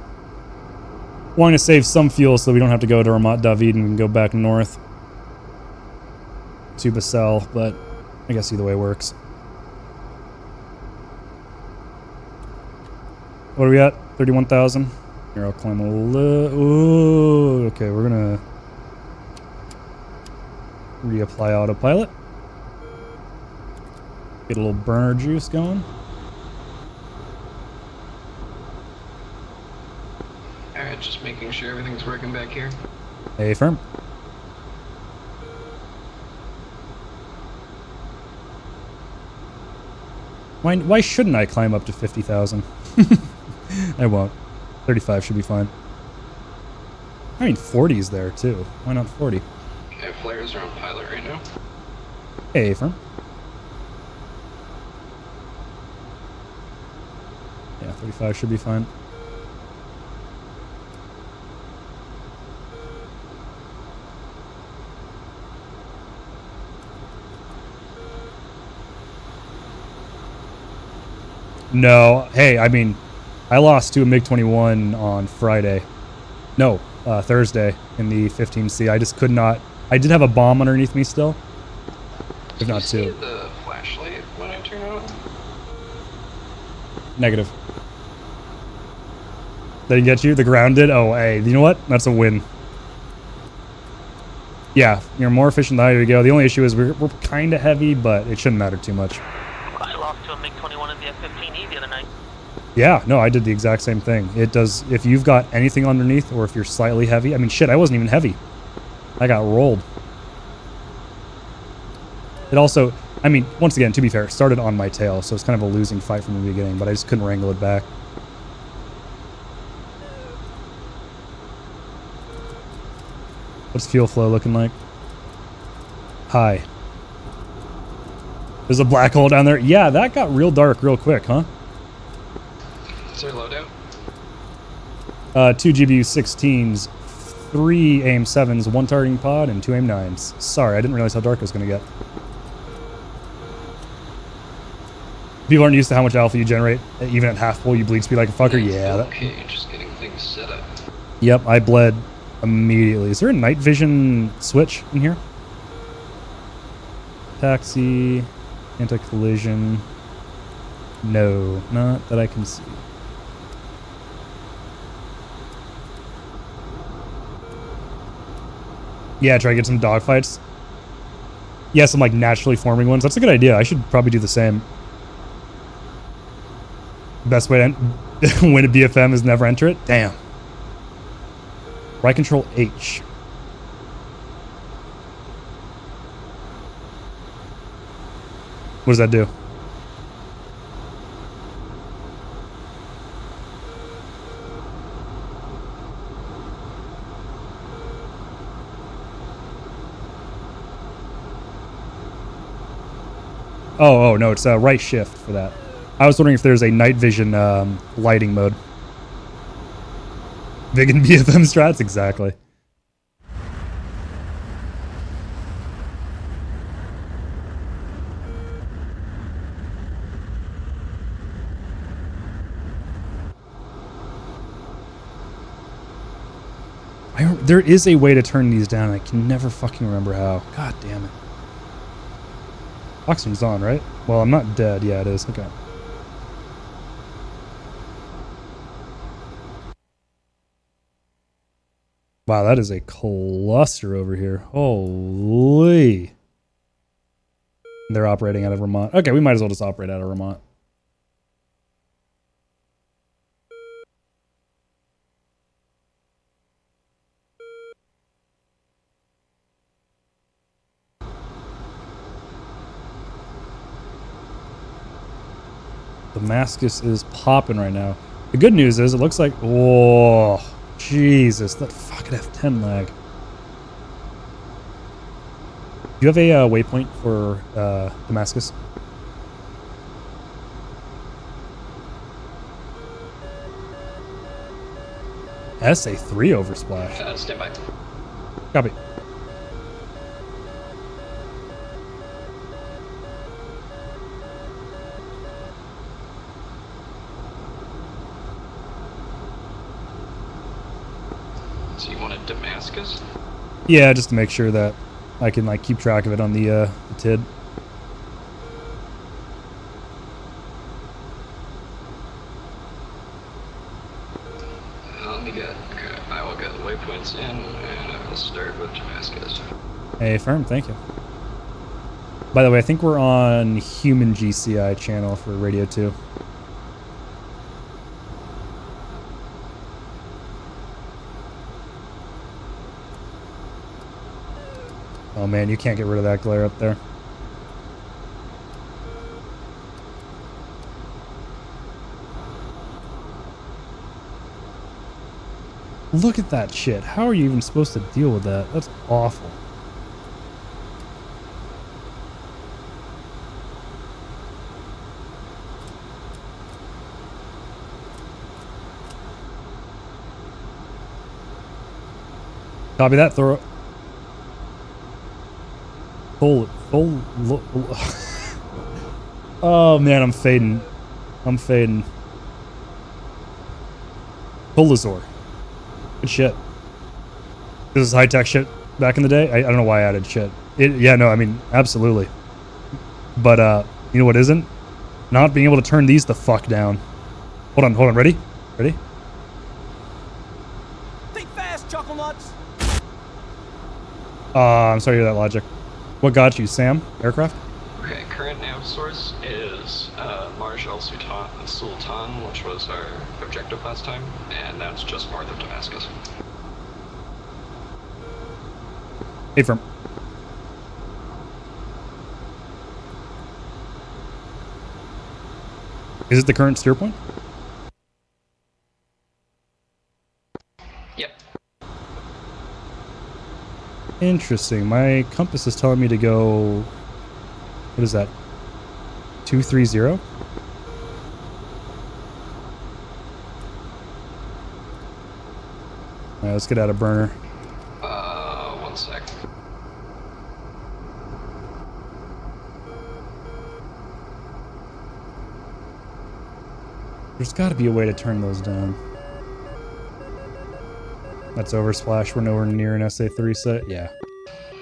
wanting to save some fuel so we don't have to go to Ramat David and we can go back north to Basel, but I guess either way works. What are we at? 31,000? Here, I'll climb a little. Ooh, okay, we're gonna reapply autopilot. Get a little burner juice going. Alright, just making sure everything's working back here. Hey, firm. Why shouldn't I climb up to 50,000? I won't. 35 should be fine. I mean, 40 is there too. Why not 40? Okay, flares are on pilot right now. Hey, firm. Yeah, 35 should be fine. No, hey, I mean, I lost to a MiG-21 on Friday. No, Thursday in the 15C. I just could not. I did have a bomb underneath me still. If not two. Did you see the flashlight when I turn on? Negative. Didn't get you? The ground did? Oh, hey, you know what? That's a win. Yeah, you're more efficient than I. Here we go. The only issue is we're kind of heavy, but it shouldn't matter too much. I lost to a MiG-21 in the F-15E the other night. Yeah, no, I did the exact same thing. It does, if you've got anything underneath or if you're slightly heavy. I mean, shit, I wasn't even heavy. I got rolled. It also, I mean, once again, to be fair, it started on my tail, so it's kind of a losing fight from the beginning, but I just couldn't wrangle it back. What's fuel flow looking like? High. There's a black hole down there. Yeah, that got real dark real quick, huh? Is there loadout? 2 GBU-16s, 3 AIM-7s, 1 targeting pod, and 2 AIM-9s. Sorry, I didn't realize how dark it was going to get. People aren't used to how much alpha you generate. Even at half full, you bleed speed like a fucker. Yeah. Okay, just getting things set up. Yep, I bled immediately. Is there a night vision switch in here? Taxi, anti-collision. No, not that I can see. Yeah, try to get some dogfights. Yeah, some like naturally forming ones. That's a good idea. I should probably do the same. Best way to win a BFM is never enter it? Damn. Right control H. What does that do? Oh, no, it's right shift for that. I was wondering if there's a night vision lighting mode. Vegan BFM strats? Exactly. There is a way to turn these down. I can never fucking remember how. God damn it. Oxygen's on, right? Well, I'm not dead. Yeah, it is. Okay. Wow, that is a cluster over here. Holy. They're operating out of Vermont. Okay, we might as well just operate out of Vermont. Damascus is popping right now. The good news is it looks like, oh, Jesus, that fucking F-10 lag. Do you have a waypoint for Damascus? SA3 oversplash. Stand by. Copy. So you wanted Damascus? Yeah, just to make sure that I can like keep track of it on the TID. Let me get. Okay, I will get the waypoints in, and I will start with Damascus. Hey, firm, thank you. By the way, I think we're on Human GCI channel for Radio 2. Oh man, you can't get rid of that glare up there. Look at that shit. How are you even supposed to deal with that? That's awful. Copy that, throw it. Oh man, I'm fading. I'm fading. Polazor. Good shit. This is high-tech shit back in the day. I don't know why I added shit. Yeah, no, I mean, absolutely. But, you know what isn't? Not being able to turn these the fuck down. Hold on, ready? Ready? Think fast, chuckle nuts. I'm sorry to hear that, Logic. What got you, Sam? Aircraft? Okay, current nav source is Marj El Sultan, which was our objective last time, and that's just north of Damascus. Hey, firm. Is it the current steer point? Yep. Interesting. My compass is telling me to go... What is that? 230? Alright, let's get out of burner. 1 sec. There's got to be a way to turn those down. That's oversplash. We're nowhere near an SA3 set. Yeah.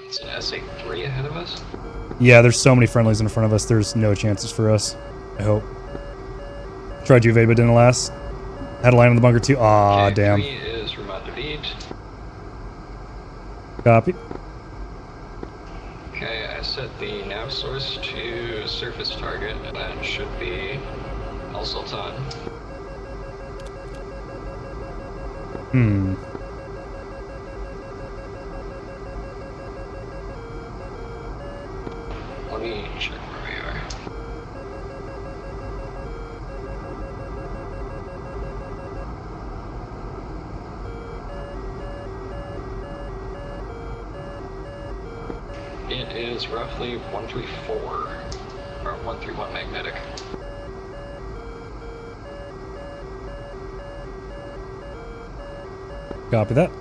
It's an SA3 ahead of us? Yeah, there's so many friendlies in front of us. There's no chances for us. I hope. Tried Juve, but didn't last. Had a line in the bunker too. Aw, okay, damn. 3 is Ramat David. Copy. Okay, I set the nav source to surface target, and that should be El Sultan. Let me check where we are. It is roughly 134, or 131 magnetic. Copy that.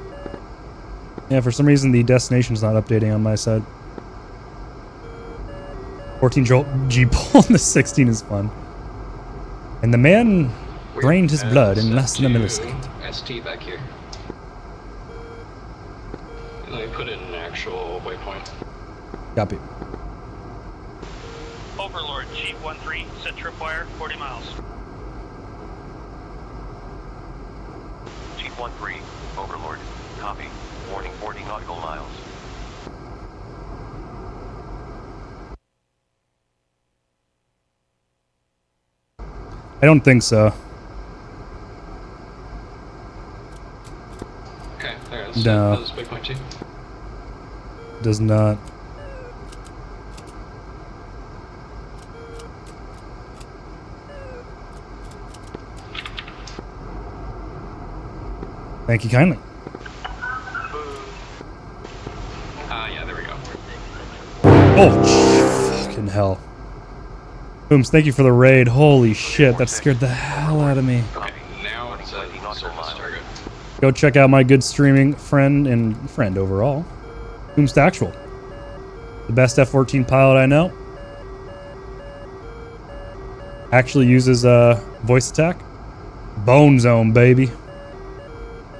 Yeah, for some reason the destination's not updating on my side. 14 jolt G-pull in the 16 is fun. And the man drained his blood in less than a millisecond. ST back here. And let me put in an actual waypoint. Copy. Overlord, G13, set tripwire, 40 miles. G13, Overlord. Copy. Warning 40 nautical miles. I don't think so. Okay, there it is. No. That was big point 2. Does not. Thank you kindly. Yeah, there we go. Oh, fucking hell. Booms, thank you for the raid. Holy shit, that scared the hell out of me. Okay, now it's a surface target. Go check out my good streaming friend and friend overall, Booms Actual. The best F-14 pilot I know. Actually uses voice attack. Bone Zone, baby.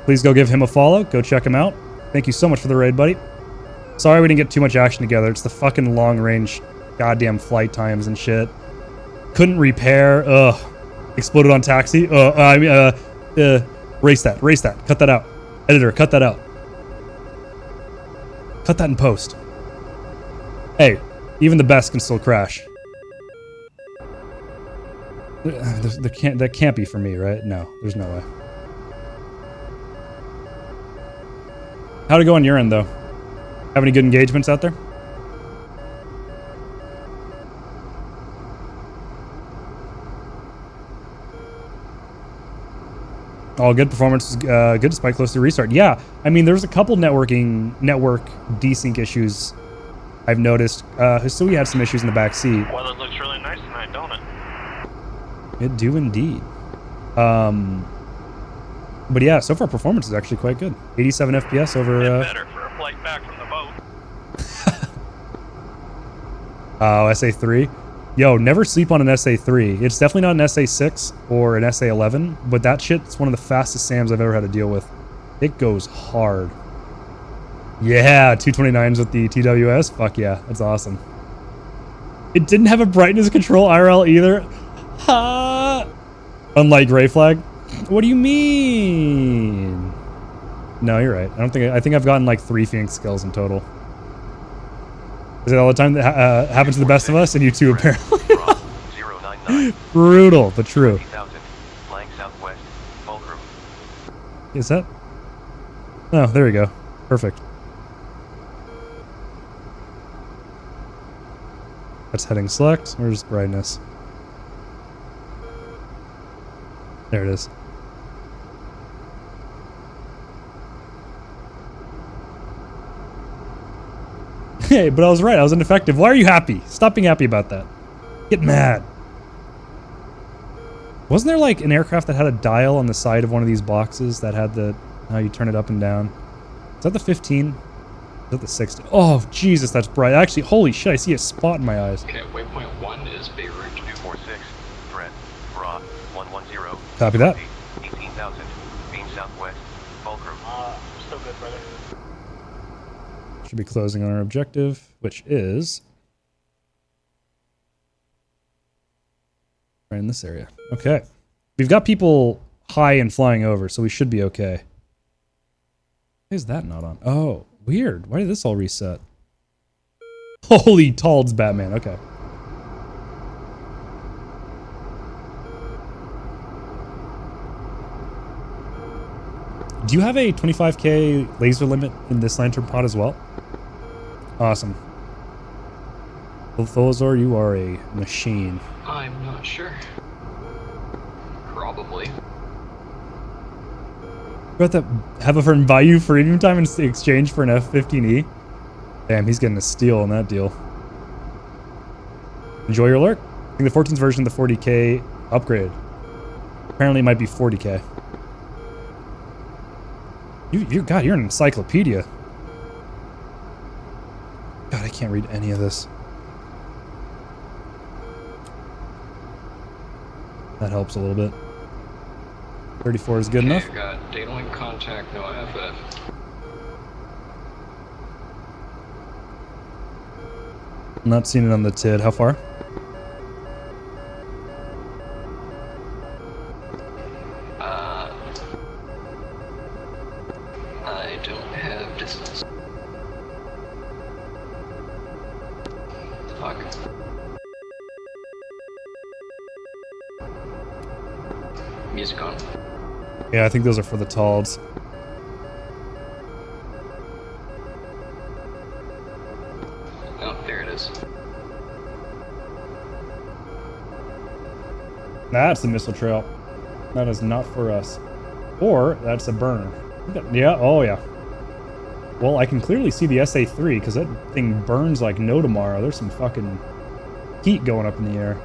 Please go give him a follow. Go check him out. Thank you so much for the raid, buddy. Sorry we didn't get too much action together. It's the fucking long range goddamn flight times and shit. Couldn't repair. Ugh. Exploded on taxi. Erase that. Erase that. Cut that out. Editor, cut that out. Cut that in post. Hey, even the best can still crash. That can't be for me, right? No, there's no way. How'd it go on your end, though? Have any good engagements out there? All good. Performance is good despite close to restart. Yeah, I mean, there's a couple network desync issues I've noticed. Hisui had some issues in the back seat. Weather looks really nice tonight, don't it? It do indeed. But yeah, so far performance is actually quite good. 87 FPS over... better for a flight back from the boat. Oh, SA3. Yo, never sleep on an SA3. It's definitely not an SA6 or an SA11, but that shit's one of the fastest SAMs I've ever had to deal with. It goes hard. Yeah, 229s with the TWS. Fuck yeah, that's awesome. It didn't have a brightness control IRL either. Ha! Unlike Gray Flag. What do you mean? No, you're right. I think I've gotten like 3 Phoenix skills in total. Is it all the time that happens to the best of us? And you too, apparently. Brutal, but true. Is that? Oh, there we go. Perfect. That's heading select. Where's brightness? There it is. Hey, but I was right. I was ineffective. Why are you happy? Stop being happy about that. Get mad. Wasn't there like an aircraft that had a dial on the side of one of these boxes that had the how you turn it up and down? Is that the 15? Is that the 16? Oh, Jesus, that's bright. Actually, holy shit, I see a spot in my eyes. Okay, waypoint 1 is Beirut. 246, threat, Bra, 110. Copy that. 18,000, beam southwest, fulcrum. Still good, brother. Should be closing on our objective, which is right in this area. Okay. We've got people high and flying over, so we should be okay. Why is that not on? Oh, weird. Why did this all reset? Holy Talds, Batman. Okay. Do you have a 25k laser limit in this lantern pod as well? Awesome. Tholazor, you are a machine. I'm not sure. Probably. About that, have a friend buy you premium time in exchange for an F-15E? Damn, he's getting a steal on that deal. Enjoy your lurk. I think the 14's version of the 40k upgrade. Apparently it might be 40k. God, you're an encyclopedia. God, I can't read any of this. That helps a little bit. 34 is good enough. I got data link contact, no FF. I'm not seeing it on the TID. How far? I don't have Music on. Yeah, I think those are for the Talds. Oh, there it is. That's the missile trail. That is not for us. Or that's a burner. Yeah, oh yeah. Well, I can clearly see the SA-3 because that thing burns like no tomorrow. There's some fucking heat going up in the air.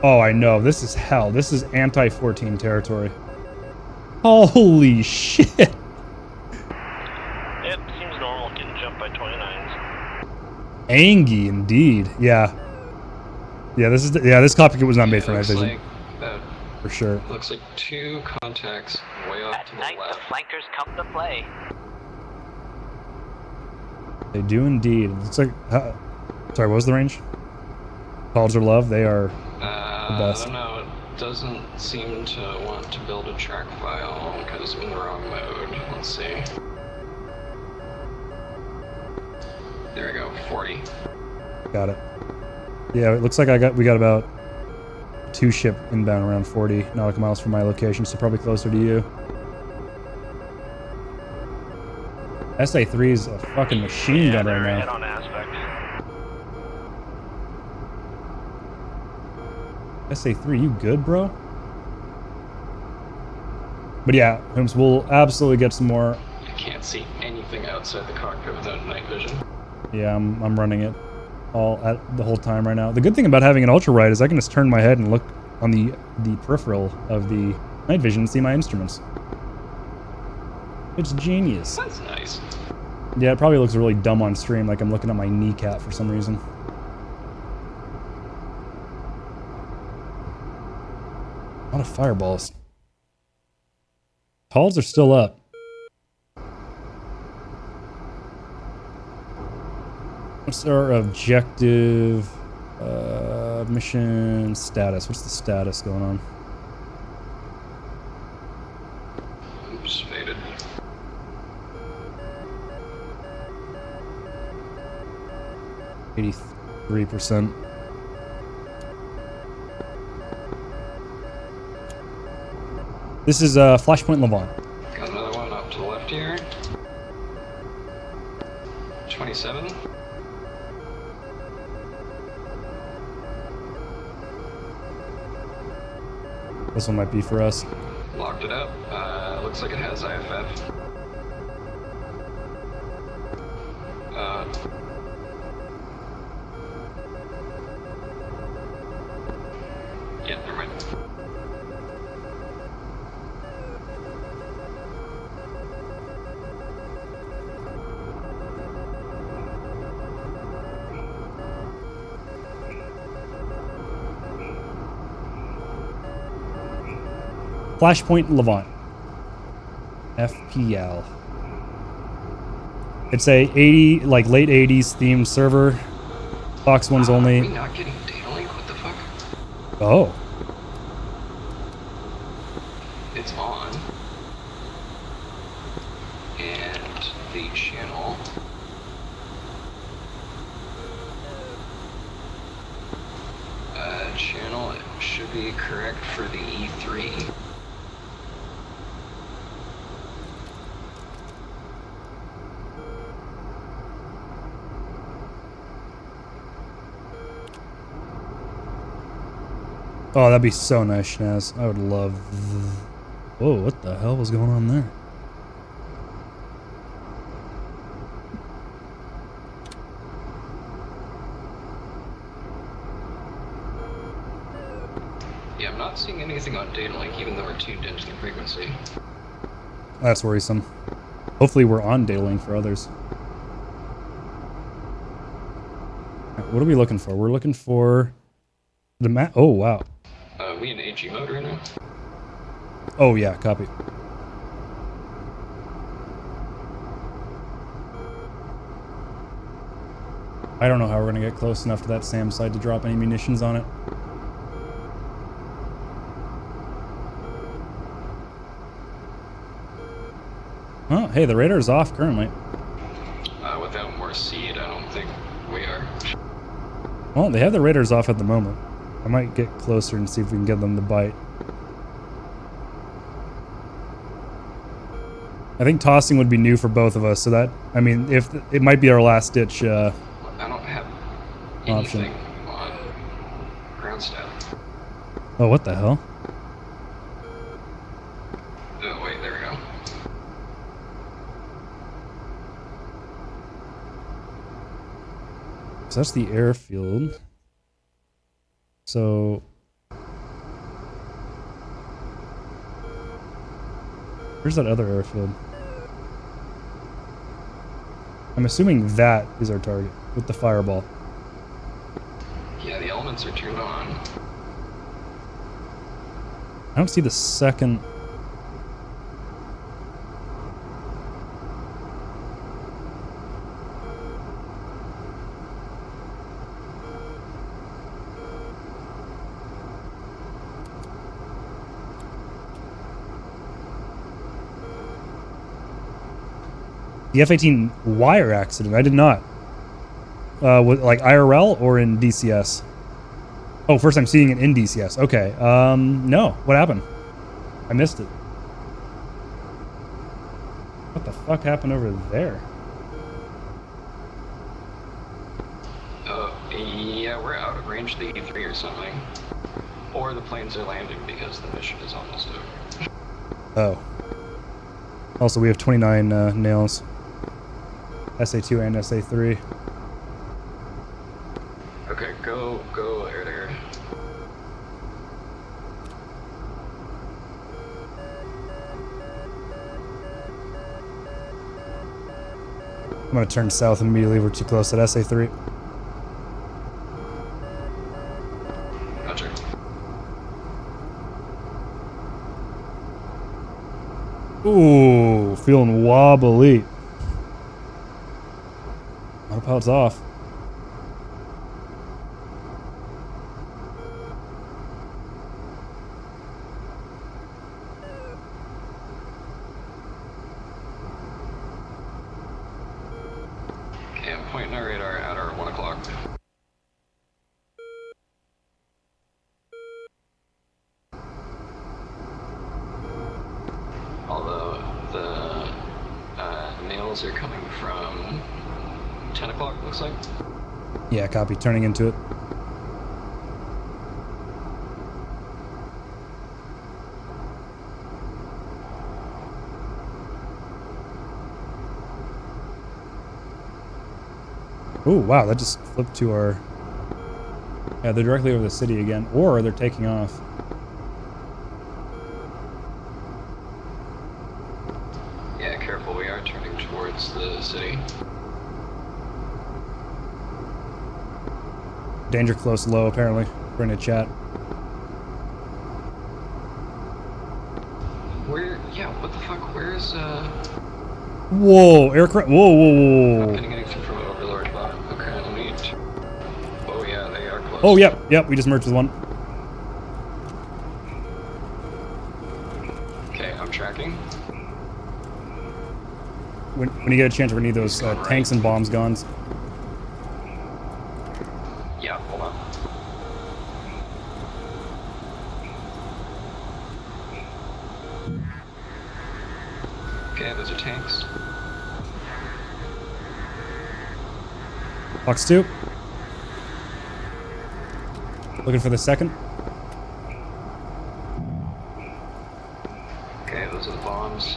Oh, I know. This is hell. This is anti-14 territory. Holy shit. Yep, seems normal getting jumped by 29s. Angy indeed. Yeah. Yeah, this is this cockpit was not made for night vision. Like that, for sure. Looks like 2 contacts way off At to the night, left. the flankers come to play. They do indeed. Looks like sorry, what was the range? Calls are love. They are the best. I don't know. It doesn't seem to want to build a track file because I'm in the wrong mode. Let's see. There we go. 40. Got it. Yeah, it looks like we got about 2 ship inbound around 40 nautical miles from my location, so probably closer to you. SA-3 is a fucking machine gun right now. Head-on aspect. SA-3, you good, bro? But yeah, Holmes, we'll absolutely get some more. I can't see anything outside the cockpit without night vision. Yeah, I'm running it all at the whole time right now. The good thing about having an ultra wide is I can just turn my head and look on the peripheral of the night vision and see my instruments. It's genius. That's nice. Yeah, it probably looks really dumb on stream, like I'm looking at my kneecap for some reason. A lot of fireballs. Hulls are still up. What's our objective? Mission status. What's the status going on? Oops, faded. %83%. This is Flashpoint Levant. Got another one up to the left here. 27. This one might be for us. Locked it up. Looks like it has IFF. Yeah, never mind. Flashpoint Levant. FPL. It's a 80, like late 80s themed server. Fox one's Are only. we not getting data link? What the fuck? Oh. It's on. And the channel. Channel should be correct for the E3. Oh, that'd be so nice, Shnaz. I would love. Whoa, what the hell was going on there? Yeah, I'm not seeing anything on data link, even though we're tuned into the frequency. That's worrisome. Hopefully we're on data link for others. What are we looking for? We're looking for the map. Oh, wow. We in AG mode right now? Oh, yeah, copy. I don't know how we're going to get close enough to that SAM site to drop any munitions on it. Oh, hey, the radar is off currently. Without more seed, I don't think we are. Well, they have the radars off at the moment. I might get closer and see if we can get them to bite. I think tossing would be new for both of us, so that, I mean, if it might be our last ditch I don't have option. anything on ground staff. Oh, what the hell? Oh, wait, there we go. So that's the airfield. So where's that other airfield? I'm assuming that is our target with the fireball. Yeah, the elements are turned on. I don't see the second. The F-18 wire accident. I did not. With like IRL or in DCS? Oh, first I'm seeing it in DCS. Okay. No. What happened? I missed it. What the fuck happened over there? Yeah, we're out of range the E3 or something. Or the planes are landing because the mission is almost over. Oh. Also, we have 29 nails. SA2 and SA3. Okay, go air to air. I'm gonna turn south immediately. We're too close at SA3. Gotcha. Ooh, feeling wobbly. Autopilot's off. Okay, I'm pointing our radar at our 1 o'clock. Although the nails are coming from 10 o'clock, looks like. Yeah, copy. Turning into it. Oh, wow, that just flipped to our... Yeah, they're directly over the city again, or they're taking off. Yeah, careful, we are turning towards the city. Danger close low, apparently. We're in a chat. Yeah, what the fuck, where's, Whoa, aircraft... Whoa. Not getting anything from Overlord, but okay, let me... Oh yeah, they are close. Oh, yep, we just merged with one. Okay, I'm tracking. When you get a chance, we need those tanks and bombs guns. Yeah, hold on. Okay, those are tanks. Box 2. Looking for the second. Okay, those are the bombs.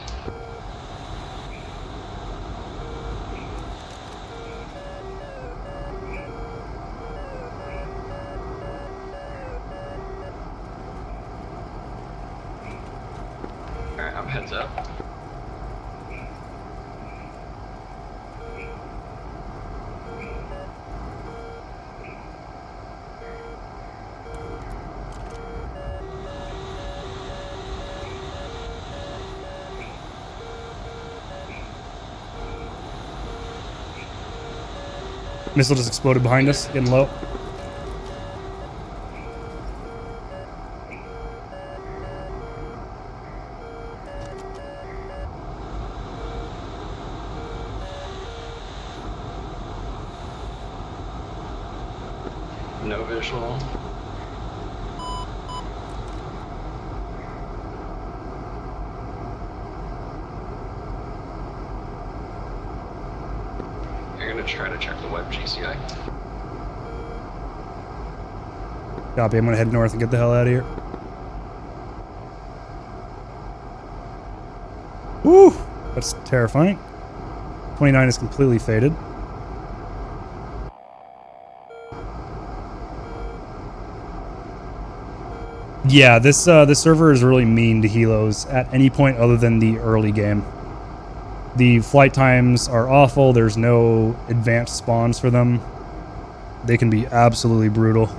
Alright, I'm heads up. Missile just exploded behind us, getting low. No visual. I'm gonna try to check the web GCI. Copy. I'm gonna head north and get the hell out of here. Woo! That's terrifying. 29 is completely faded. Yeah, this server is really mean to helos at any point other than the early game. The flight times are awful. There's no advanced spawns for them. They can be absolutely brutal.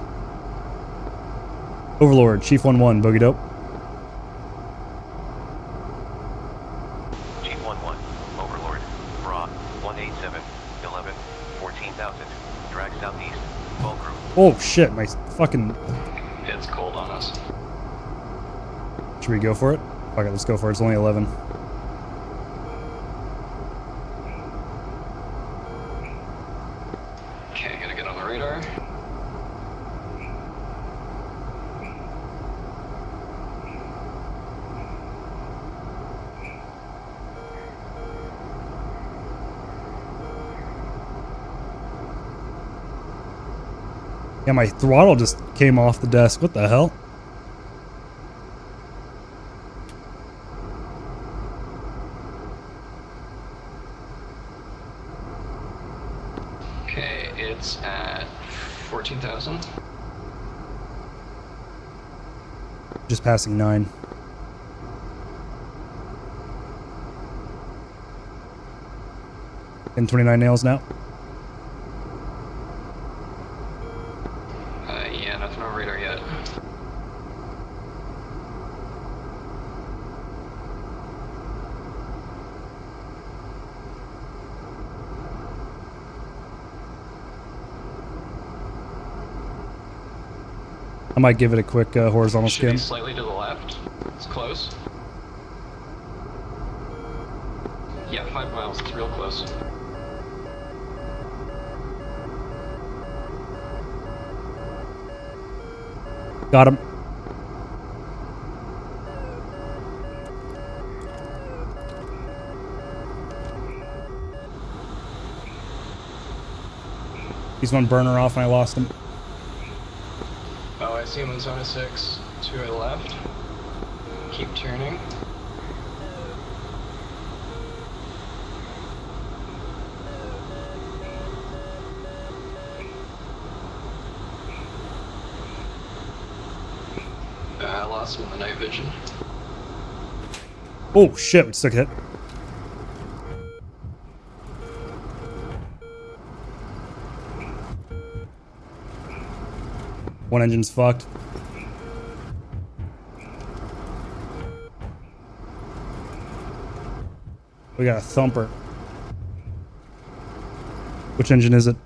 Overlord, Chief 1-1, boogie dope. Chief 1-1, Overlord, Bra, 187, 11, 14,000, drag southeast, 12 group. Oh shit, my fucking... It's cold on us. Should we go for it? Fuck it, let's go for it. It's only 11. Okay, gonna get on the radar. Yeah, my throttle just came off the desk. What the hell? Okay, it's at 14,000. Just passing 9. And 29 nails now. Yeah, nothing on radar yet. I might give it a quick horizontal Should be skim. slightly to the left. It's close. Yeah, 5 miles. It's real close. Got him. He's one burner off and I lost him. Oh, I see him in zone of 6. 2 to the left. Keep turning. I lost him in the night vision. Oh shit, we took a hit. One engine's fucked. We got a thumper. Which engine is it?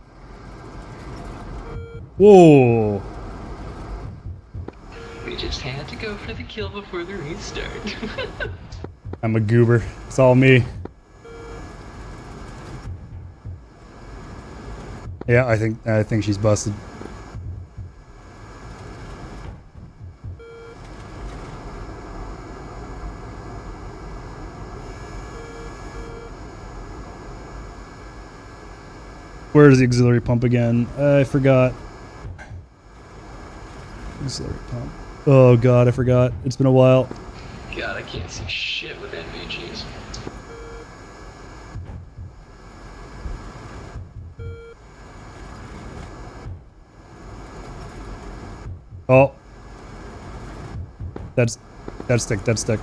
Whoa! We just had to go for the kill before the restart. I'm a goober. It's all me. Yeah, I think she's busted. Where's the auxiliary pump again? I forgot. Auxiliary pump. Oh god, I forgot. It's been a while. God, I can't see shit with NVGs. Oh. That's stick.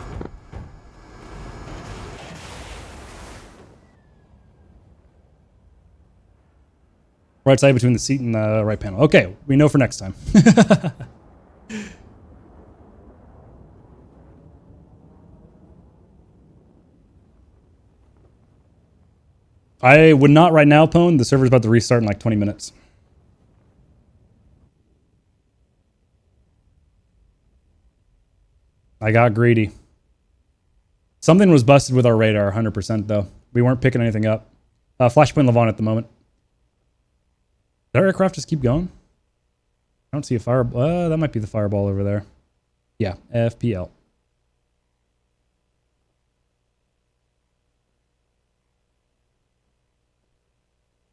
Right side between the seat and the right panel. Okay, we know for next time. I would not right now, Pone. The server's about to restart in like 20 minutes. I got greedy. Something was busted with our radar, 100% though. We weren't picking anything up. Flashpoint Levant at the moment. Did our aircraft just keep going? I don't see a fire. That might be the fireball over there. Yeah, FPL.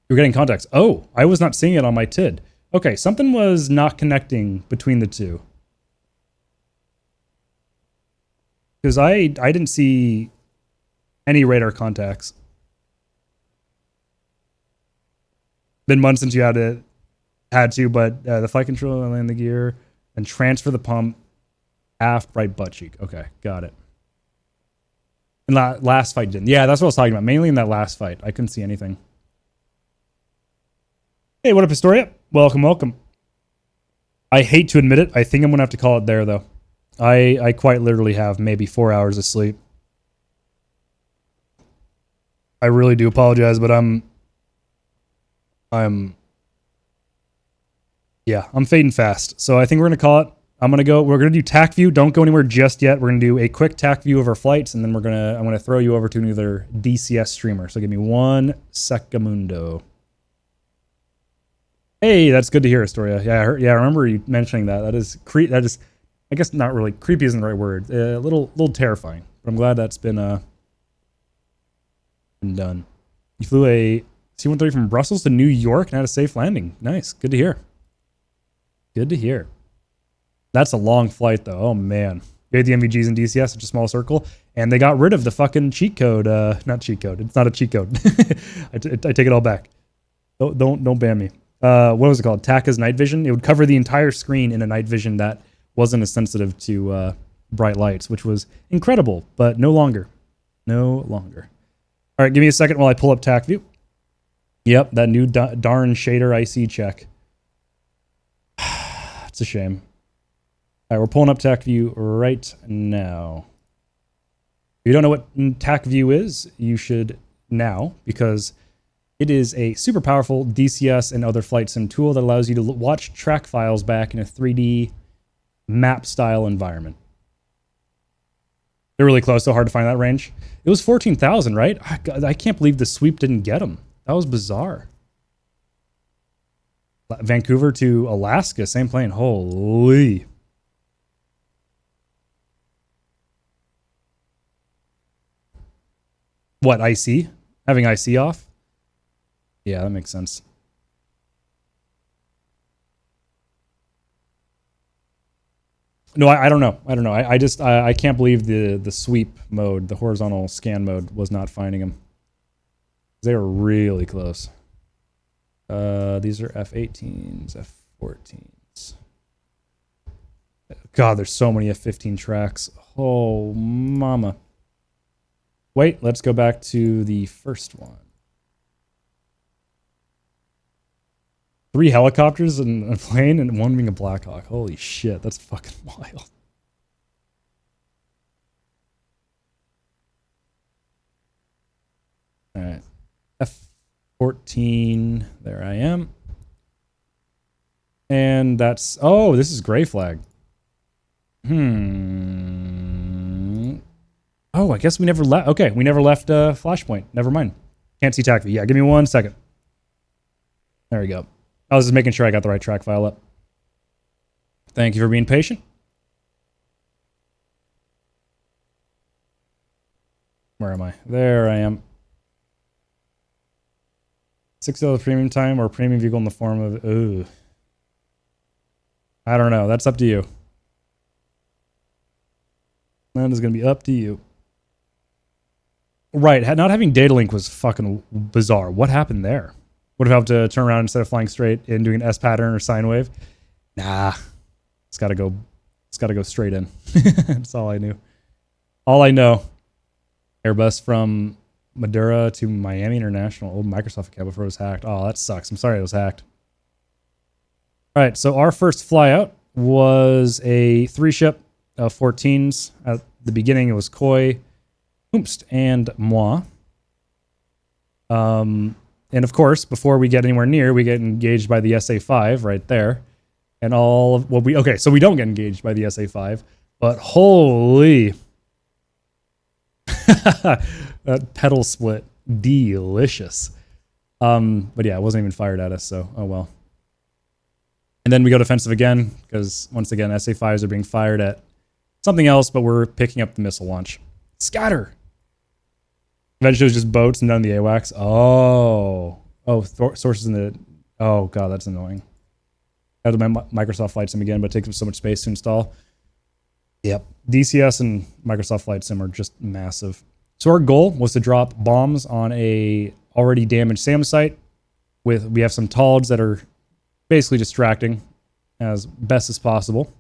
You're getting context. Oh, I was not seeing it on my TID. Okay, something was not connecting between the two. Because I didn't see any radar contacts. Been months since you had to, but the flight control and land the gear and transfer the pump aft right butt cheek. Okay, got it. And last fight didn't. Yeah, that's what I was talking about. Mainly in that last fight, I couldn't see anything. Hey, what up, Historia? Welcome, welcome. I hate to admit it. I think I'm gonna have to call it there, though. I quite literally have maybe 4 hours of sleep. I really do apologize, but I'm fading fast. So I think we're gonna call it. We're gonna do TAC view. Don't go anywhere just yet. We're gonna do a quick TAC view of our flights, and then I'm gonna throw you over to another DCS streamer. So give me 1 secondo. Hey, that's good to hear, Astoria. Yeah, I remember you mentioning that. That is, I guess not really, creepy isn't the right word. A little terrifying. But I'm glad that's been done. You flew a C-130 from Brussels to New York and had a safe landing. Nice. Good to hear. Good to hear. That's a long flight, though. Oh, man. You had the MVGs in DCS, such a small circle, and they got rid of the fucking cheat code. Not cheat code. It's not a cheat code. I take it all back. Don't ban me. What was it called? TACA's night vision. It would cover the entire screen in a night vision that wasn't as sensitive to bright lights, which was incredible, but no longer. No longer. All right, give me a second while I pull up TAC view. Yep, that new darn shader IC check. It's a shame. All right, we're pulling up TAC view right now. If you don't know what TAC view is, you should now, because it is a super powerful DCS and other flight sim tool that allows you to watch track files back in a 3D map style environment. They're really close, so hard to find that range. It was 14,000, right? I can't believe the sweep didn't get them. That was bizarre. Vancouver to Alaska, same plane. Holy. What, IC? Having IC off? Yeah, that makes sense. No, I don't know. I can't believe the sweep mode, the horizontal scan mode, was not finding them. They were really close. These are F-18s, F-14s. God, there's so many F-15 tracks. Oh, mama. Wait, let's go back to the first one. 3 helicopters and a plane and 1 being a Black Hawk. Holy shit, that's fucking wild. All right. F-14, there I am. And that's, oh, this is gray flag. Oh, I guess we never left. Okay, we never left Flashpoint. Never mind. Can't see TAC view. Yeah, give me 1 second. There we go. I was just making sure I got the right track file up. Thank you for being patient. Where am I? There I am. $6 premium time or premium vehicle in the form of... Ooh. I don't know. That's up to you. That is going to be up to you. Right. Not having data link was fucking bizarre. What happened there? Would have to turn around instead of flying straight and doing an S pattern or sine wave. Nah, it's got to go. It's got to go straight in. That's all I knew. All I know. Airbus from Madura to Miami International. Old Microsoft account before it was hacked. Oh, that sucks. I'm sorry it was hacked. All right, so our first fly out was a 3-ship of 14s. At the beginning, it was Koi, Hoomst, and Moi. And of course, before we get anywhere near, we get engaged by the SA-5 right there. And all of what we... Okay, so we don't get engaged by the SA-5. But holy... that pedal split. Delicious. But yeah, it wasn't even fired at us, so oh well. And then we go defensive again, because once again, SA-5s are being fired at something else, but we're picking up the missile launch. Scatter! Eventually it was just boats and none of the AWACS. Oh. Oh, sources in the... Oh, God, that's annoying. I have to my Microsoft Flight Sim again, but it takes up so much space to install. Yep. DCS and Microsoft Flight Sim are just massive. So our goal was to drop bombs on a already damaged SAM site. We have some TALDs that are basically distracting as best as possible.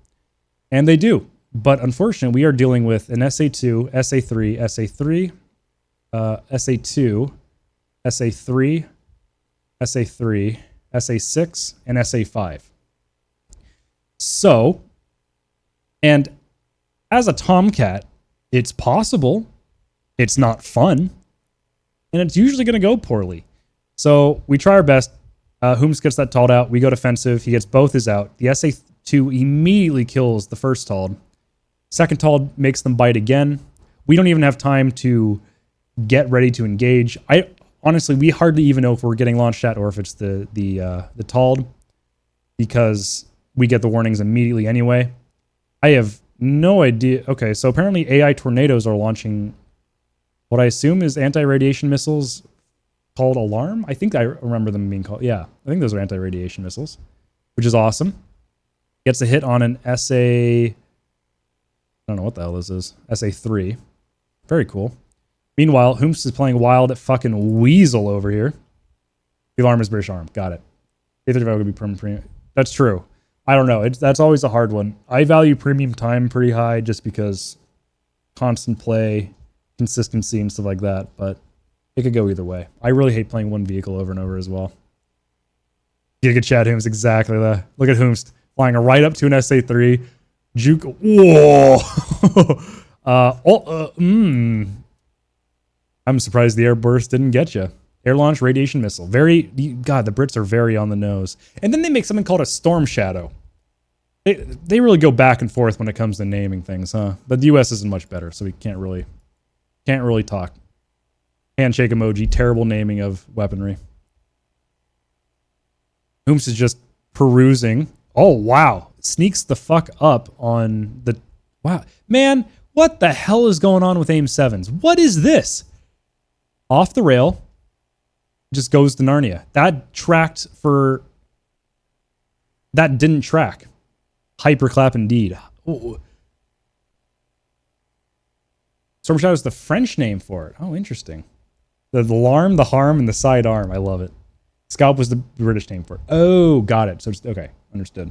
And they do. But unfortunately, we are dealing with an SA2, SA3, SA3, SA2, SA3, SA3, SA6, and SA5. So, and as a Tomcat, it's possible. It's not fun. And it's usually going to go poorly. So we try our best. Hooms gets that TALD out. We go defensive. He gets both his out. The SA2 immediately kills the first TALD. Second TALD makes them bite again. We don't even have time to get ready to engage. Honestly, we hardly even know if we're getting launched at or if it's the TALD, because we get the warnings immediately anyway. I have no idea. Okay, so apparently AI tornadoes are launching what I assume is anti-radiation missiles called Alarm. I think I remember them being called. Yeah, I think those are anti-radiation missiles, which is awesome. Gets a hit on an SA... I don't know what the hell this is. SA3. Very cool. Meanwhile, Hooms is playing wild at fucking Weasel over here. The Alarm is British Arm. Got it. A35 would be premium. That's true. I don't know. That's always a hard one. I value premium time pretty high just because constant play, consistency, and stuff like that. But it could go either way. I really hate playing one vehicle over and over as well. Get a good shot, Hooms. Exactly that. Look at Hooms flying right up to an SA3. Juke. Whoa. I'm surprised the air burst didn't get you. Air launch radiation missile. God, the Brits are very on the nose. And then they make something called a Storm Shadow. They really go back and forth when it comes to naming things, huh? But the US isn't much better, so we can't really talk. Handshake emoji, terrible naming of weaponry. Hooms is just perusing. Oh, wow. Sneaks the fuck up on the... Wow. Man, what the hell is going on with AIM-7s? What is this? Off the rail. Just goes to Narnia. That tracked for... That didn't track. Hyperclap indeed. Ooh. Storm Shadow is the French name for it. Oh, interesting. The alarm, the harm, and the sidearm. I love it. Scalp was the British name for it. Oh, got it. So it's okay. Understood.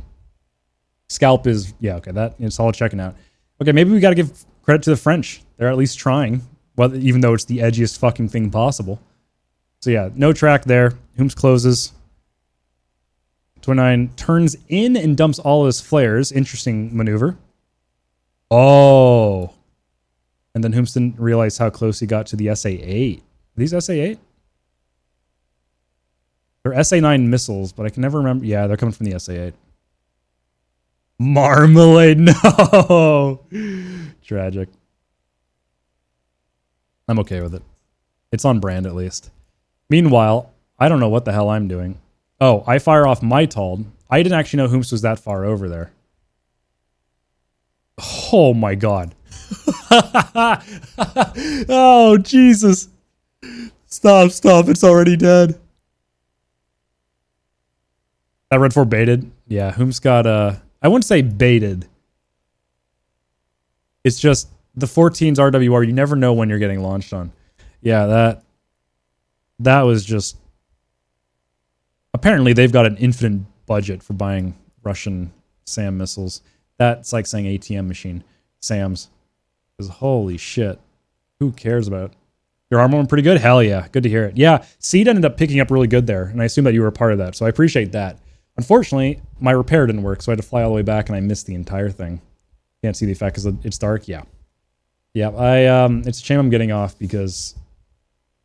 Scalp is, yeah, okay. That it's all checking out. Okay, maybe we got to give credit to the French. They're at least trying, well, even though it's the edgiest fucking thing possible. So yeah, no track there. Hooms closes. 29 turns in and dumps all his flares. Interesting maneuver. Oh. And then Hooms didn't realize how close he got to the SA-8. Are these SA-8? They're SA-9 missiles, but I can never remember. Yeah, they're coming from the SA-8. Marmalade, no! Tragic. I'm okay with it. It's on brand, at least. Meanwhile, I don't know what the hell I'm doing. Oh, I fire off my TALD. I didn't actually know Hooms was that far over there. Oh my god. Oh, Jesus. Stop. It's already dead. That Red 4 baited? Yeah, Hooms got, I wouldn't say baited. It's just the 14's RWR, you never know when you're getting launched on. Yeah, that was just... Apparently, they've got an infinite budget for buying Russian SAM missiles. That's like saying ATM machine. SAMs. Because holy shit. Who cares about it? Your armor went pretty good? Hell yeah. Good to hear it. Yeah, Seed ended up picking up really good there, and I assume that you were a part of that, so I appreciate that. Unfortunately, my repair didn't work, so I had to fly all the way back, and I missed the entire thing. Can't see the effect because it's dark? Yeah. Yeah, it's a shame I'm getting off because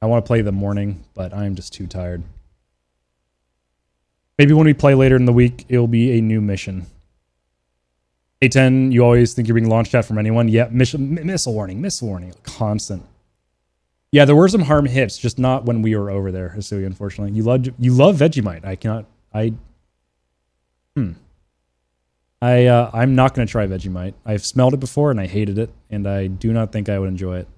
I want to play the morning, but I'm just too tired. Maybe when we play later in the week, it'll be a new mission. A10, you always think you're being launched at from anyone. Yeah, missile warning, constant. Yeah, there were some harm hits, just not when we were over there, Hisui, unfortunately. You love Vegemite. I'm not going to try Vegemite. I've smelled it before and I hated it, and I do not think I would enjoy it.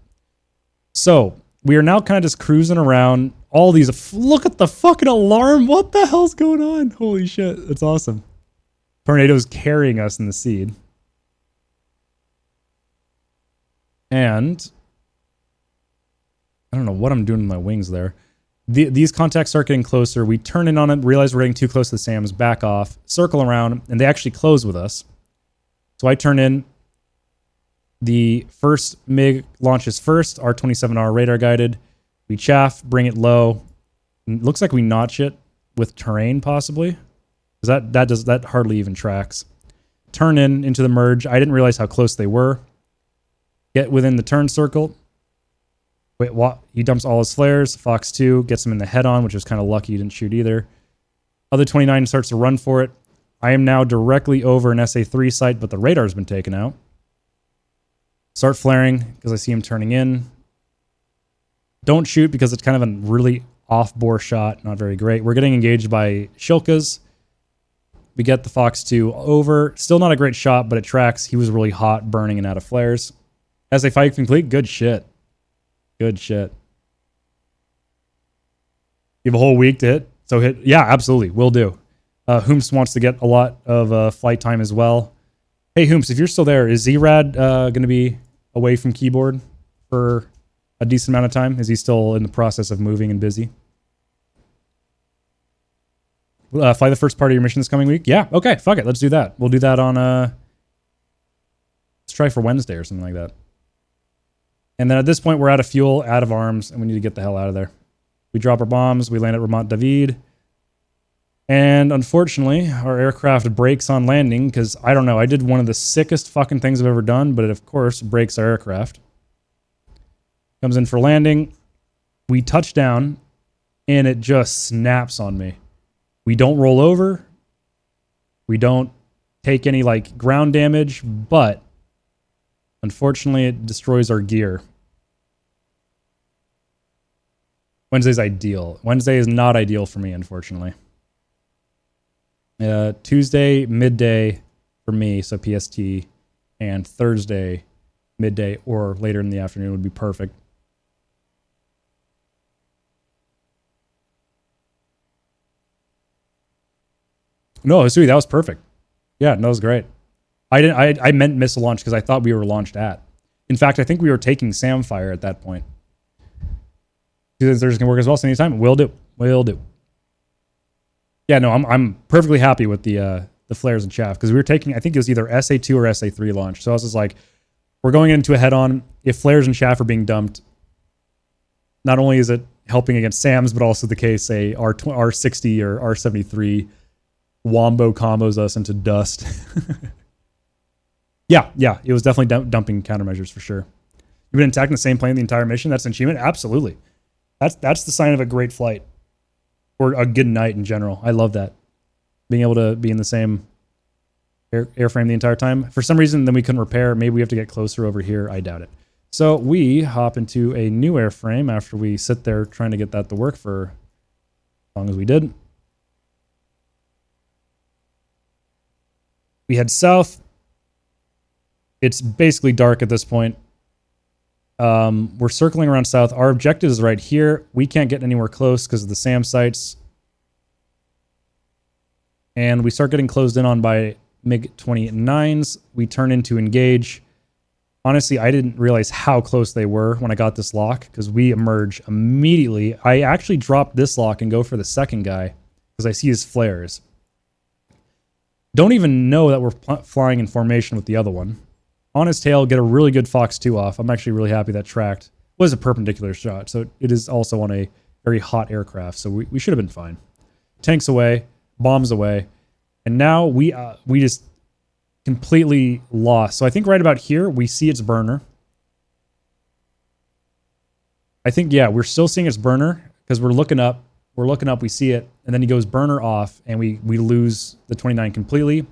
So we are now kind of just cruising around. All these, look at the fucking alarm. What the hell's going on? Holy shit. That's awesome. Tornado's carrying us in the seed. And I don't know what I'm doing with my wings there. These contacts start getting closer. We turn in on it, realize we're getting too close to the SAMs, back off, circle around, and they actually close with us. So I turn in. The first MiG launches first, R-27R radar guided. We chaff, bring it low. It looks like we notch it with terrain possibly. Because that hardly even tracks. Turn in into the merge. I didn't realize how close they were. Get within the turn circle. Wait, what? He dumps all his flares. Fox 2 gets him in the head on, which was kind of lucky he didn't shoot either. Other 29 starts to run for it. I am now directly over an SA-3 site, but the radar's been taken out. Start flaring because I see him turning in. Don't shoot because it's kind of a really off-bore shot. Not very great. We're getting engaged by Shilkas. We get the Fox 2 over. Still not a great shot, but it tracks. He was really hot, burning and out of flares. SA-5 complete. Good shit. Good shit. You have a whole week to hit. So hit. Yeah, absolutely. Will do. Hoomst wants to get a lot of flight time as well. Hey, Hoomst, if you're still there, is Z-Rad going to be away from keyboard for a decent amount of time? Is he still in the process of moving and busy? Fly the first part of your mission this coming week? Yeah, okay, fuck it, let's do that. We'll do that on, let's try for Wednesday or something like that. And then at this point, we're out of fuel, out of arms, and we need to get the hell out of there. We drop our bombs, we land at Ramat David. And unfortunately, our aircraft breaks on landing because, I don't know, I did one of the sickest fucking things I've ever done, but it, of course, breaks our aircraft. Comes in for landing. We touch down, and it just snaps on me. We don't roll over. We don't take any, like, ground damage, but unfortunately, it destroys our gear. Wednesday's ideal. Wednesday is not ideal for me, unfortunately. Tuesday, midday for me, so PST, and Thursday, midday or later in the afternoon would be perfect. No, sweet, that was perfect. Yeah, no, it was great. I meant missile launch because I thought we were launched at. In fact, I think we were taking SAM fire at that point. There's going to work as well, so anytime. Will do. Will do. Yeah, no, I'm perfectly happy with the flares and chaff because we were taking, I think it was either SA-2 or SA-3 launch. So I was just like, we're going into a head-on. If flares and chaff are being dumped, not only is it helping against SAMs, but also the case, say, R60 or R73 wombo combos us into dust. Yeah, it was definitely dumping countermeasures for sure. You've been attacking the same plane the entire mission? That's an achievement? Absolutely. That's the sign of a great flight. Or a good night in general. I love that. Being able to be in the same airframe the entire time. For some reason, then we couldn't repair. Maybe we have to get closer over here. I doubt it. So we hop into a new airframe after we sit there trying to get that to work for as long as we did. We head south. It's basically dark at this point. We're circling around south. Our objective is right here. We can't get anywhere close because of the SAM sites. And we start getting closed in on by MiG-29s. We turn into engage. Honestly, I didn't realize how close they were when I got this lock because we emerge immediately. I actually dropped this lock and go for the second guy because I see his flares. Don't even know that we're flying in formation with the other one. On his tail, get a really good Fox 2 off. I'm actually really happy that tracked. It was a perpendicular shot, so it is also on a very hot aircraft, so we should have been fine. Tanks away, bombs away, and now we just completely lost. So I think right about here, we see its burner. I think, yeah, we're still seeing its burner because we're looking up, we see it, and then he goes burner off, and we lose the 29 completely.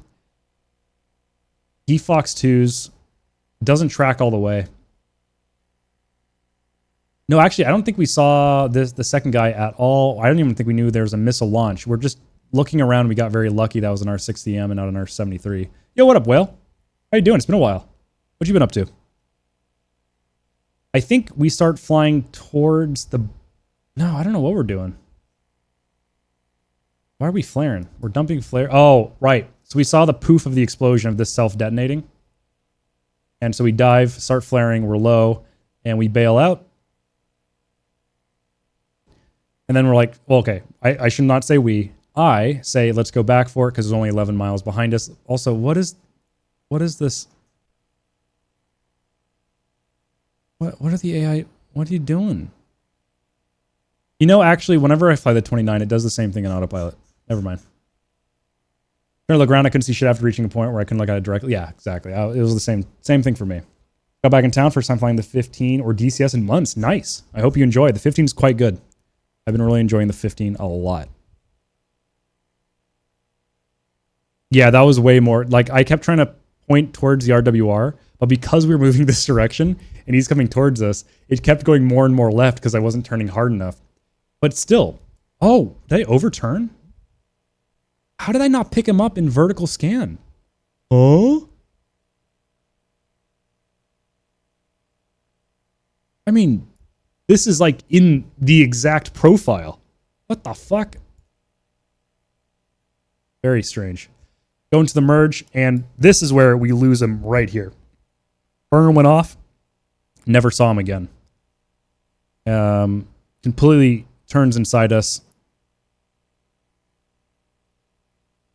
He Fox 2s. Doesn't track all the way. No, actually, I don't think we saw the second guy at all. I don't even think we knew there was a missile launch. We're just looking around. We got very lucky that was an R60M and not an R73. Yo, what up, Whale? How you doing? It's been a while. What you been up to? I think we start flying towards the... No, I don't know what we're doing. Why are we flaring? We're dumping flare. Oh, right. So we saw the poof of the explosion of this self-detonating. And so we dive, start flaring, we're low, and we bail out. And then we're like, well, okay, I should not say we. I say, let's go back for it because it's only 11 miles behind us. Also, what is this? What are the AI? What are you doing? You know, actually, whenever I fly the 29, it does the same thing in autopilot. Never mind. Trying to look around, I couldn't see shit after reaching a point where I couldn't look at it directly. Yeah, exactly. It was the same thing for me. Got back in town, first time flying the 15 or DCS in months. Nice. I hope you enjoy. The 15 is quite good. I've been really enjoying the 15 a lot. Yeah, that was way more. Like, I kept trying to point towards the RWR, but because we were moving this direction and he's coming towards us, it kept going more and more left because I wasn't turning hard enough. But still. Oh, did I overturn? How did I not pick him up in vertical scan? Oh? I mean, this is like in the exact profile. What the fuck? Very strange. Go into the merge, and this is where we lose him right here. Burner went off. Never saw him again. Completely turns inside us.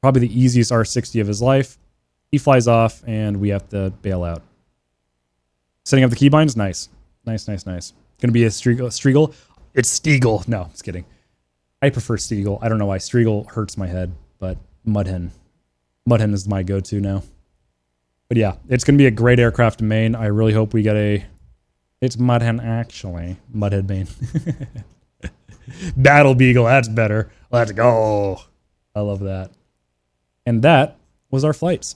Probably the easiest R60 of his life. He flies off, and we have to bail out. Setting up the keybinds, nice. Nice. Gonna be a Striegel. It's Stiegel. No, just kidding. I prefer Stiegel. I don't know why. Striegel hurts my head, but Mudhen. Mudhen is my go-to now. But yeah, it's gonna be a great aircraft main. I really hope we get a... It's Mudhen, actually. Mudhead main. Battle Beagle, that's better. Let's go. I love that. And that was our flights.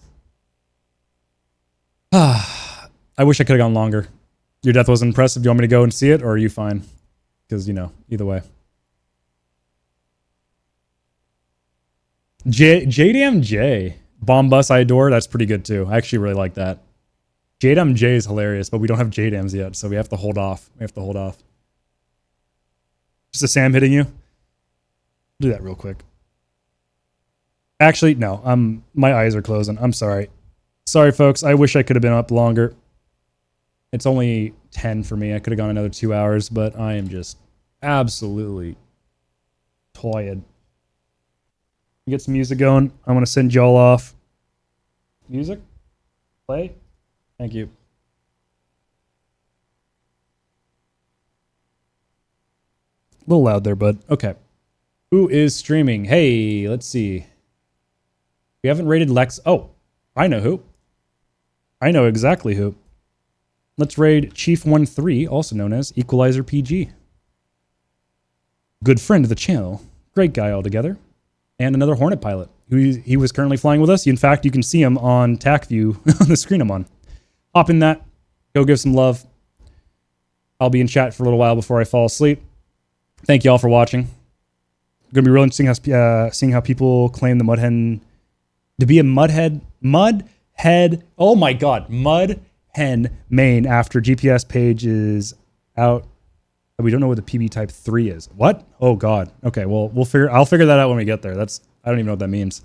I wish I could have gone longer. Your death was impressive. Do you want me to go and see it, or are you fine? Because, you know, either way. JDMJ. Bomb Bus I adore. That's pretty good, too. I actually really like that. JDMJ is hilarious, but we don't have JDAMs yet, so we have to hold off. Just a Sam hitting you? Do that real quick. Actually, no. My eyes are closing. I'm sorry. Sorry, folks. I wish I could have been up longer. It's only 10 for me. I could have gone another 2 hours, but I am just absolutely tired. Get some music going. I want to send y'all off. Music? Play? Thank you. A little loud there, bud. Okay. Who is streaming? Hey, let's see. We haven't rated Lex. Oh, I know who. I know exactly who. Let's raid Chief13, also known as Equalizer PG. Good friend of the channel. Great guy altogether. And another Hornet pilot. He was currently flying with us. In fact, you can see him on TAC view on the screen I'm on. Hop in that. Go give some love. I'll be in chat for a little while before I fall asleep. Thank you all for watching. Going to be really interesting seeing how people claim the Mudhen to be a Mudhead. Oh my god. Mudhen main after GPS page is out. We don't know what the PB Type 3 is. What? Oh god. Okay, well I'll figure that out when we get there. I don't even know what that means.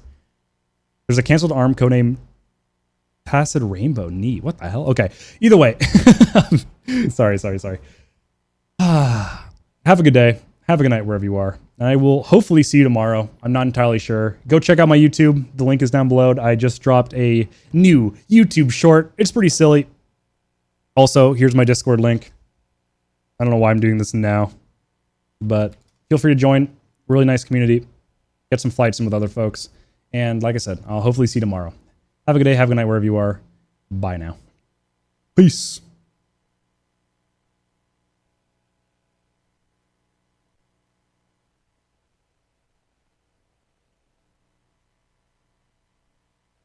There's a canceled ARM codename Passed Rainbow. Neat. What the hell? Okay. Either way. Sorry. Have a good day. Have a good night wherever you are. And I will hopefully see you tomorrow. I'm not entirely sure. Go check out my YouTube. The link is down below. I just dropped a new YouTube short. It's pretty silly. Also, here's my Discord link. I don't know why I'm doing this now, but feel free to join. Really nice community. Get some flights in with other folks. And like I said, I'll hopefully see you tomorrow. Have a good day. Have a good night wherever you are. Bye now. Peace.